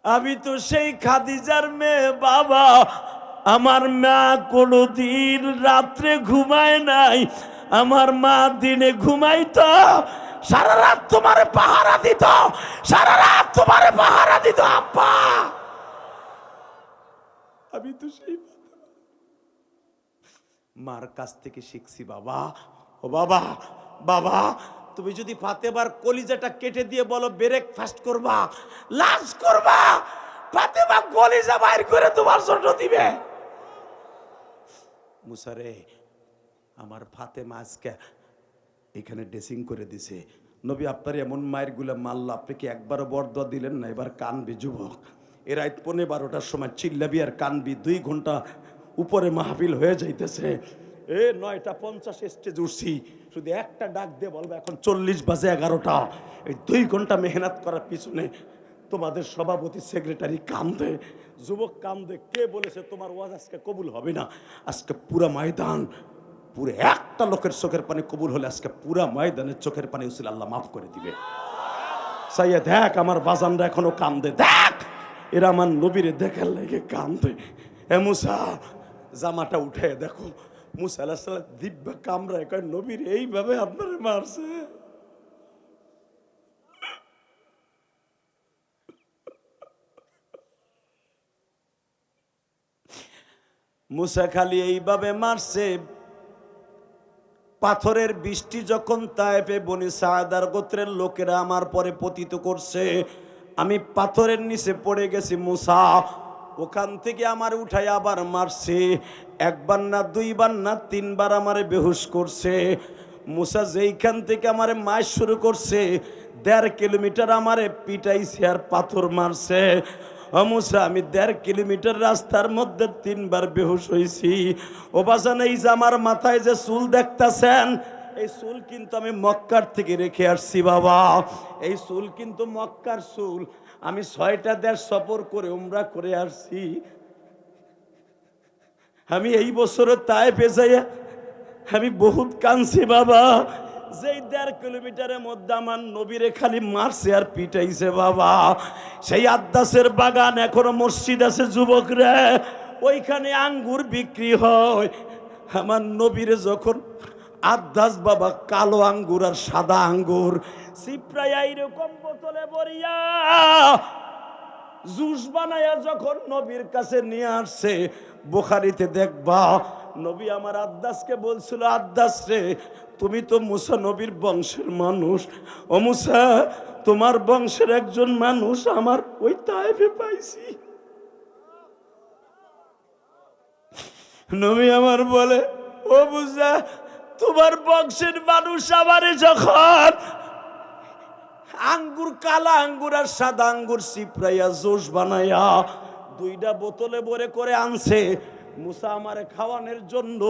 আমি তো সেই খাদিজার মেয়ে বাবা, আমার মা কোনোদিন রাত্রে ঘুমায় নাই, আমার মা দিনে ঘুমাইতো, সারা রাত তোমারে পাহারা দিত, সারা রাত তোমারে পাহারা দিত আব্বা। আমি তো সেই মার কাছ থেকে শিখছি বাবা। ও বাবা, বাবা তুমি যদি ফাতেমার কলিজাটা কেটে দিয়ে বলো ব্রেকফাস্ট করবা, লাঞ্চ করবা, ফাতেমা কলিজা বাইর করে তোমার জন্য দিবে। মুসারে, আমার ফাতেমা আজকে এখানে ড্রেসিং করে দিছে, নবী আপনার এমন মায়ের গুলা মারল, আপনি কি একবারও বরদোয়া দিলেন না? এবার কানবি যুবক, এ রাত 12:15টার সময় চিল্লাবি আর কানবি, 2 ঘন্টা উপরে মাহফিল হয়ে যাইতেছে। 9:50 স্টেজ উঠছি, শুধু একটা ডাক দিয়ে বলবো এখন 40 বাজে 11টা। এই 2 ঘন্টা মেহনত করার পিছনে তোমাদের সভাপতি সেক্রেটারি কান্দে, যুবক কান্দে। কে বলেছে তোমার ওয়াজ আজকে কবুল হবে না? আজকে পুরা ময়দান, পুরো একটা লোকের চোখের পানি কবুল হলে আজকে পুরা ময়দানের চোখের পানি উচিল আল্লাহ মাফ করে দিবে। সাইয়া দেখ, আমার বাজানরা এখনো কান্দে, দেখ এরা আমার নবীরে দেখার লাগে কান্দে। এ মুসা, জামাটা উঠে দেখো, মুসা আলাইহিস সালাম দিব্যা কামড়ায় কয়, নবীর এইভাবে আপনারে মারছে। মুসা খালি এইভাবে মারছে, পাথরের বৃষ্টি যখন তায়েফে বনি সাআদার গোত্রের লোকেরা আমার পরে পতিত করছে, আমি পাথরের নিচে পড়ে গেছি। মুসা ওখান থেকে আমার উঠাই আবার মারছে, একবার না দুইবার না তিনবার আমারে বেহুশ করছে। মুসা যেইখান থেকে আমারে মার শুরু করছে 1.5 কিলোমিটার আমারে পিটাইছে আর পাথর মারছে। মুসা আমি 1.5 কিলোমিটার রাস্তার মধ্যে 3বার বেহুশ হয়েছি। ও বাজান, এই যে আমার মাথায় যে চুল দেখতাছেন, এই চুল কিন্তু আমি মক্কার থেকে রেখে আসছি বাবা। এই চুল কিন্তু মক্কার চুল। আমি 6টা দেশ সফর করে উমরা করে আসছি। আমি এই বছরে তায়েফে যাইয়া আমি বহুত কাঁদছি বাবা। যেই 1.5 কিলোমিটারের মধ্যে আমার নবীরে খালি মারছে আর পিটাইছে বাবা। সেই আদ্দাসের বাগান এখনো মসজিদ আছে যুবকরা, ওইখানে আঙ্গুর বিক্রি হয়। আমার নবীরে যখন আদ্দাস বাবা কালো আঙ্গুর আর সাদা আঙ্গুর সিপ্রাইয়া এইরকম বোতলে ভরিয়া জুস বানায়া যখন নবীর কাছে নিয়ে আসছে, বুখারীতে দেখবা নবী আমার আদ্দাসকে বলছিল, আদ্দাস রে তুমি তো মুসা নবীর বংশের মানুষ, ও মুসা তোমার বংশের একজন মানুষ আমার ওই তায়েফে পাইছি। নবী আমার বলে, ও মুসা তোমার বংশের মানুষ আমারে যখন আঙ্গুর কালা আঙ্গুর আর সাদা আঙ্গুর সিপ্রাইয়া জুস বানায়া 2টা বোতলে ভরে করে আনছে মুসা আমারে খাওয়ানোর জন্য,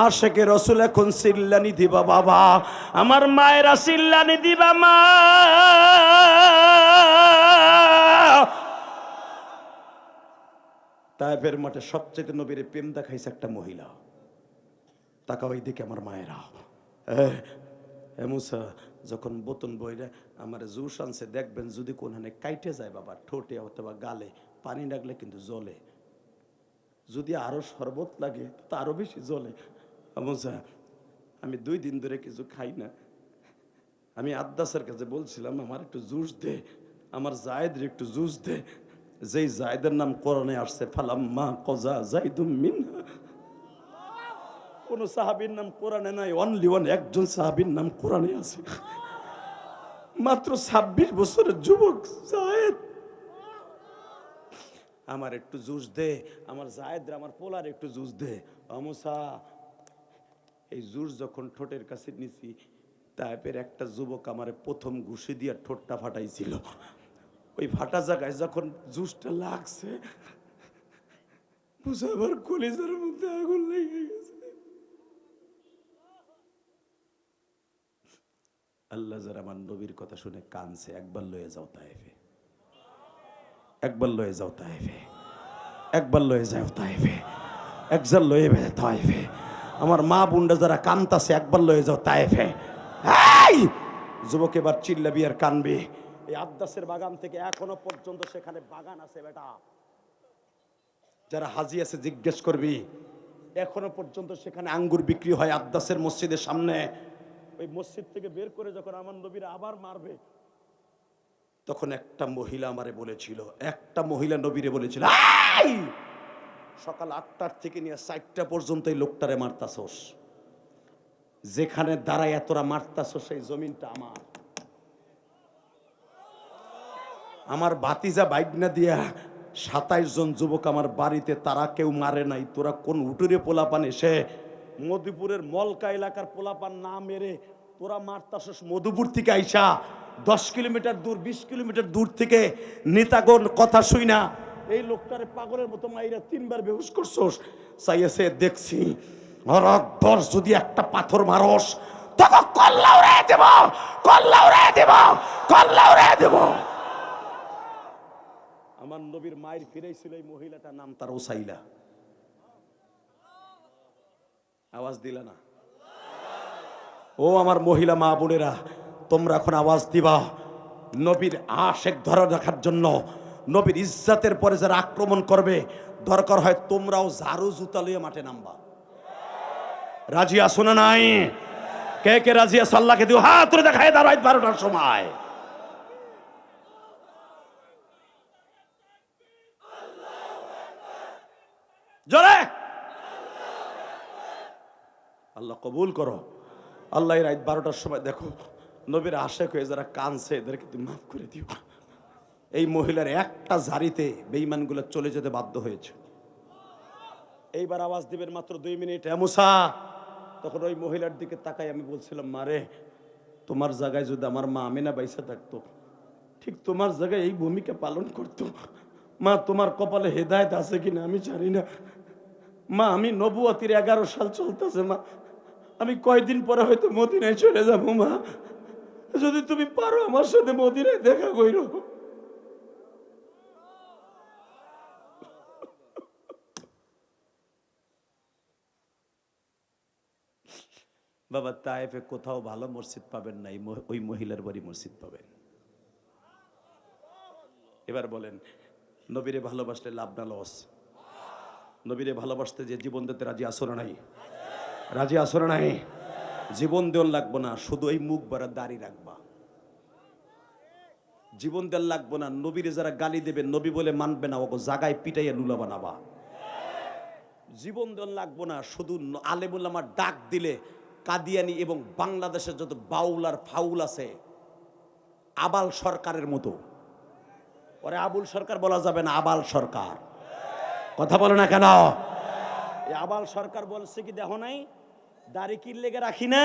আশেকে রসুল এখন চিল্লানি দিবা বাবা, আমার মায়েরা চিল্লানি দিবা মা। তায়েফের মাঠে সবচেয়ে নবীরে প্রেম দেখাইছে একটা মহিলা। তাকাও ওই দিকে আমার মায়েরা। মুসা যখন বোতন বইরা আমার জুস আনছে, দেখবেন যদি কোনখানে কাইটে যায় বাবা, ঠোঁটে অথবা গালে পানি লাগলে কিন্তু জ্বলে, যদি আরো শরবত লাগে তো আরো বেশি জ্বলে। মুসা আমি 2 দিন ধরে কিছু খাই না। আমি আদ্দাসের কাছে বলছিলাম আমার একটু জুস দে, আমার জায়েদের একটু জুস দে। যেই জায়েদের নাম কোরআনে আসছে ফালাম্মা কজা জাইদুম মিনহা, কোন সাহাবীর নাম কোরআনে নাই, অনলি ওয়ান একজন সাহাবীর নাম কোরআনে আছে, মাত্র 26 বছরের যুবক জায়েদ। আমার একটু জুস দে, আমার জায়েদ আমার পোলার একটু জুস দে। মুসা এই জুস যখন ঠোঁটের কাছে নিছি, তাইপের একটা যুবক আমারে প্রথম ঘুষি দিয়ে ঠোঁটটা ফাটাইছিল। ওই ফাটা জায়গায় যখন জুসটা লাগছে, মুসা আমার কলিজার মধ্যে আগুন লেগে গেছে। আল্লাহ যারা আমার নবীর কথা শুনে কানছে, একবার লয়ে যাও তায়েফে, একবার লয়ে যাও তায়েফে, একবার লয়ে যাও তায়েফে, একবার লয়ে যাও তায়েফে। আমার মা বোনরা যারা কানতাছে, একবার লয়ে যাও তায়েফে। এই যুবক এবার চিল্লাবি আর কানবি। এই আদ্দাসের বাগান থেকে এখনো পর্যন্ত সেখানে বাগান আছে বেটা, যারা হাজি আছে জিজ্ঞেস করবি, এখনো পর্যন্ত সেখানে আঙ্গুর বিক্রি হয় আদ্দাসের মসজিদের সামনে। ওই মসজিদ থেকে বের করে যখন আমার নবীরা আবার মারবে, তখন একটা মহিলা আমারে বলেছিল, একটা মহিলা নবীরে বলেছিল, সকাল 8টার থেকে নিয়ে 4টা পর্যন্ত এই লোকটারে মারতাছস, যেখানে দাঁড়ায় এতরা মারতাছস সেই জমিনটা আমার। আমার ভাতিজা বাইকনা দিয়া 27 জন যুবক আমার বাড়িতে, তারা কেউ মারে নাই। তোরা কোন উটুরে পোলাপান এসে মধুপুরের মলকা এলাকার পোলাপান না মেরে তোরা মারতাছস মধুপুর থেকে আইসা 10 কিলোমিটার দূর, 20 কিলোমিটার দূর থেকে নেতাগণ কথা শুই না এই লোকটারে পাগলের মতো মাইরা 3বার বেহুশ করছস। চাইছে দেখছি আর একবার যদি একটা পাথর মারস তখন কল্লা উড়ে দেব, কল্লা উড়ে দেব, কল্লা উড়ে দেব। আমার নবীর মায়ের ফিরেছিল এই মহিলাটার নাম তার ওসাইলা। আওয়াজ দিলা না? ও আমার মহিলা মা বোনেরা, তোমরা এখন আওয়াজ দিবা। নবীর আশেক ধরে রাখার জন্য, নবীর ইজ্জতের পরে যারা আক্রমণ করবে, দরকার হয় তোমরাও ঝাড়ু জুতা লইয়ে মাঠে নামবা। রাজি আছো না নাই? কে কে রাজি আছো? আল্লাহকে দিও হাত তুলে দেখায় দাঁড়াই 12টার সময়। জোরে আল্লাহ কবুল করো। আল্লাহ রাত 12টার সময় দেখো নবীর আশেক হয়ে যারা কানছে এদেরকে তুমি মাফ করে দিও। এই মহিলার একটা জারিতে বেঈমানগুলো চলে যেতে বাধ্য হয়েছে। এইবার আওয়াজ দিবেন মাত্র 2 মিনিট। মুসা, তখন ওই মহিলার দিকে তাকাই আমি বলছিলাম, মারে তোমার জায়গায় যদি আমার মা আমিনা বাইসা থাকতো, ঠিক তোমার জায়গায় এই ভূমিকা পালন করতো। মা তোমার কপালে হেদায়েত আছে কিনা আমি জানি না। মা আমি নবুয়তির 11 সাল চলতেছে, মা আমি কয়দিন পরে হয়তো মদিনায় চলে যাবো। মা যদি তুমি পারো আমার সাথে মদিনায় দেখা কইরো। বাবা তায়েফে কোথাও ভালো মসজিদ পাবেন না, ওই মহিলার বাড়ি মসজিদ পাবেন। এবার বলেন, নবীরে ভালোবাসলে লাভ না লস? নবীরে ভালোবাসতে যে জীবন দিতে রাজি আসো না নাই? রাজি আসো না নাই? জীবন দেওয়ার লাগবো না, শুধু এই মুখ বাড়া দাড়ি রাখবা। জীবন দেওয়ার লাগবো না। নবীরে যারা গালি দেবে নবী বলে মানবে না, ওকে জাগায় পিটাইয়া লুলা বানাবা। জীবন দেওয়ার লাগবো না, শুধু আলেমুল আমার ডাক দিলে কাদিয়ানি এবং বাংলাদেশের যত বাউল আর ফাউল আছে আবাল সরকারের মতো, ওরে আবুল সরকার বলা যাবে না, আবাল সরকার। কথা বলে না কেন? এই আবাল সরকার বলছে কি দেখো নাই, দাড়ি কি লেগে রাখি না,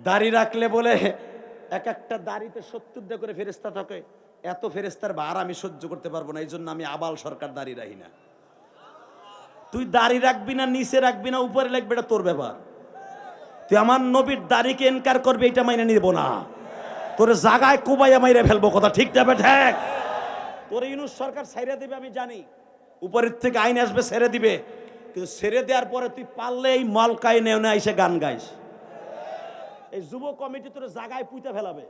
দাড়ি রাখলে বলে এক একটা দাড়িতে 70 করে ফেরেস্তা থাকে। এত ফেরেস্তার ভার আমি সহ্য করতে পারবো না, এই জন্য আমি আবাল সরকার দাড়ি রাখি না। তুই দাড়ি রাখবি না, নিচে রাখবি না, উপরে লাগবে, এটা তোর ব্যাপার। তুই আমার নবীর দাড়িকে এনকার করবি, এটা মাইনে নিব না। তোর জাগায় কুবাইয়া মাইরে ফেলবো। কথা ঠিক যাবে ঠিক? তোর ইউনুস সরকার ছেড়ে দিবে আমি জানি, উপরের থেকে আইন আসবে ছেড়ে দিবে, কিন্তু ছেড়ে দেওয়ার পরে তুই পারলে এই মলকাই নেও না এসে গান গাইস, এই যুব কমিটি তোর জাগায় পুঁতে ফেলাবে।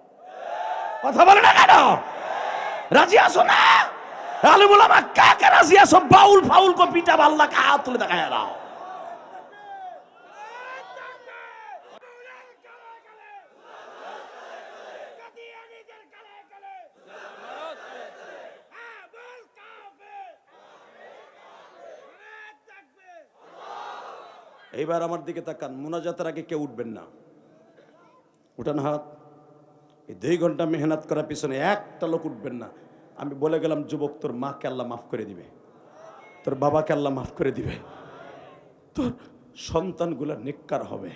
কথা বলে না কেন? রাজি আছো না? আলিমুল আমা কাকে রাজি আছো? বাউল ফাউল কো পিটা বাল্লা কা হাত তুলে দেখায় দাও। এইবার আমার দিকে তাকান, মুনাজাতের আগে কেউ উঠবেন না। উঠান হাত। এই 2 ঘন্টা মেহনত করার পিছনে একটা লোক উঠবেন না। আমি বলে গেলাম, যুবক তোর মাকে আল্লাহ মাফ করে দিবে, তোর বাবাকে আল্লাহ মাফ করে দিবে, তোর সন্তানগুলো নেককার হবে।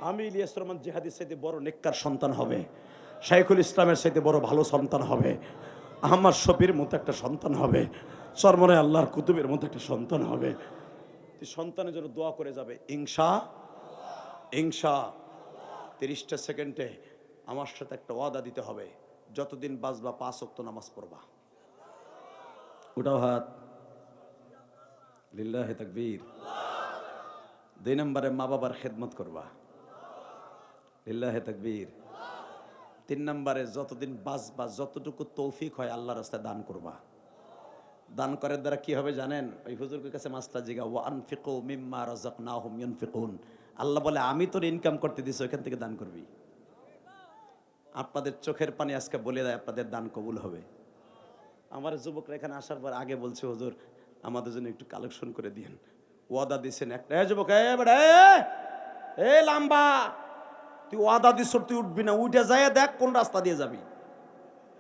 আমি ইলিয়াস রহমান জিহাদির চাইতে বড় নেককার সন্তান হবে, শাইখুল ইসলামের চাইতে বড় ভালো সন্তান হবে, আহমদ শফির মতো একটা সন্তান হবে, চরমনে আল্লাহর কুতুবের মতো একটা সন্তান হবে। তুই সন্তানের জন্য দোয়া করে যাবে ইনশা ইনশা। 30টা সেকেন্ডে আমার সাথে একটা ওয়াদা দিতে হবে, যতদিন বাঁচবা 5 ওয়াক্ত নামাজ পড়বা। উঠাও হাত। লিল্লাহি তাকবীর। 2 নম্বরে মা বাবার খেদমত করবা। লিল্লাহি তাকবীর। 3 নম্বরে যতদিন বাঁচবা যতটুকু তৌফিক হয় আল্লাহর রাস্তায় দান করবা। দান করার দ্বারা কি হবে জানেন? ওই হুজুরের কাছে মাসলা জিগা, ওয়া আনফিকু মিম্মা রাযাকনাহুম ইয়ানফিকুন। আল্লাহ বলে আমি তোর ইনকাম করতে দিছি, ওখান থেকে দান করবি। আপনাদের চোখের পানি আজকে বলে দেয় আপনাদের দান কবুল হবে। আমার যুবকরা এখানে আসার পর আগে বলছে, হুজুর আমাদের জন্য একটু কালেকশন করে দিয়েন। ওয়াদা দিছেন একটা। যুবক এ লাম্বা, তুই ওয়াদা দিস তুই উঠবি না, উঠে যায় দেখ কোন রাস্তা দিয়ে যাবি।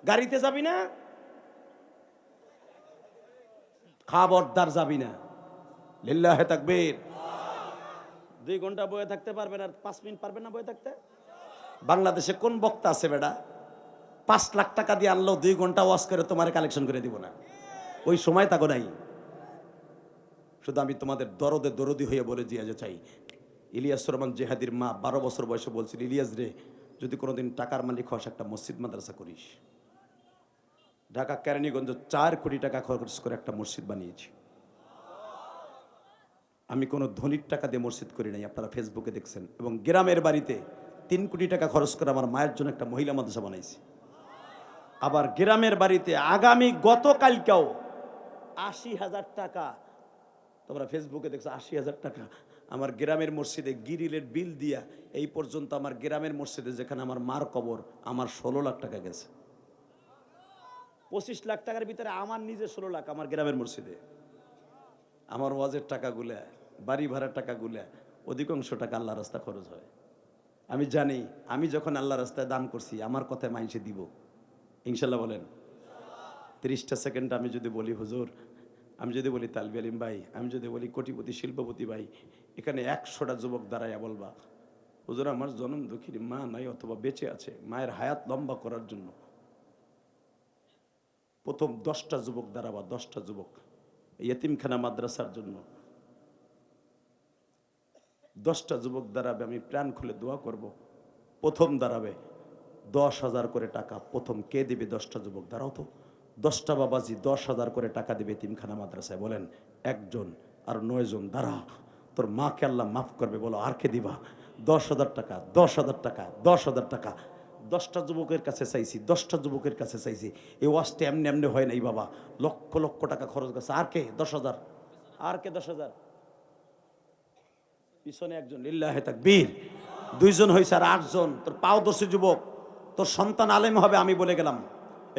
গাড়িতে যাবি না, খবরদার যাবি না। লিল্লাহি তাকবীর। 2 ঘন্টা বয়ে থাকতে পারবেন আর 5 মিনিট পারবেন না বয়ে থাকতে? বাংলাদেশে কোন বক্তা আছে বেটা 5 লাখ টাকা দিয়ে আনলেও 2 ঘন্টা ওয়াজ করে তোমার কালেকশন করে দিব না? ওই সময় তাকে নাই। শুধু আমি তোমাদের দরদে দরদি হয়ে বলে দিয়ে চাই, ইলিয়াস রহমান জিহাদির মা 12 বছর বয়সে বলছিল, ইলিয়াস রে যদি কোনোদিন টাকার মালিক হস একটা মসজিদ মাদ্রাসা করিস। ঢাকা কেরানীগঞ্জ 4 কোটি টাকা খরচ করে একটা মসজিদ বানিয়েছি। আমি কোনো ধনির টাকা দিয়ে মসজিদ করি নাই, আপনারা ফেসবুকে দেখছেন। এবং গ্রামের বাড়িতে 3 কোটি টাকা খরচ করে আমার মায়ের জন্য একটা মহিলা মাদ্রাসা বানাইছি। আবার গ্রামের বাড়িতে আগামী গতকালকেও 80,000 টাকা, তোমরা ফেসবুকে দেখছো 80,000 টাকা আমার গ্রামের মসজিদে গিরিলের বিল দিয়া এই পর্যন্ত আমার গ্রামের মসজিদে যেখানে আমার মার কবর আমার 16 লাখ টাকা গেছে। 25 লাখ টাকার ভিতরে আমার নিজে 16 লাখ আমার গ্রামের মসজিদে। আমার ওয়াজের টাকাগুলা, বাড়ি ভাড়ার টাকাগুলা, অধিকাংশ টাকা আল্লাহর রাস্তা খরচ হয়। আমি জানি আমি যখন আল্লাহ রাস্তায় দান করছি আমার কথায় মাইনসে দিব, ইনশাল্লাহ বলেন। 30টা সেকেন্ড আমি যদি বলি হুজুর, আমি যদি বলি তালবি আলিম ভাই, আমি যদি বলি কোটিপতি শিল্পপতি ভাই, এখানে 100টা যুবক দাঁড়াইয়া বলবা হুজুর আমার জনম দুঃখিনী মা নাই অথবা বেঁচে আছে, মায়ের হায়াত লম্বা করার জন্য প্রথম 10টা যুবক দাঁড়াবা, 10টা যুবক ইয়েতিমখানা মাদ্রাসার জন্য 10টা যুবক দাঁড়াবে, আমি প্রাণ খুলে দোয়া করব। প্রথম দাঁড়াবে 10,000 করে টাকা, প্রথম কে দিবে? 10টা যুবক দাঁড়াও তো, 10টা বাবাজি 10,000 করে টাকা দিবে এতিমখানা মাদ্রাসায়, বলেন একজন। আর 9 জন দাঁড়া, তোর মাকে আল্লাহ মাফ করবে, বলো আর কে দিবা? 10,000 টাকা, 10,000 টাকা, 10,000 টাকা। 10টা যুবকের কাছে চাইছি, 10টা যুবকের কাছে চাইছি। এই ওয়াজটা এমনি এমনি হয় নাই বাবা, লক্ষ লক্ষ টাকা খরচ গেছে। আর কে? 10,000। আর কে? 10,000। পিছনে একজন, লিল্লাহে তাকবীর। 2 জন হয়েছে আর 8 জন। তোর পাও দর্শী যুবক, তোর সন্তান আলেম হবে, আমি বলে গেলাম।